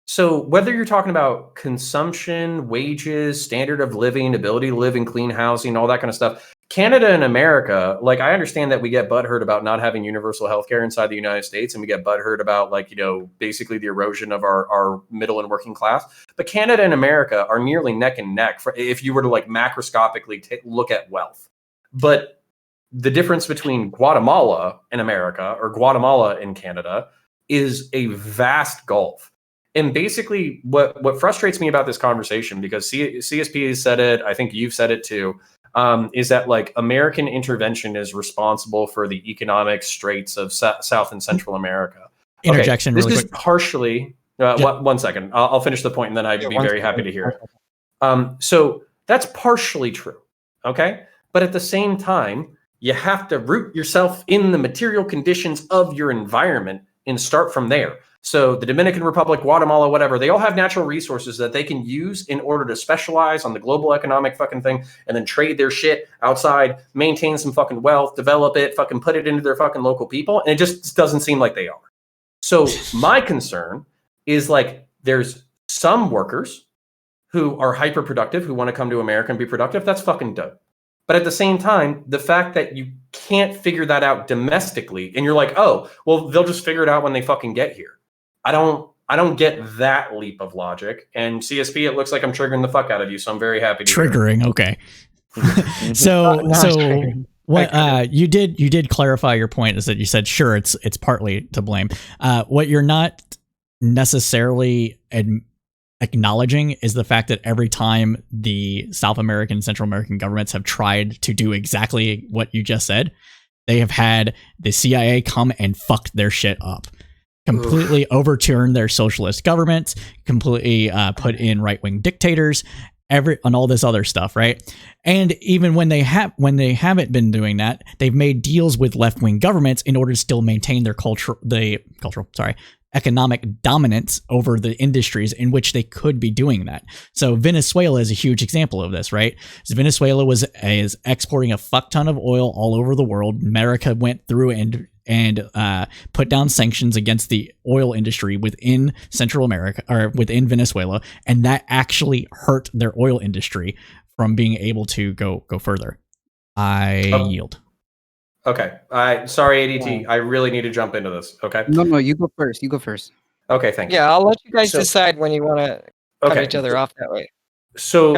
So whether you're talking about consumption, wages, standard of living, ability to live in clean housing, all that kind of stuff, Canada and America, like I understand that we get butthurt about not having universal healthcare inside the United States, and we get butthurt about basically the erosion of our middle and working class. But Canada and America are nearly neck and neck if you were to like macroscopically look at wealth. But the difference between Guatemala and America or Guatemala and Canada is a vast gulf. And basically, what frustrates me about this conversation, because CSP has said it, I think you've said it too, is that like American intervention is responsible for the economic straits of South and Central America. Interjection, This really is quick. partially. One second, I'll finish the point, and then I'd be very happy to hear it. So that's partially true. Okay, but at the same time, you have to root yourself in the material conditions of your environment and start from there. So the Dominican Republic, Guatemala, whatever, they all have natural resources that they can use in order to specialize on the global economic fucking thing and then trade their shit outside, maintain some fucking wealth, develop it, fucking put it into their fucking local people. And it just doesn't seem like they are. So my concern is like there's some workers who are hyper productive, who want to come to America and be productive. That's fucking dope. But at the same time, the fact that you can't figure that out domestically and you're like, oh, well, they'll just figure it out when they fucking get here. I don't get that leap of logic. And CSP, it looks like I'm triggering the fuck out of you, so I'm very happy to Triggering, okay. So what you did clarify your point is that you said sure it's partly to blame. What you're not necessarily acknowledging is the fact that every time the South American, Central American governments have tried to do exactly what you just said, they have had the CIA come and fucked their shit up. Completely overturn their socialist governments, completely put in right-wing dictators, and all this other stuff, right? And even when they haven't been doing that, they've made deals with left-wing governments in order to still maintain their economic dominance over the industries in which they could be doing that. So Venezuela is a huge example of this, right? So Venezuela is exporting a fuck ton of oil all over the world. America went through and put down sanctions against the oil industry within Central America or within Venezuela, and that actually hurt their oil industry from being able to go further. I yield. Okay. Sorry, ADT. I really need to jump into this. Okay. No, you go first. Okay, thank you. Yeah, I'll let you guys decide when you want to cut each other off that way. So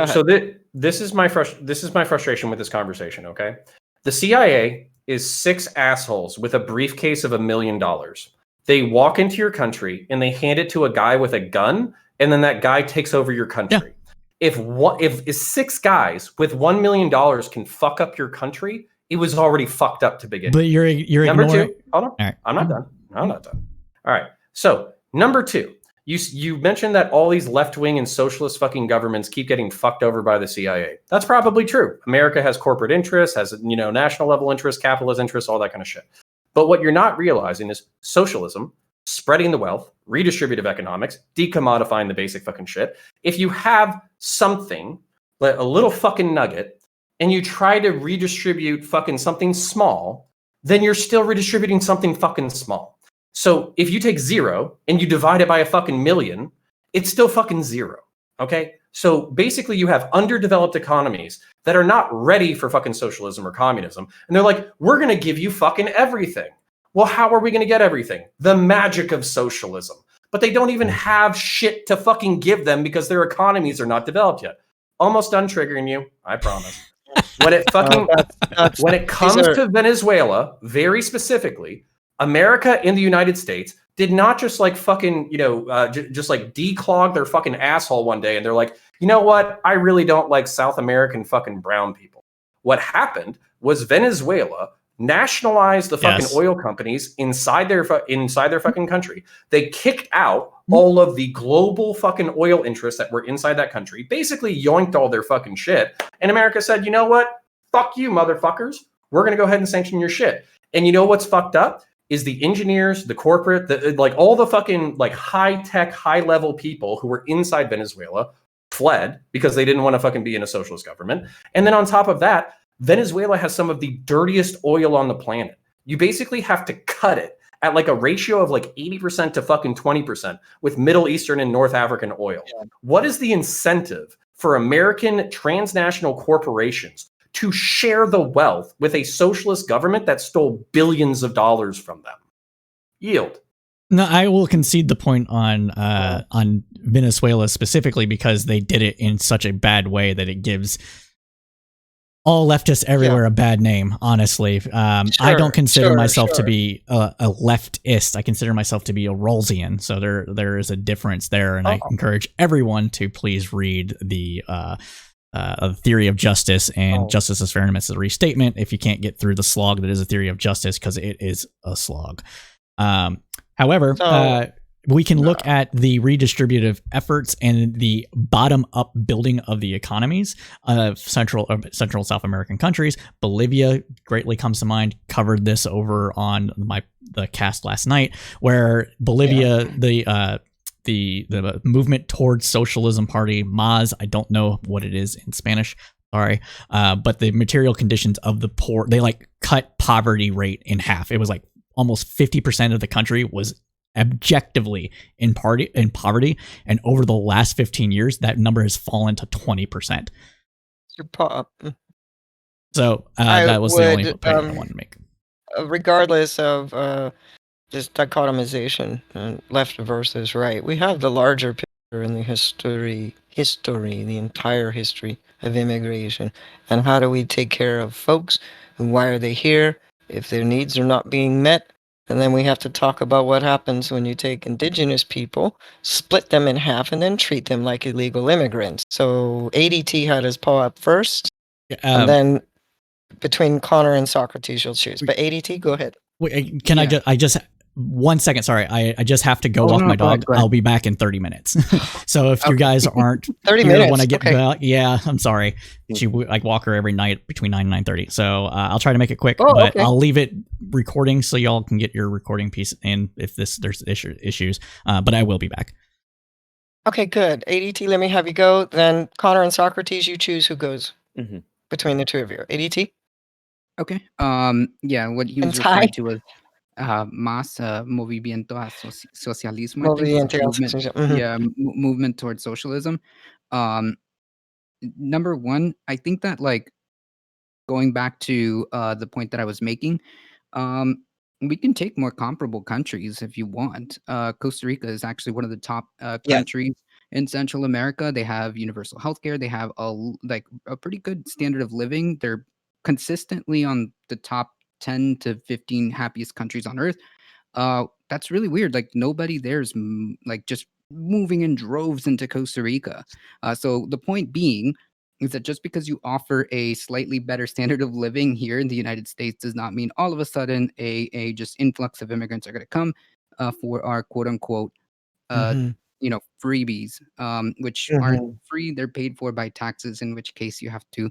this is my frustration with this conversation. Okay, the CIA is 6 assholes with a briefcase of $1 million. They walk into your country and they hand it to a guy with a gun, and then that guy takes over your country. Yeah. If 6 guys with $1 million can fuck up your country, it was already fucked up to begin. But you're number ignoring... 2. Hold on. Right. I'm not done. All right. So number 2, You mentioned that all these left-wing and socialist fucking governments keep getting fucked over by the CIA. That's probably true. America has corporate interests, has national level interests, capitalist interests, all that kind of shit. But what you're not realizing is socialism, spreading the wealth, redistributive economics, decommodifying the basic fucking shit. If you have something, like a little fucking nugget, and you try to redistribute fucking something small, then you're still redistributing something fucking small. So if you take 0 and you divide it by a fucking million, it's still fucking 0. Okay? So basically you have underdeveloped economies that are not ready for fucking socialism or communism. And they're like, we're going to give you fucking everything. Well, how are we going to get everything? The magic of socialism. But they don't even have shit to fucking give them because their economies are not developed yet. Almost done triggering you, I promise. When it fucking when it comes to Venezuela, very specifically, America and the United States did not just like fucking, just like declog their fucking asshole one day and they're like, you know what? I really don't like South American fucking brown people. What happened was Venezuela nationalized the fucking oil companies inside their fucking country. They kicked out all of the global fucking oil interests that were inside that country, basically yoinked all their fucking shit. And America said, you know what? Fuck you, motherfuckers. We're going to go ahead and sanction your shit. And you know what's fucked up? Is the engineers, the corporate, like all the fucking like high-tech, high-level people who were inside Venezuela fled because they didn't want to fucking be in a socialist government. And then on top of that, Venezuela has some of the dirtiest oil on the planet. You basically have to cut it at like a ratio of like 80% to fucking 20% with Middle Eastern and North African oil. Yeah. What is the incentive for American transnational corporations to share the wealth with a socialist government that stole billions of dollars from them? Yield. No, I will concede the point on Venezuela specifically because they did it in such a bad way that it gives all leftists everywhere a bad name, honestly. I don't consider myself to be a leftist. I consider myself to be a Rawlsian. So there is a difference there. And I encourage everyone to please read the Theory of Justice and Justice is Fair and Necessary Restatement if you can't get through the slog that is a theory of justice, because it is a slog. However, we can look at the redistributive efforts and the bottom-up building of the economies of Central South American countries. Bolivia greatly comes to mind. Covered this over on the cast last night, where Bolivia, the movement towards socialism party, MAS, I don't know what it is in Spanish, sorry, but the material conditions of the poor, they like cut poverty rate in half. It was like almost 50% of the country was objectively in poverty, and over the last 15 years that number has fallen to 20%. So that was the only point I wanted to make. Regardless of this dichotomization, left versus right, we have the larger picture in the history, the entire history of immigration, and how do we take care of folks, and why are they here if their needs are not being met. And then we have to talk about what happens when you take indigenous people, split them in half, and then treat them like illegal immigrants. So ADT had his paw up first, and then between Connor and Socrates, you'll choose. But ADT, go ahead. Wait, can I just 1 second? Sorry, I just have to go walk my dog. Go ahead. I'll be back in 30 minutes. So if you guys aren't 30 minutes when I get back, I'm sorry. I walk her every night between 9 and 9:30. So I'll try to make it quick, but I'll leave it recording so y'all can get your recording piece in if there's issues. But I will be back. Okay, good. ADT, let me have you go. Then Connor and Socrates, you choose who goes between the two of you. ADT. Okay. What he was referring to was MAS, Movimiento a Socialismo, movement towards socialism. Number one, I think that, like, going back to the point that I was making, we can take more comparable countries if you want. Costa Rica is actually one of the top countries in Central America. They have universal healthcare. They have a pretty good standard of living. They're consistently on the top 10 to 15 happiest countries on earth. That's really weird. Like, nobody there's like just moving in droves into Costa Rica. So the point being is that just because you offer a slightly better standard of living here in the United States does not mean all of a sudden a just influx of immigrants are going to come for our quote unquote freebies, which aren't free. They're paid for by taxes, in which case you have to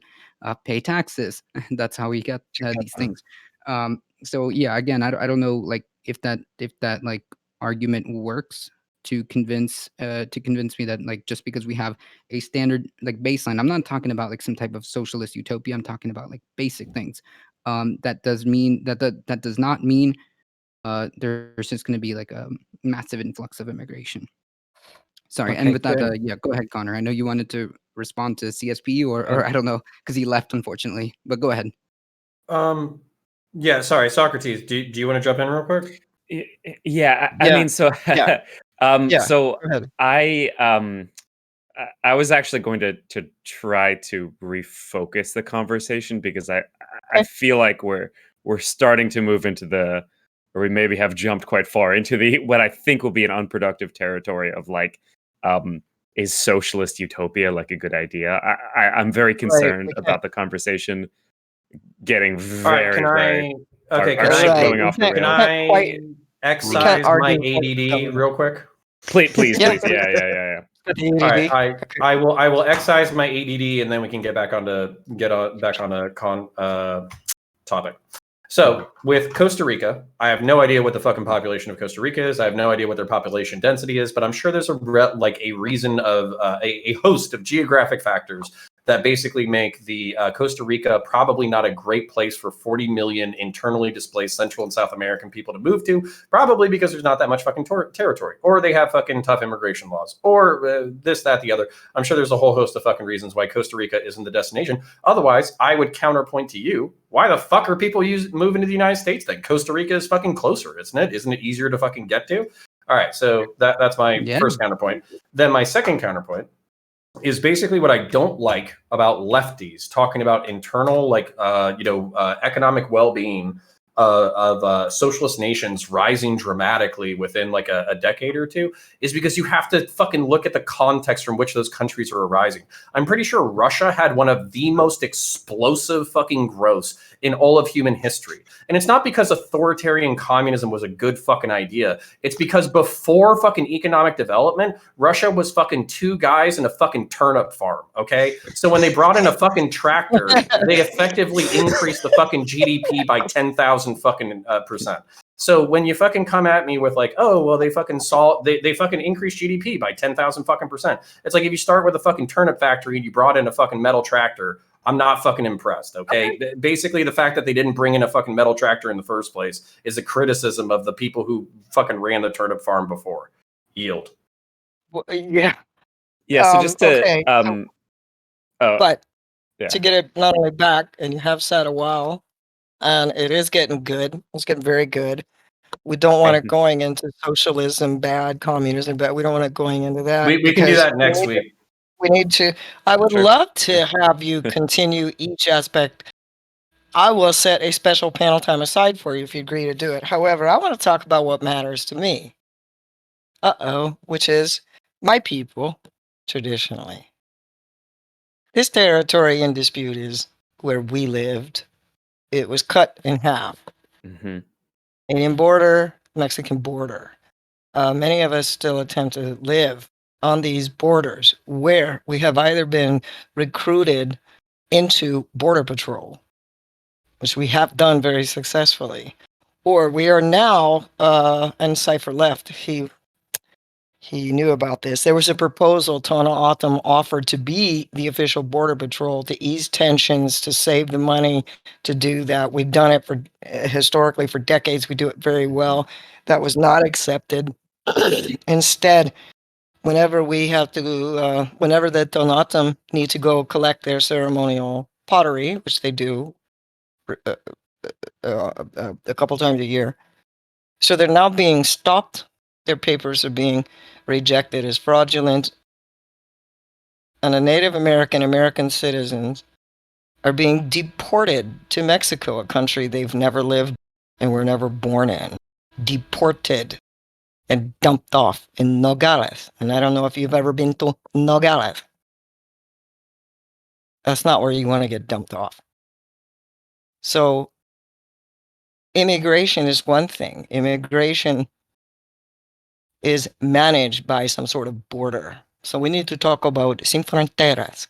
pay taxes. That's how we get these things. So yeah, again, I don't know, like, if that like argument works to convince me that, like, just because we have a standard, like, baseline, I'm not talking about like some type of socialist utopia. I'm talking about like basic things. That does mean that does not mean there's just going to be like a massive influx of immigration. Sorry, and Okay, with that, good. yeah, go ahead, Connor. I know you wanted to respond to CSP, or I don't know, because he left, unfortunately. But go ahead. Yeah, sorry, Socrates. Do you want to jump in real quick? Yeah, I Yeah. mean, so Yeah. so Go ahead. I was actually going to try to refocus the conversation because I Okay. feel like we're starting to move into or we maybe have jumped quite far into what I think will be an unproductive territory of like, is socialist utopia like a good idea? I'm very concerned Okay. about the conversation getting All right, very, very okay, our ship going off the Can rails. I can't excise my argue with ADD them. real quick? Please, Yeah. yeah. All right, I will excise my ADD, and then we can get back on a topic. So with Costa Rica, I have no idea what the fucking population of Costa Rica is. I have no idea what their population density is, but I'm sure there's a reason of a host of geographic factors that basically make the Costa Rica probably not a great place for 40 million internally displaced Central and South American people to move to, probably because there's not that much fucking territory, or they have fucking tough immigration laws, or this, that, the other. I'm sure there's a whole host of fucking reasons why Costa Rica isn't the destination. Otherwise, I would counterpoint to you, why the fuck are people moving to the United States then? Costa Rica is fucking closer, isn't it? Isn't it easier to fucking get to? All right, so that's my first counterpoint. Then my second counterpoint is basically what I don't like about lefties talking about internal, economic well-being of socialist nations rising dramatically within like a decade or two, is because you have to fucking look at the context from which those countries are arising. I'm pretty sure Russia had one of the most explosive fucking growths in all of human history. And it's not because authoritarian communism was a good fucking idea. It's because before fucking economic development, Russia was fucking two guys in a fucking turnip farm, okay? So when they brought in a fucking tractor, they effectively increased the fucking GDP by 10,000 fucking percent. So when you fucking come at me with like, oh, well, they fucking increased GDP by 10,000 fucking percent. It's like if you start with a fucking turnip factory and you brought in a fucking metal tractor, I'm not fucking impressed, okay? Basically, the fact that they didn't bring in a fucking metal tractor in the first place is a criticism of the people who fucking ran the turnip farm before. Yield. Well, yeah. Yeah, so just to okay. But to get it not only back, and you have said a while, and it is getting good. It's getting very good. We don't want it going into socialism bad, communism bad. We don't want it going into that. We can do that next week. We need to. I would love to have you continue each aspect. I will set a special panel time aside for you if you agree to do it. However, I want to talk about what matters to me. Which is my people, traditionally. This territory in dispute is where we lived. It was cut in half. Indian border, Mexican border. Many of us still attempt to live on these borders where we have either been recruited into border patrol, which we have done very successfully, or we are now, and Cypher left, he knew about this. There was a proposal Tona Autumn offered to be the official border patrol to ease tensions, to save the money, to do that. We've done it for historically for decades. We do it very well. That was not accepted. Instead, whenever we have to, whenever the Tona Autumn need to go collect their ceremonial pottery, which they do a couple times a year, so they're now being stopped. Their papers are being rejected as fraudulent, and the Native American citizens are being deported to Mexico, a country they've never lived and were never born in. Deported and dumped off in Nogales. And I don't know if you've ever been to Nogales. That's not where you want to get dumped off. So immigration is one thing. Immigration is managed by some sort of border. So we need to talk about sin fronteras.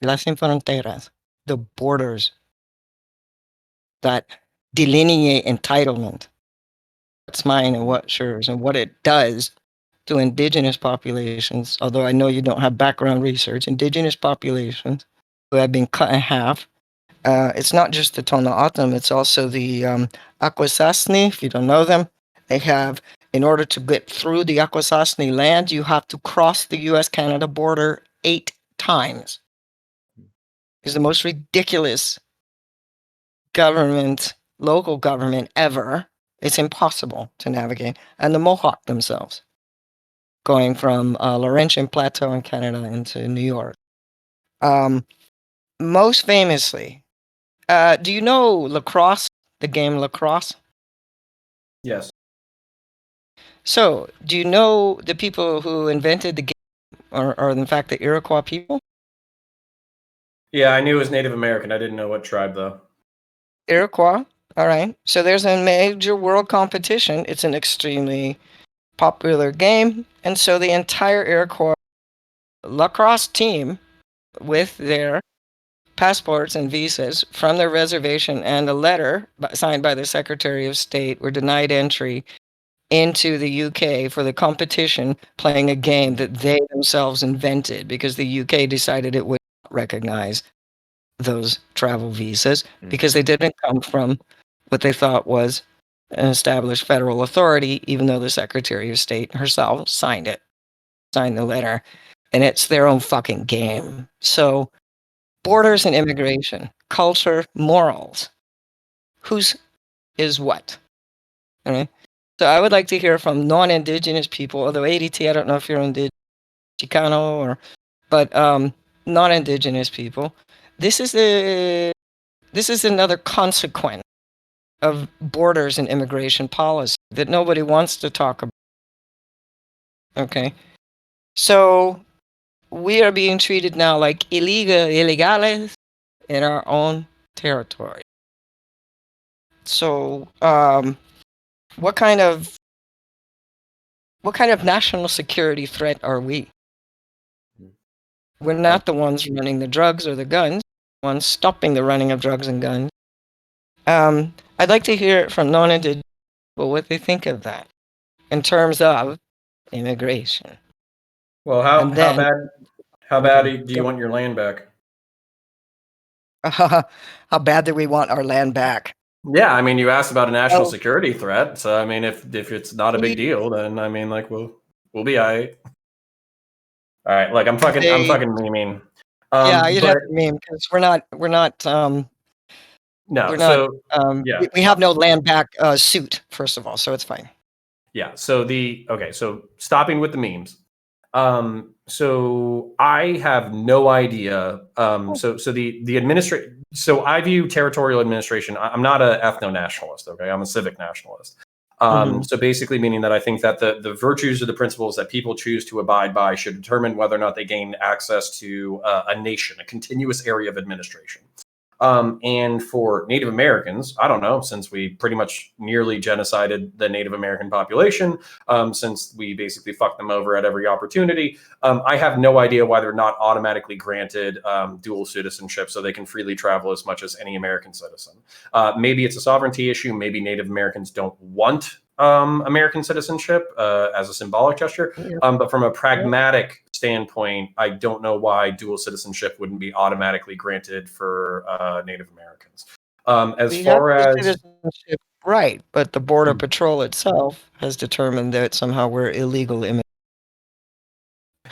Las sin fronteras, the borders that delineate entitlement, what's mine and what's yours, and what it does to indigenous populations. Although I know you don't have background research, indigenous populations who have been cut in half. It's not just the Tona Autumn, it's also the Akwesasne, if you don't know them. They have, in order to get through the Akwesasne land, you have to cross the US-Canada border 8 times. It's the most ridiculous government, local government ever. It's impossible to navigate. And the Mohawk themselves, going from Laurentian Plateau in Canada into New York. Most famously, do you know lacrosse, the game lacrosse? Yes. So, do you know the people who invented the game, or in fact the Iroquois people? Yeah, I knew it was Native American. I didn't know what tribe though. Iroquois. All right. So there's a major world competition. It's an extremely popular game, and so the entire Iroquois lacrosse team, with their passports and visas from their reservation and a letter signed by the Secretary of State, were denied entry into the UK for the competition, playing a game that they themselves invented because the UK decided it would not recognize those travel visas because they didn't come from what they thought was an established federal authority, even though the Secretary of State herself signed the letter, and it's their own fucking game. So borders and immigration, culture, morals, whose is what? All right. So I would like to hear from non-Indigenous people, although ADT, I don't know if you're Indigenous, Chicano, but non-Indigenous people. This is another consequence of borders and immigration policy that nobody wants to talk about. Okay. So we are being treated now like illegales in our own territory. So what kind of national security threat are we? We're not the ones running the drugs or the guns, the ones stopping the running of drugs and guns. I'd like to hear from non-Indigenous people what they think of that in terms of immigration. Well, how bad do you want your land back? How bad do we want our land back? Yeah, I mean, you asked about a national security threat, so I mean, if it's not a big deal, then I mean, like, we'll be all right. All right, like I'm fucking memeing. Yeah, you'd have to meme because we're not. No, we're so not, yeah, we have no land back suit, first of all, so it's fine. Yeah, so so stopping with the memes. So I have no idea. So the administration. So I view territorial administration. I'm not an ethno-nationalist. Okay, I'm a civic nationalist. So basically meaning that I think that the virtues or the principles that people choose to abide by should determine whether or not they gain access to a nation, a continuous area of administration. And for Native Americans, I don't know, since we pretty much nearly genocided the Native American population, since we basically fucked them over at every opportunity, I have no idea why they're not automatically granted dual citizenship so they can freely travel as much as any American citizen. Maybe it's a sovereignty issue. Maybe Native Americans don't want American citizenship as a symbolic gesture. But from a pragmatic standpoint, I don't know why dual citizenship wouldn't be automatically granted for Native Americans. Right, but the Border Patrol itself has determined that somehow we're illegal and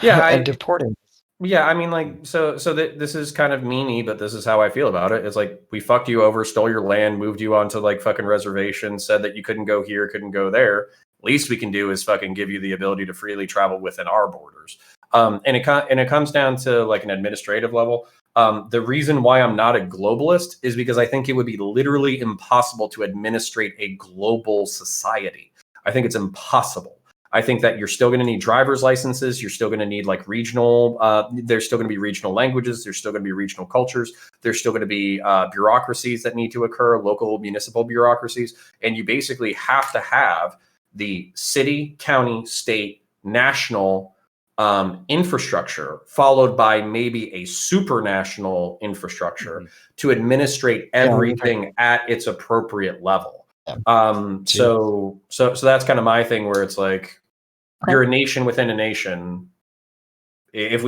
deporting. Yeah, I mean, like, so this is kind of meany, but this is how I feel about it. It's like, we fucked you over, stole your land, moved you onto like fucking reservations, said that you couldn't go here, couldn't go there. Least we can do is fucking give you the ability to freely travel within our borders. And it comes down to like an administrative level. The reason why I'm not a globalist is because I think it would be literally impossible to administrate a global society. I think it's impossible. I think that you're still going to need driver's licenses. You're still going to need like regional. There's still going to be regional languages. There's still going to be regional cultures. There's still going to be bureaucracies that need to occur, local municipal bureaucracies. And you basically have to have the city, county, state, national infrastructure, followed by maybe a supranational infrastructure to administrate everything at its appropriate level. So that's kind of my thing, where it's like you're a nation within a nation. If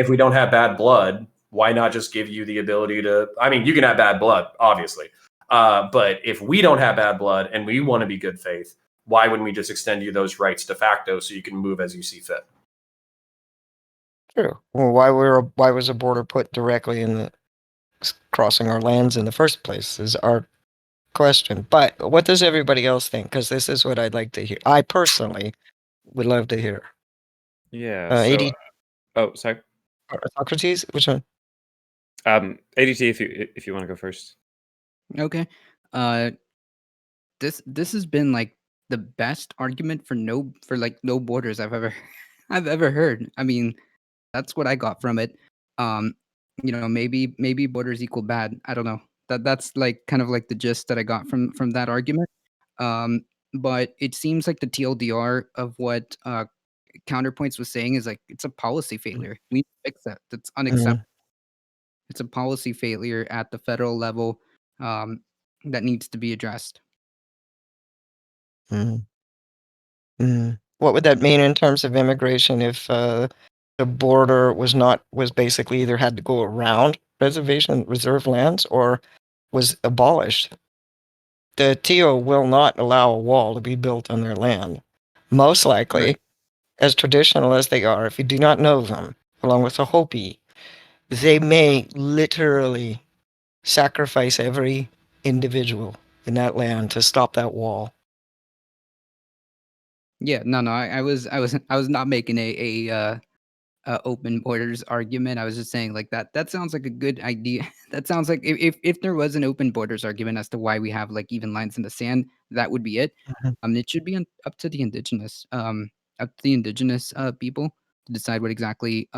we don't have bad blood, why not just give you the ability to? I mean, you can have bad blood, obviously, but if we don't have bad blood and we want to be good faith, why wouldn't we just extend you those rights de facto so you can move as you see fit? True. Well, why was a border put directly in the crossing our lands in the first place? Is our question. But what does everybody else think? Because this is what I'd like to hear. I personally would love to hear. Yeah. AD, oh, sorry. Socrates, which one? ADT, if you want to go first. Okay. This has been like the best argument for no borders I've ever heard. I mean, that's what I got from it. Maybe borders equal bad. I don't know. That's like kind of like the gist that I got from that argument. But it seems like the TLDR of what Counterpoints was saying is like it's a policy failure. We need to fix that. That's unacceptable. It's a policy failure at the federal level that needs to be addressed. What would that mean in terms of immigration if the border was basically either had to go around reservation reserve lands or was abolished? The TO will not allow a wall to be built on their land. Most likely, as traditional as they are, if you do not know them, along with the Hopi, they may literally sacrifice every individual in that land to stop that wall. Yeah, no, I was not making a open borders argument. I was just saying like that sounds like a good idea. That sounds like if there was an open borders argument as to why we have like even lines in the sand, that would be it. It should be up to the indigenous people to decide what exactly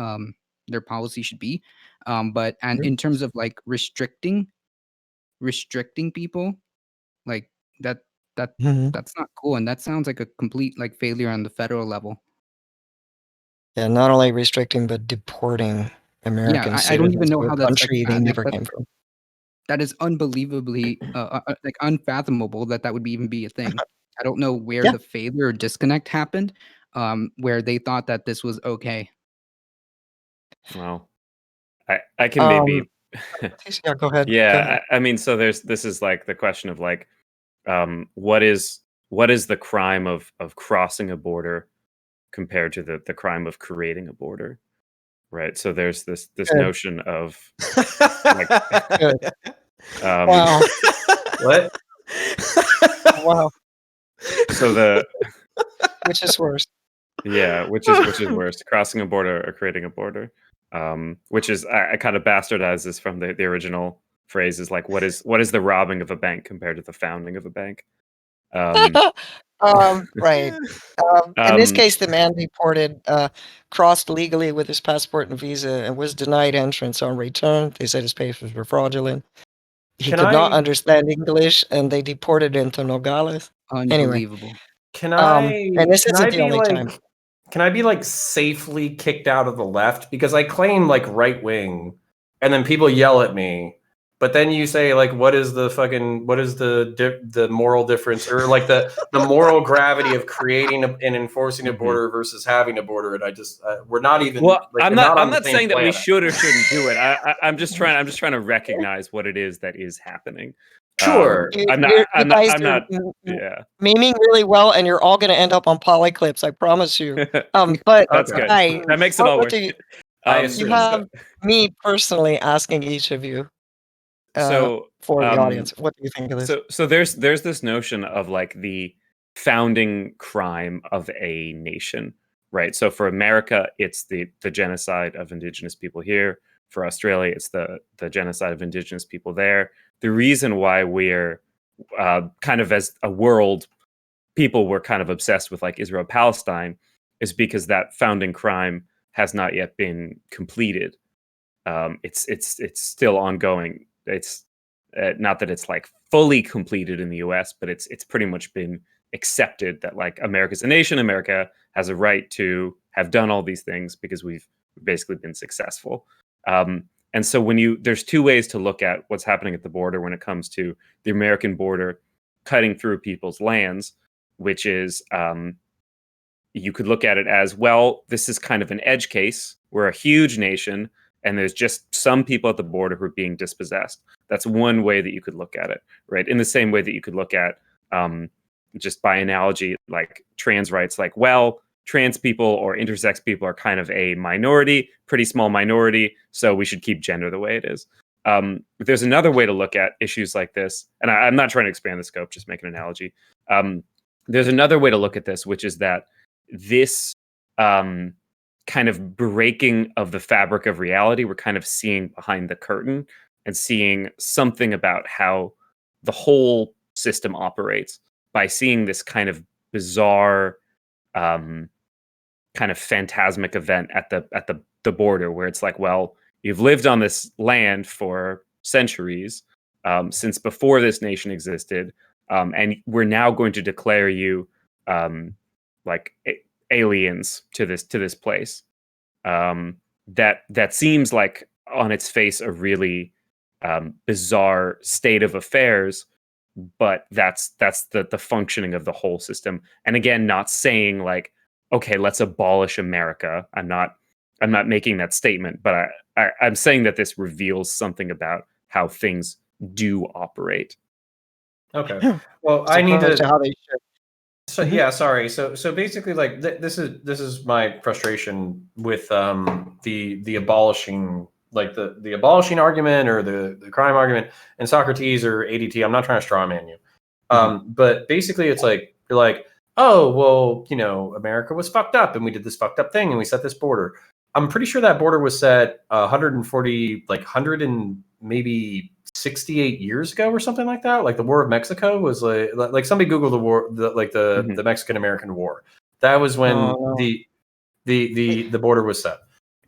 their policy should be. But in terms of like restricting people, like that's not cool, and that sounds like a complete like failure on the federal level. Yeah, not only restricting but deporting American I don't even citizens know to how a that's country they never came from. That is unbelievably like unfathomable that would even be a thing. I don't know where the failure or disconnect happened, where they thought that this was okay. Well, I can maybe. Yeah, go ahead. Yeah, Go ahead. I mean, so this is like the question of like, what is the crime of crossing a border compared to the crime of creating a border, right? So there's this notion of like, wow. What? Wow. So which is worse? Yeah, which is worse, crossing a border or creating a border? Which is I kind of bastardize this from the original phrase is like, what is the robbing of a bank compared to the founding of a bank? Right. In this case, the man deported crossed legally with his passport and visa and was denied entrance on return. They said his papers were fraudulent. He could not understand English, and they deported him to Nogales. Unbelievable. Anyway, Can I? and this can isn't I the be only like? time. Can I be like safely kicked out of the left because I claim like right wing, and then people yell at me. But then you say like, what is the moral difference or like the moral gravity of creating and enforcing a border versus having a border? And I just we're not even. Well, like, I'm not saying that we planet. should or shouldn't do it. I'm just trying to recognize what it is that is happening. Sure. I'm not. Yeah. Memeing really well, and you're all going to end up on polyclips. I promise you. But that's good. That makes it all worth it. You have me personally asking each of you. For the audience, what do you think of this? So there's this notion of like the founding crime of a nation, right? So for America, it's the genocide of indigenous people here. For Australia, it's the genocide of indigenous people there. The reason why we're kind of as a world people were kind of obsessed with like Israel Palestine is because that founding crime has not yet been completed. It's still ongoing. It's not that it's like fully completed in the U.S., but it's pretty much been accepted that like America's a nation. America has a right to have done all these things because we've basically been successful. And so there's two ways to look at what's happening at the border when it comes to the American border cutting through people's lands, which is you could look at it as, well, this is kind of an edge case. We're a huge nation, and there's just some people at the border who are being dispossessed. That's one way that you could look at it, right? In the same way that you could look at, just by analogy, like trans rights, like, well, trans people or intersex people are kind of a minority, pretty small minority, so we should keep gender the way it is. There's another way to look at issues like this, and I'm not trying to expand the scope, just make an analogy. There's another way to look at this, which is that this kind of breaking of the fabric of reality, we're kind of seeing behind the curtain and seeing something about how the whole system operates by seeing this kind of bizarre kind of phantasmic event at the border, where it's like, well, you've lived on this land for centuries, since before this nation existed, and we're now going to declare you like aliens to this place. That seems like on its face a really bizarre state of affairs, but that's the functioning of the whole system. And again, not saying like, okay, let's abolish America. I'm not making that statement, but I'm saying that this reveals something about how things do operate. Okay. Well, I need to. How they should. So yeah, sorry. So basically, like this is my frustration with the abolishing, like the abolishing argument or the crime argument in Socrates or ADT. I'm not trying to straw man you, but basically, it's like you're like, oh well, you know, America was fucked up and we did this fucked up thing and we set this border. I'm pretty sure that border was set 140, like 100 and maybe 68 years ago or something like that. Like the War of Mexico was like somebody Google the war, the Mexican American War. That was when the border was set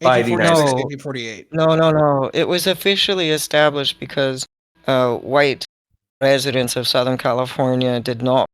by the United States. 1848. No. It was officially established because white residents of Southern California did not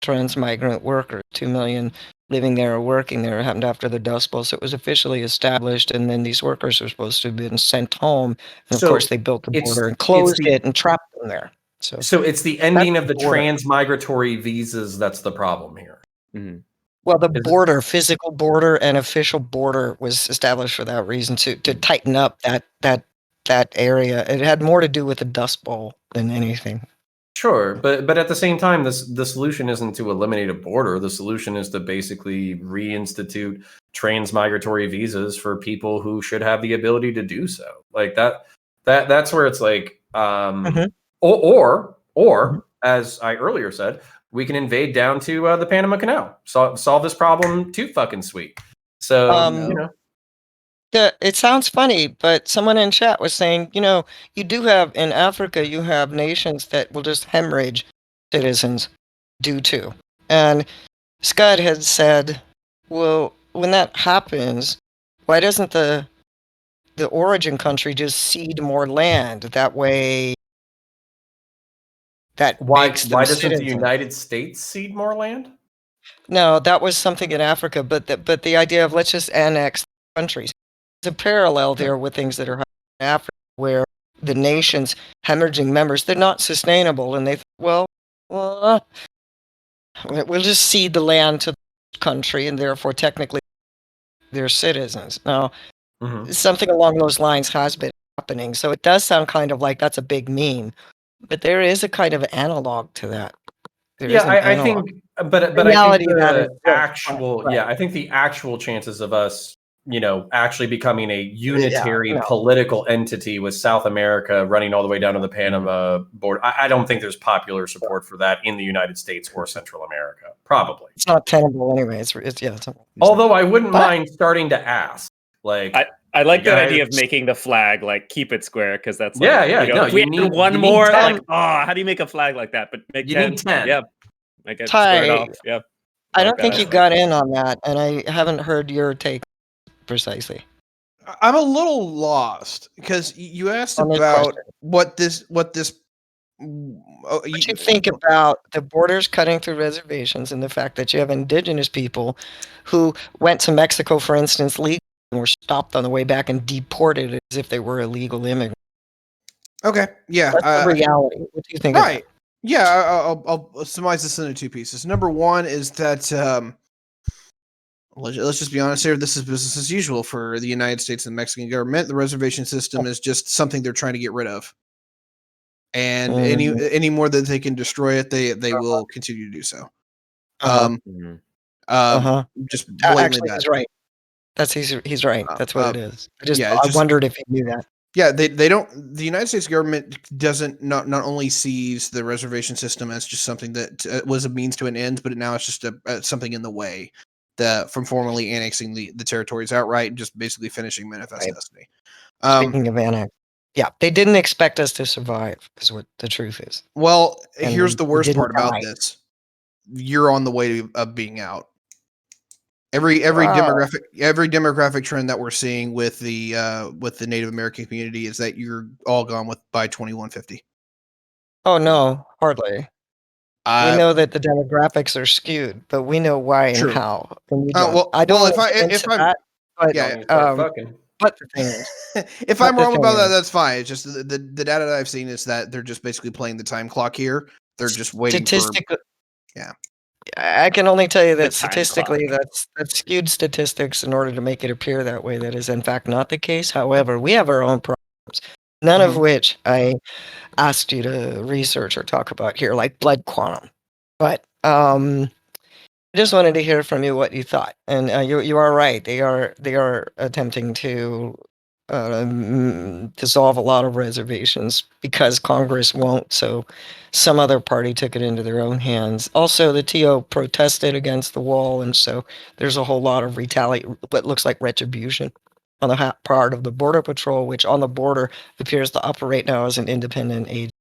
transmigrant workers, 2 million living there or working there, happened after the Dust Bowl. So it was officially established, and then these workers were supposed to have been sent home. And of course, they built the border and closed it and trapped them there. So it's the ending of the transmigratory visas that's the problem here. Mm-hmm. Well, the border, physical border and official border was established for that reason, to tighten up that area. It had more to do with the Dust Bowl than anything. Sure, but at the same time, the solution isn't to eliminate a border. The solution is to basically reinstitute transmigratory visas for people who should have the ability to do so. Like that's where it's like, or as I earlier said, we can invade down to the Panama Canal, solve this problem too fucking sweet. So you know. It sounds funny, but someone in chat was saying, you know, you do have in Africa, you have nations that will just hemorrhage citizens due to. And Scott had said, well, when that happens, why doesn't the origin country just cede more land? That way, why doesn't the United States cede more land? No, that was something in Africa, but the idea of let's just annex countries. There's a parallel there with things that are happening in Africa, where the nations hemorrhaging members, they're not sustainable, and they we'll just cede the land to the country, and therefore technically they're citizens. Now, something along those lines has been happening, so it does sound kind of like that's a big meme, but there is a kind of analog to that. I think, but I think the actual, I think the actual chances of us, you know, actually becoming a unitary political entity with South America running all the way down to the Panama border, I don't think there's popular support for that in the United States or Central America. Probably. It's not tenable anyway. It's although I wouldn't mind starting to ask. Like, I like that idea of making the flag like keep it square, because that's like, you need one more. Like, how do you make a flag like that? But make you 10. Need 10. Yeah. I get squared Ty, off. Yeah. I like don't think that. you got in on that, and I haven't heard your take precisely I'm a little lost because you asked on this about question. what this What you think about the borders cutting through reservations and the fact that you have indigenous people who went to Mexico, for instance, legally and were stopped on the way back and deported as if they were illegal immigrants. Okay, yeah, That's the reality. What do you think of right. Yeah, I'll surmise this into two pieces. Number one is that let's just be honest here. This is business as usual for the United States and the Mexican government. The reservation system is just something they're trying to get rid of, and that? any more that they can destroy it, they will continue to do so. Uh-huh. Mhm. Uh-huh. Just blatantly Actually, that. he's right. He's right. That's what it is. yeah, I wondered if he knew that. Yeah, they don't. The United States government doesn't not only sees the reservation system as just something that was a means to an end, but now it's just something in the way from formally annexing the territories outright and just basically finishing Manifest Right. Destiny. Speaking of annex, yeah, they didn't expect us to survive, is what the truth is. Well, And here's the we worst didn't part about die. this: you're on the way of being out. Every Wow. demographic trend that we're seeing with the Native American community is that you're all gone by 2150. Oh no, hardly. We Uh, know that the demographics are skewed, but we know why and True. how. And you don't. well, I don't well, want to get into I'm that, but yeah, Don't need to start fucking. but the thing is, if But I'm the wrong thing about that, is- that's fine. It's just the data that I've seen is that they're just basically playing the time clock here. They're just waiting for. Yeah. I can only tell you The that time statistically, clock. that's skewed statistics in order to make it appear that way. That is in fact not the case. However, we have our own problems, none of Mhm. which I asked you to research or talk about here, like blood quantum. But I just wanted to hear from you what you thought. And you are right. They are attempting to dissolve a lot of reservations because Congress won't. So some other party took it into their own hands. Also, the TO protested against the wall, and so there's a whole lot of what looks like retribution on the part of the Border Patrol, which on the border appears to operate now as an independent agency.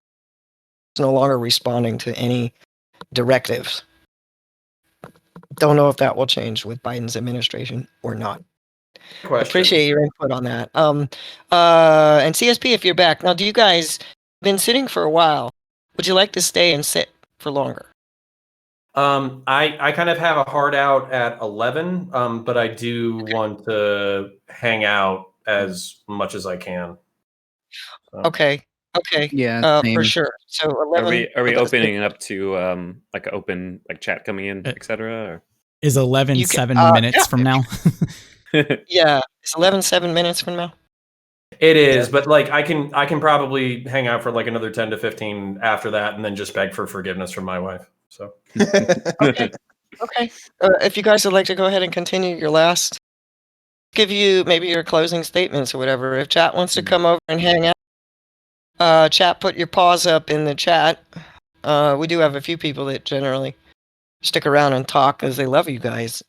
It's no longer responding to any directives. Don't know if that will change with Biden's administration or not. Question. Appreciate your input on that. And CSP, if you're back now, do you guys been sitting for a while? Would you like to stay and sit for longer? I kind of have a hard out at 11, but I do want to hang out as much as I can. So. Okay. Yeah, For same. sure. So Are 11. we opening it up to like open chat coming in, etc.? Is 11 You can- 7 yeah. minutes from now? Yeah, it's 11 7 minutes from now. It is, but like I can probably hang out for like another 10 to 15 after that, and then just beg for forgiveness from my wife. So Okay. If you guys would like to go ahead and continue your last, give you maybe your closing statements or whatever. If chat wants to come over and hang out, chat, put your paws up in the chat. We do have a few people that generally stick around and talk because they love you guys.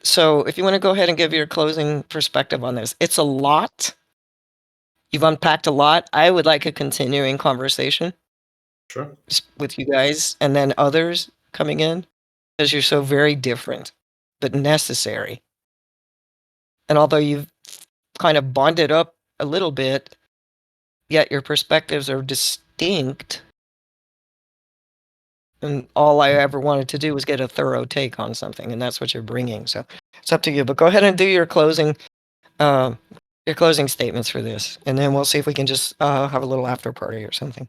So if you want to go ahead and give your closing perspective on this, it's a lot. You've unpacked a lot. I would like a continuing conversation sure. with you guys and then others coming in because you're so very different, but necessary. And although you've kind of bonded up a little bit, yet your perspectives are distinct. And all I ever wanted to do was get a thorough take on something, and that's what you're bringing. So it's up to you. But go ahead and do your closing statements for this, and then we'll see if we can just have a little after party or something.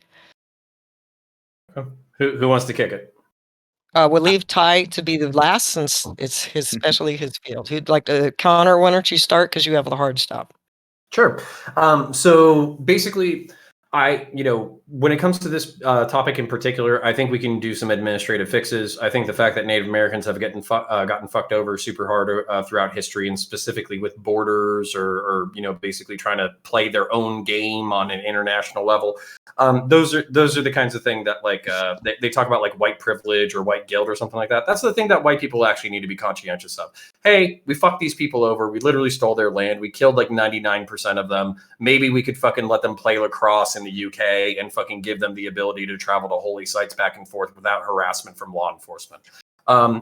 Okay. Who wants to kick it? We'll leave Ty to be the last since it's especially his field. Who'd like to counter? Why don't you start because you have the hard stop? Sure. So basically, when it comes to this topic in particular, I think we can do some administrative fixes. I think the fact that Native Americans have gotten fucked over super hard throughout history, and specifically with borders or basically trying to play their own game on an international level. Those are the kinds of things that like they talk about, like white privilege or white guilt or something like that. That's the thing that white people actually need to be conscientious of. hey, we fucked these people over. We literally stole their land. We killed like 99% of them. Maybe we could fucking let them play lacrosse in the UK and fucking give them the ability to travel to holy sites back and forth without harassment from law enforcement.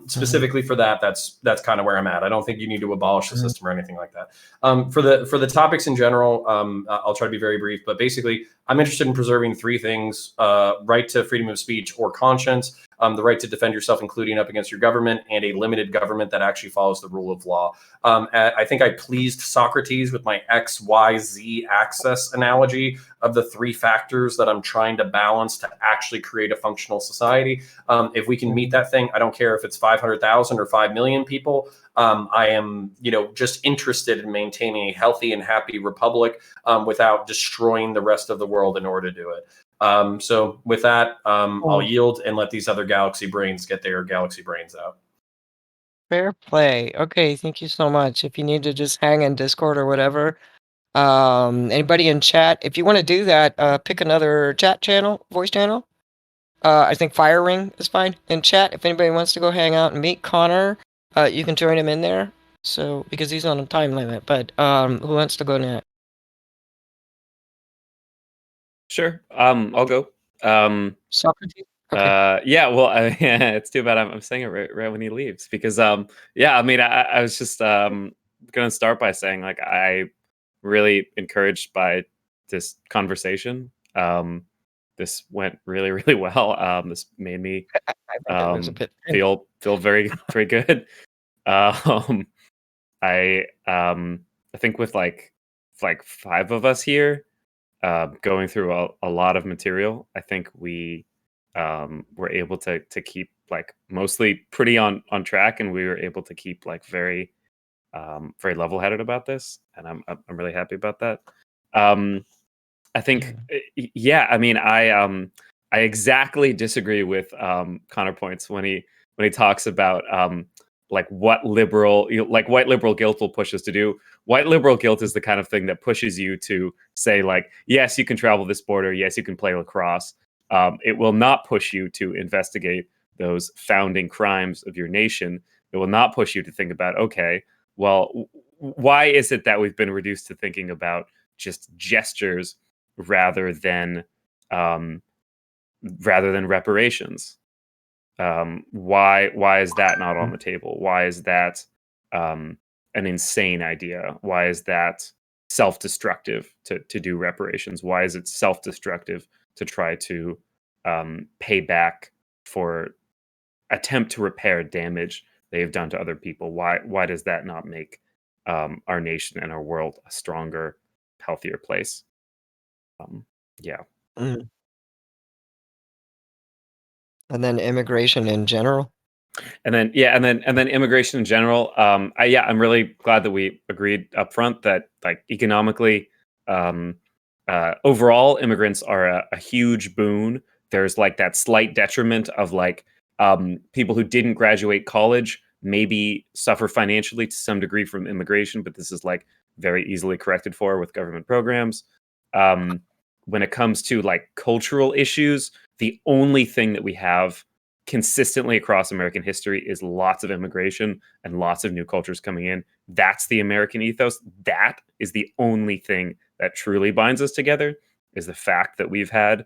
Specifically for that, that's kind of where I'm at. I don't think you need to abolish the system or anything like that. For the topics in general, I'll try to be very brief, but basically I'm interested in preserving three things: right to freedom of speech or conscience, the right to defend yourself, including up against your government, and a limited government that actually follows the rule of law. I think I pleased Socrates with my XYZ axis analogy of the three factors that I'm trying to balance to actually create a functional society. If we can meet that thing, I don't care if it's 500,000 or 5 million people. I am, just interested in maintaining a healthy and happy republic without destroying the rest of the world in order to do it. So with that, I'll yield and let these other galaxy brains get their galaxy brains out. Fair play. Okay, thank you so much. If you need to just hang in Discord or whatever, anybody in chat, if you want to do that, pick another chat channel, voice channel. I think Fire Ring is fine. In chat, if anybody wants to go hang out and meet Connor, you can join him in there. So because he's on a time limit, but who wants to go next? Sure. I'll go. Socrates. Okay. Yeah. Well, it's too bad I'm saying it right when he leaves because yeah. I mean, I was just gonna start by saying like I really encouraged by this conversation. This went really really well. This made me I think it was a bit feel very very good. I think with like 5 of us here, going through a lot of material, I think we were able to keep like mostly pretty on track, and we were able to keep like very very level headed about this, and I'm really happy about that. I think yeah. I mean, I exactly disagree with Counterpoints when he talks about like what liberal like white liberal guilt will push us to do. White liberal guilt is the kind of thing that pushes you to say like, yes, you can travel this border, yes, you can play lacrosse. It will not push you to investigate those founding crimes of your nation. It will not push you to think about, okay, well, why is it that we've been reduced to thinking about just gestures rather than reparations? Why is that not on the table? Why is that an insane idea? Why is that self-destructive to do reparations? Why is it self-destructive to try to pay back for attempt to repair damage they have done to other people? Why does that not make our nation and our world a stronger, healthier place? Yeah. Mm. And then immigration in general. And then immigration in general. I'm really glad that we agreed up front that like economically, overall, immigrants are a huge boon. There's like that slight detriment of like people who didn't graduate college maybe suffer financially to some degree from immigration, but this is like very easily corrected for with government programs. When it comes to like cultural issues, the only thing that we have consistently across American history is lots of immigration and lots of new cultures coming in. That's the American ethos. That is the only thing that truly binds us together, is the fact that we've had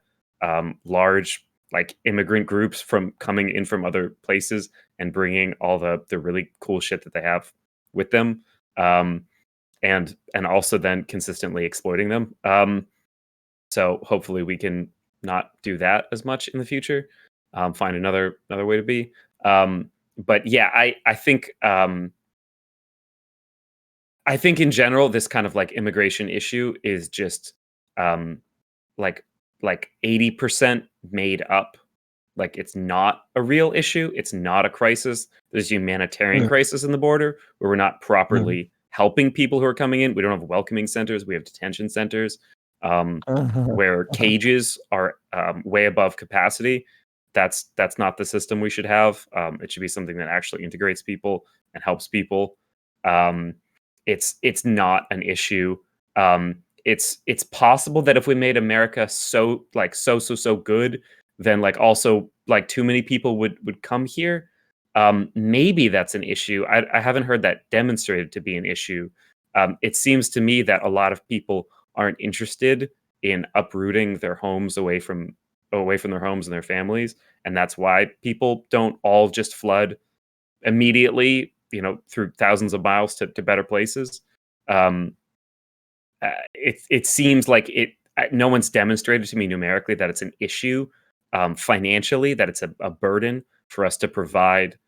large like immigrant groups from coming in from other places and bringing all the really cool shit that they have with them, and also then consistently exploiting them. So hopefully we can not do that as much in the future. Find another way to be. But yeah, I think in general this kind of like immigration issue is just like 80% made up. Like it's not a real issue. It's not a crisis. There's a humanitarian crisis in the border where we're not properly helping people who are coming in. We don't have welcoming centers. We have detention centers where cages are way above capacity. That's not the system we should have. It should be something that actually integrates people and helps people. It's not an issue. It's possible that if we made America so good, then like also like too many people would come here. Maybe that's an issue. I haven't heard that demonstrated to be an issue. It seems to me that a lot of people aren't interested in uprooting their homes away from their homes and their families, and that's why people don't all just flood immediately, through thousands of miles to better places. Um, it seems like no one's demonstrated to me numerically that it's an issue, financially, that it's a burden for us to provide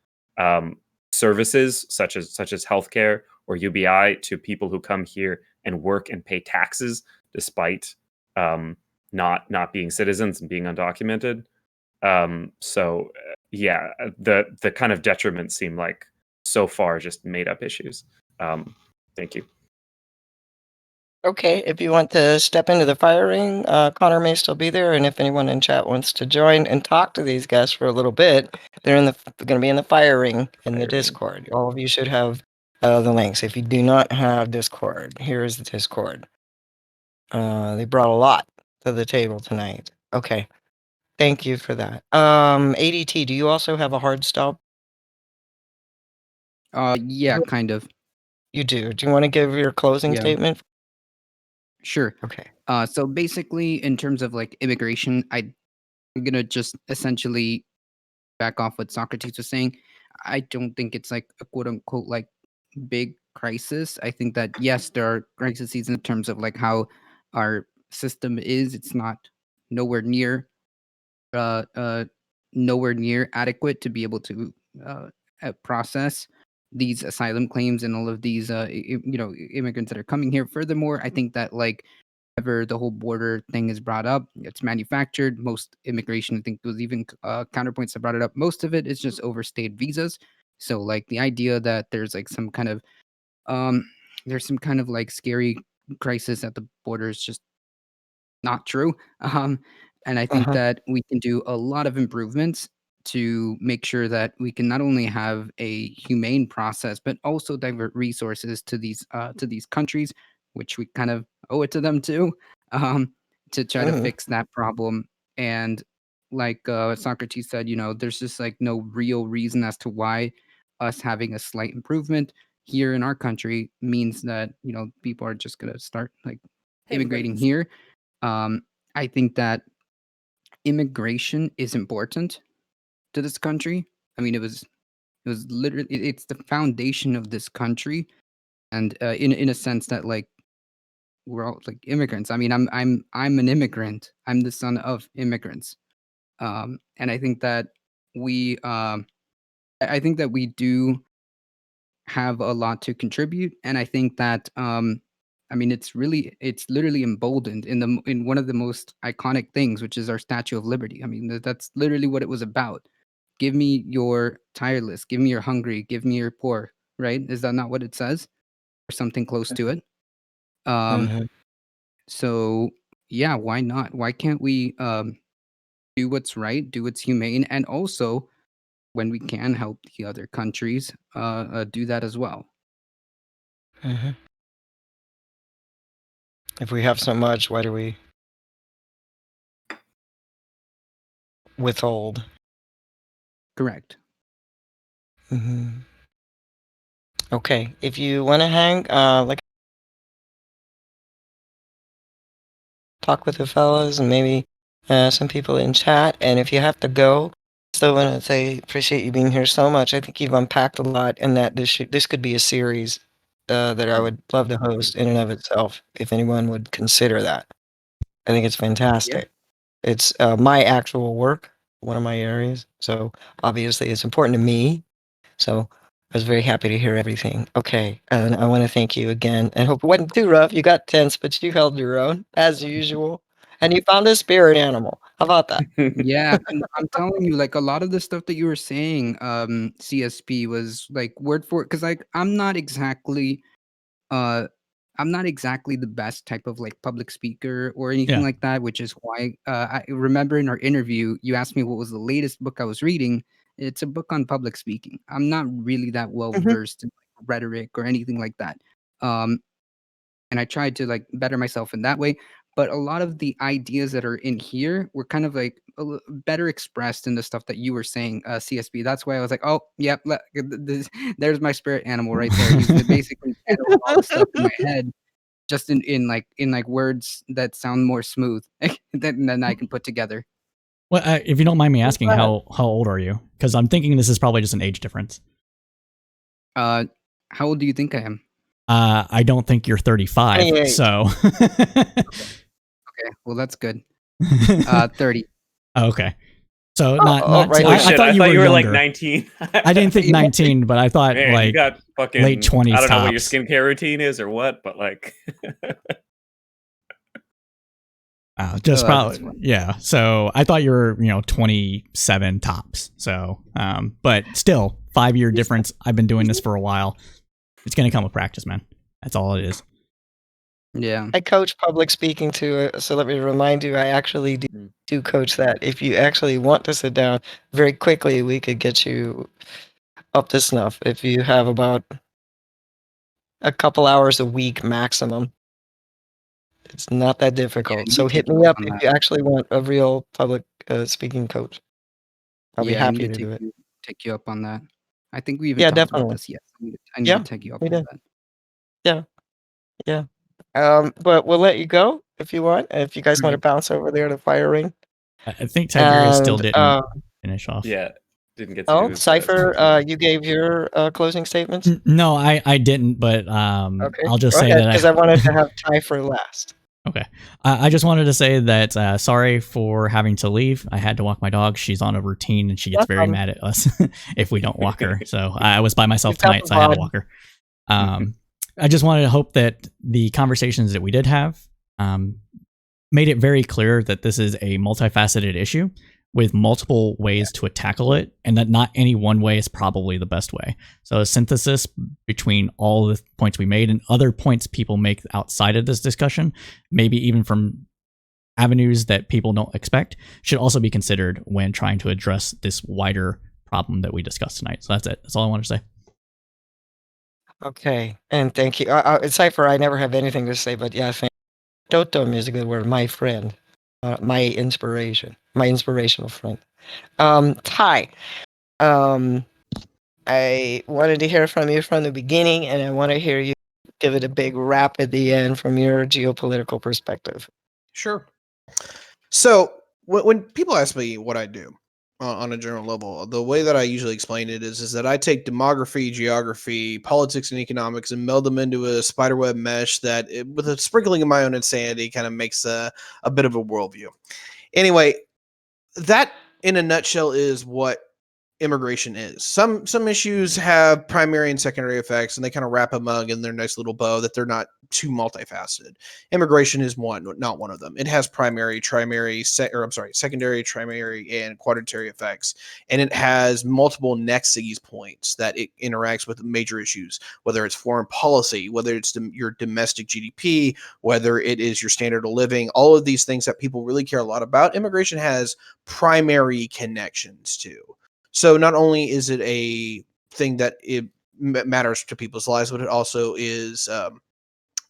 services such as healthcare or UBI to people who come here and work and pay taxes despite not being citizens and being undocumented. Yeah, the kind of detriments seem like so far just made up issues. Thank you. Okay, if you want to step into the firing, Connor may still be there, and if anyone in chat wants to join and talk to these guys for a little bit, they're going to be in the firing in the Discord. All of you should have the links. If you do not have Discord, here is the Discord. They brought a lot to the table tonight. Okay, thank you for that. ADT, do you also have a hard stop? Yeah, kind of. You do. Do you want to give your closing Yeah. statement? Sure. Okay. So basically, in terms of like immigration, I'm gonna just essentially back off what Socrates was saying. I don't think it's like a quote unquote like big crisis. I think that yes, there are crises in terms of like how our system is. It's not nowhere near uh, uh, nowhere near adequate to be able to process these asylum claims and all of these immigrants that are coming here. Furthermore, I think that like whenever the whole border thing is brought up, it's manufactured. Most immigration, I think, was even counterpoints that brought it up. Most of it is just overstayed visas. So like the idea that there's like some kind of um there's some kind of like scary crisis at the border is just not true. And I think that we can do a lot of improvements to make sure that we can not only have a humane process, but also divert resources to these countries, which we kind of owe it to them too, um, to try to fix that problem. And like Socrates said, there's just like no real reason as to why us having a slight improvement here in our country means that people are just gonna start like immigrating here. I think that immigration is important to this country. I mean, it was literally it's the foundation of this country, and in a sense that like we're all like immigrants. I mean, I'm an immigrant. I'm the son of immigrants, and I think that I think that we do have a lot to contribute, and I think that I mean it's literally emboldened in one of the most iconic things, which is our Statue of Liberty. I mean that's literally what it was about. Give me your tireless, give me your hungry, give me your poor. Right? Is that not what it says, or something close to it? Um, so yeah, why not? Why can't we do what's right, do what's humane, and also when we can help the other countries do that as well? If we have so much, why do we withhold? Correct. Okay, if you want to hang, like talk with the fellas and maybe some people in chat, and if you have to go, still want to say appreciate you being here so much. I think you've unpacked a lot, and that this could be a series that I would love to host in and of itself if anyone would consider that. I think it's fantastic. It's my actual work, one of my areas, so obviously it's important to me. So I was very happy to hear everything. Okay, and I want to thank you again, and hope it wasn't too rough. You got tense, but you held your own as usual, and you found a spirit animal. How about that? Yeah, and I'm telling you, like a lot of the stuff that you were saying, CSP was like word for it, because like uh I'm not exactly the best type of like public speaker or anything Yeah. like that, which is why I remember in our interview you asked me what was the latest book I was reading. It's a book on public speaking. I'm not really that well versed in like, rhetoric or anything like that. And I tried to like better myself in that way. but a lot of the ideas that are in here were kind of like better expressed in the stuff that you were saying, CSP. That's why I was like, oh, yep, there's my spirit animal right there. He's basically channeling all the stuff in my head, just in like words that sound more smooth than I can put together. Well, if you don't mind me asking, how old are you? Because I'm thinking this is probably just an age difference. How old do you think I am? I don't think you're 35, 28. so. Okay, well that's good. 30. Okay. So Oh, not right. I thought you were like younger. 19. I didn't think 19, but I thought Man, you like got fucking late 20s I don't know what your tops. skincare routine is or what, but like just Oh, probably that's fine. yeah. So I thought you were 27 tops. So but still 5-year difference. I've been doing this for a while. It's gonna come with practice, man. That's all it is. Yeah. I coach public speaking too, so let me remind you, I actually do coach that. If you actually want to sit down, very quickly we could get you up to snuff if you have about a couple hours a week maximum. It's not that difficult. I need So to hit take you me up up on if that. you actually want a real public speaking coach. I'll be Yeah, I happy need to to do it. take you up on that. I think we even Yeah, talked about definitely. this. Yes, I need Yeah, to take you up we on did. that. Yeah. But we'll let you go if you want. If you guys want to Alright. bounce over there to fire ring. I think Tiberius still And didn't finish off. yeah, didn't get to do his Cypher, you gave your closing statements? No, I didn't, but Okay, I'll just go say ahead, that because I wanted to have Ty for last. Okay. I just wanted to say that sorry for having to leave. I had to walk my dog. She's on a routine and she gets very mad at us if we don't walk her. So I was by myself tonight, so I had to walk her. I just wanted to hope that the conversations that we did have made it very clear that this is a multifaceted issue with multiple ways to tackle it, and that not any one way is probably the best way. So a synthesis between all the points we made and other points people make outside of this discussion, maybe even from avenues that people don't expect, should also be considered when trying to address this wider problem that we discussed tonight. So that's it. That's all I wanted to say. Okay, and thank you. Cypher, I never have anything to say, but yeah, Totem is a good word. My friend, my inspiration, my inspirational friend. Ty, I wanted to hear from you from the beginning, and I want to hear you give it a big wrap at the end from your geopolitical perspective. Sure. So when people ask me what I do on a general level, the way that I usually explain it is that I take demography, geography, politics, and economics and meld them into a spiderweb mesh that, with a sprinkling of my own insanity, kind of makes a bit of a worldview. Anyway, that in a nutshell is what immigration is. Some issues have primary and secondary effects, and they kind of wrap them up in their nice little bow that they're not too multifaceted. Immigration is not one of them. It has secondary, primary, and quaternary effects, and it has multiple nexus points that it interacts with major issues, whether it's foreign policy, whether it's your domestic GDP, whether it is your standard of living. All of these things that people really care a lot about, immigration has primary connections to. So not only is it a thing that it matters to people's lives, but it also is,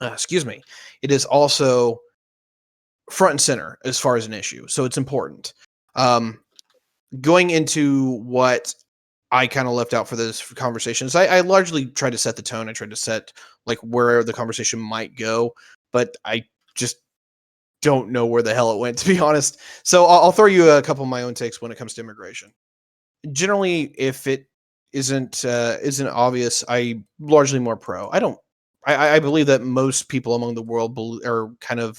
it is also front and center as far as an issue. So it's important. Going into what I kind of left out for this conversation is I largely tried to set the tone. I tried to set like where the conversation might go, but I just don't know where the hell it went, to be honest. So I'll throw you a couple of my own takes when it comes to immigration. Generally, if it isn't obvious, I largely more pro. I believe that most people among the world are kind of,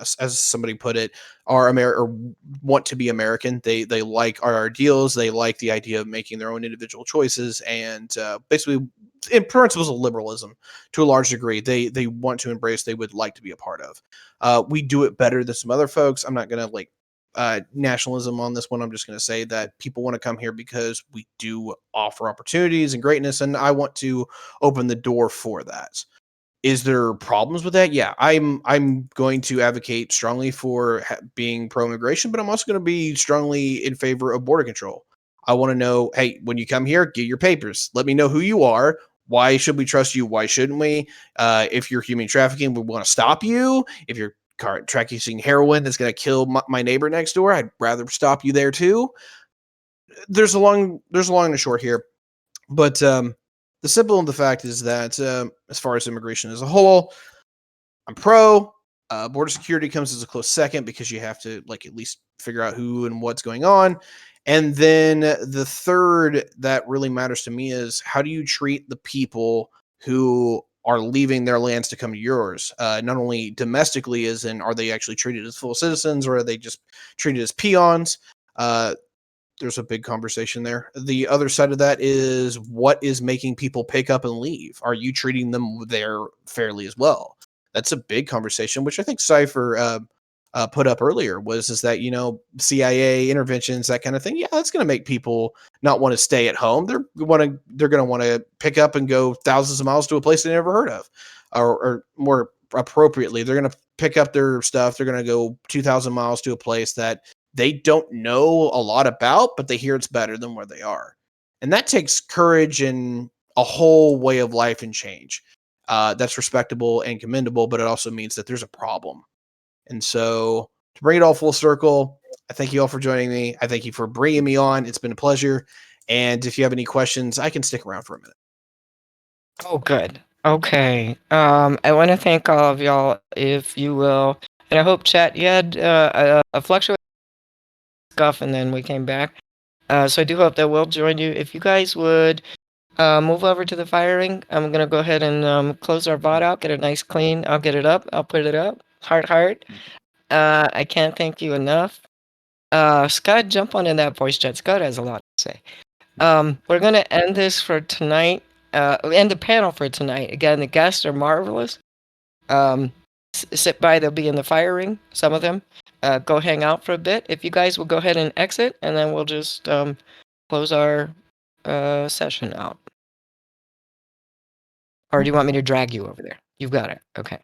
as somebody put it, are or want to be American. They like our ideals. They like the idea of making their own individual choices, and basically, in principles of liberalism, to a large degree, they want to embrace. They would like to be a part of. We do it better than some other folks. I'm not gonna nationalism on this one. I'm just going to say that people want to come here because we do offer opportunities and greatness, and I want to open the door for that. Is there problems with that? Yeah, I'm going to advocate strongly for being pro-immigration, but I'm also going to be strongly in favor of border control. I want to know, hey, when you come here, get your papers. Let me know who you are. Why should we trust you? Why shouldn't we? If you're human trafficking, we want to stop you. If you're track using heroin that's going to kill my neighbor next door. I'd rather stop you there too. There's a long and a short here, but the simple and the fact is that as far as immigration as a whole, I'm pro. Border security comes as a close second because you have to like at least figure out who and what's going on. And then the third that really matters to me is how do you treat the people who are leaving their lands to come to yours? Not only domestically, as in are they actually treated as full citizens or are they just treated as peons? There's a big conversation there. The other side of that is what is making people pick up and leave? Are you treating them there fairly as well? That's a big conversation, which I think Cypher put up earlier is that, you know, CIA interventions, that kind of thing. Yeah, that's going to make people not want to stay at home. They're going to want to pick up and go thousands of miles to a place they never heard of, or more appropriately, they're going to pick up their stuff. They're going to go 2,000 miles to a place that they don't know a lot about, but they hear it's better than where they are. And that takes courage and a whole way of life and change. That's respectable and commendable, but it also means that there's a problem. And so to bring it all full circle, I thank you all for joining me. I thank you for bringing me on. It's been a pleasure. And if you have any questions, I can stick around for a minute. Oh, good. Okay. I want to thank all of y'all, if you will. And I hope, chat, you had a fluctuation stuff, and then we came back. So I do hope that we'll join you. If you guys would move over to the firing, I'm going to go ahead and close our VOD out, get it nice clean. I'll get it up. I'll put it up. Heart. I can't thank you enough. Scott, jump on in that voice chat. Scott has a lot to say. We're going to end this for tonight. End the panel for tonight. Again, the guests are marvelous. Sit by, they'll be in the firing, some of them. Go hang out for a bit. If you guys will go ahead and exit, and then we'll just close our session out. Or do you want me to drag you over there? You've got it. Okay.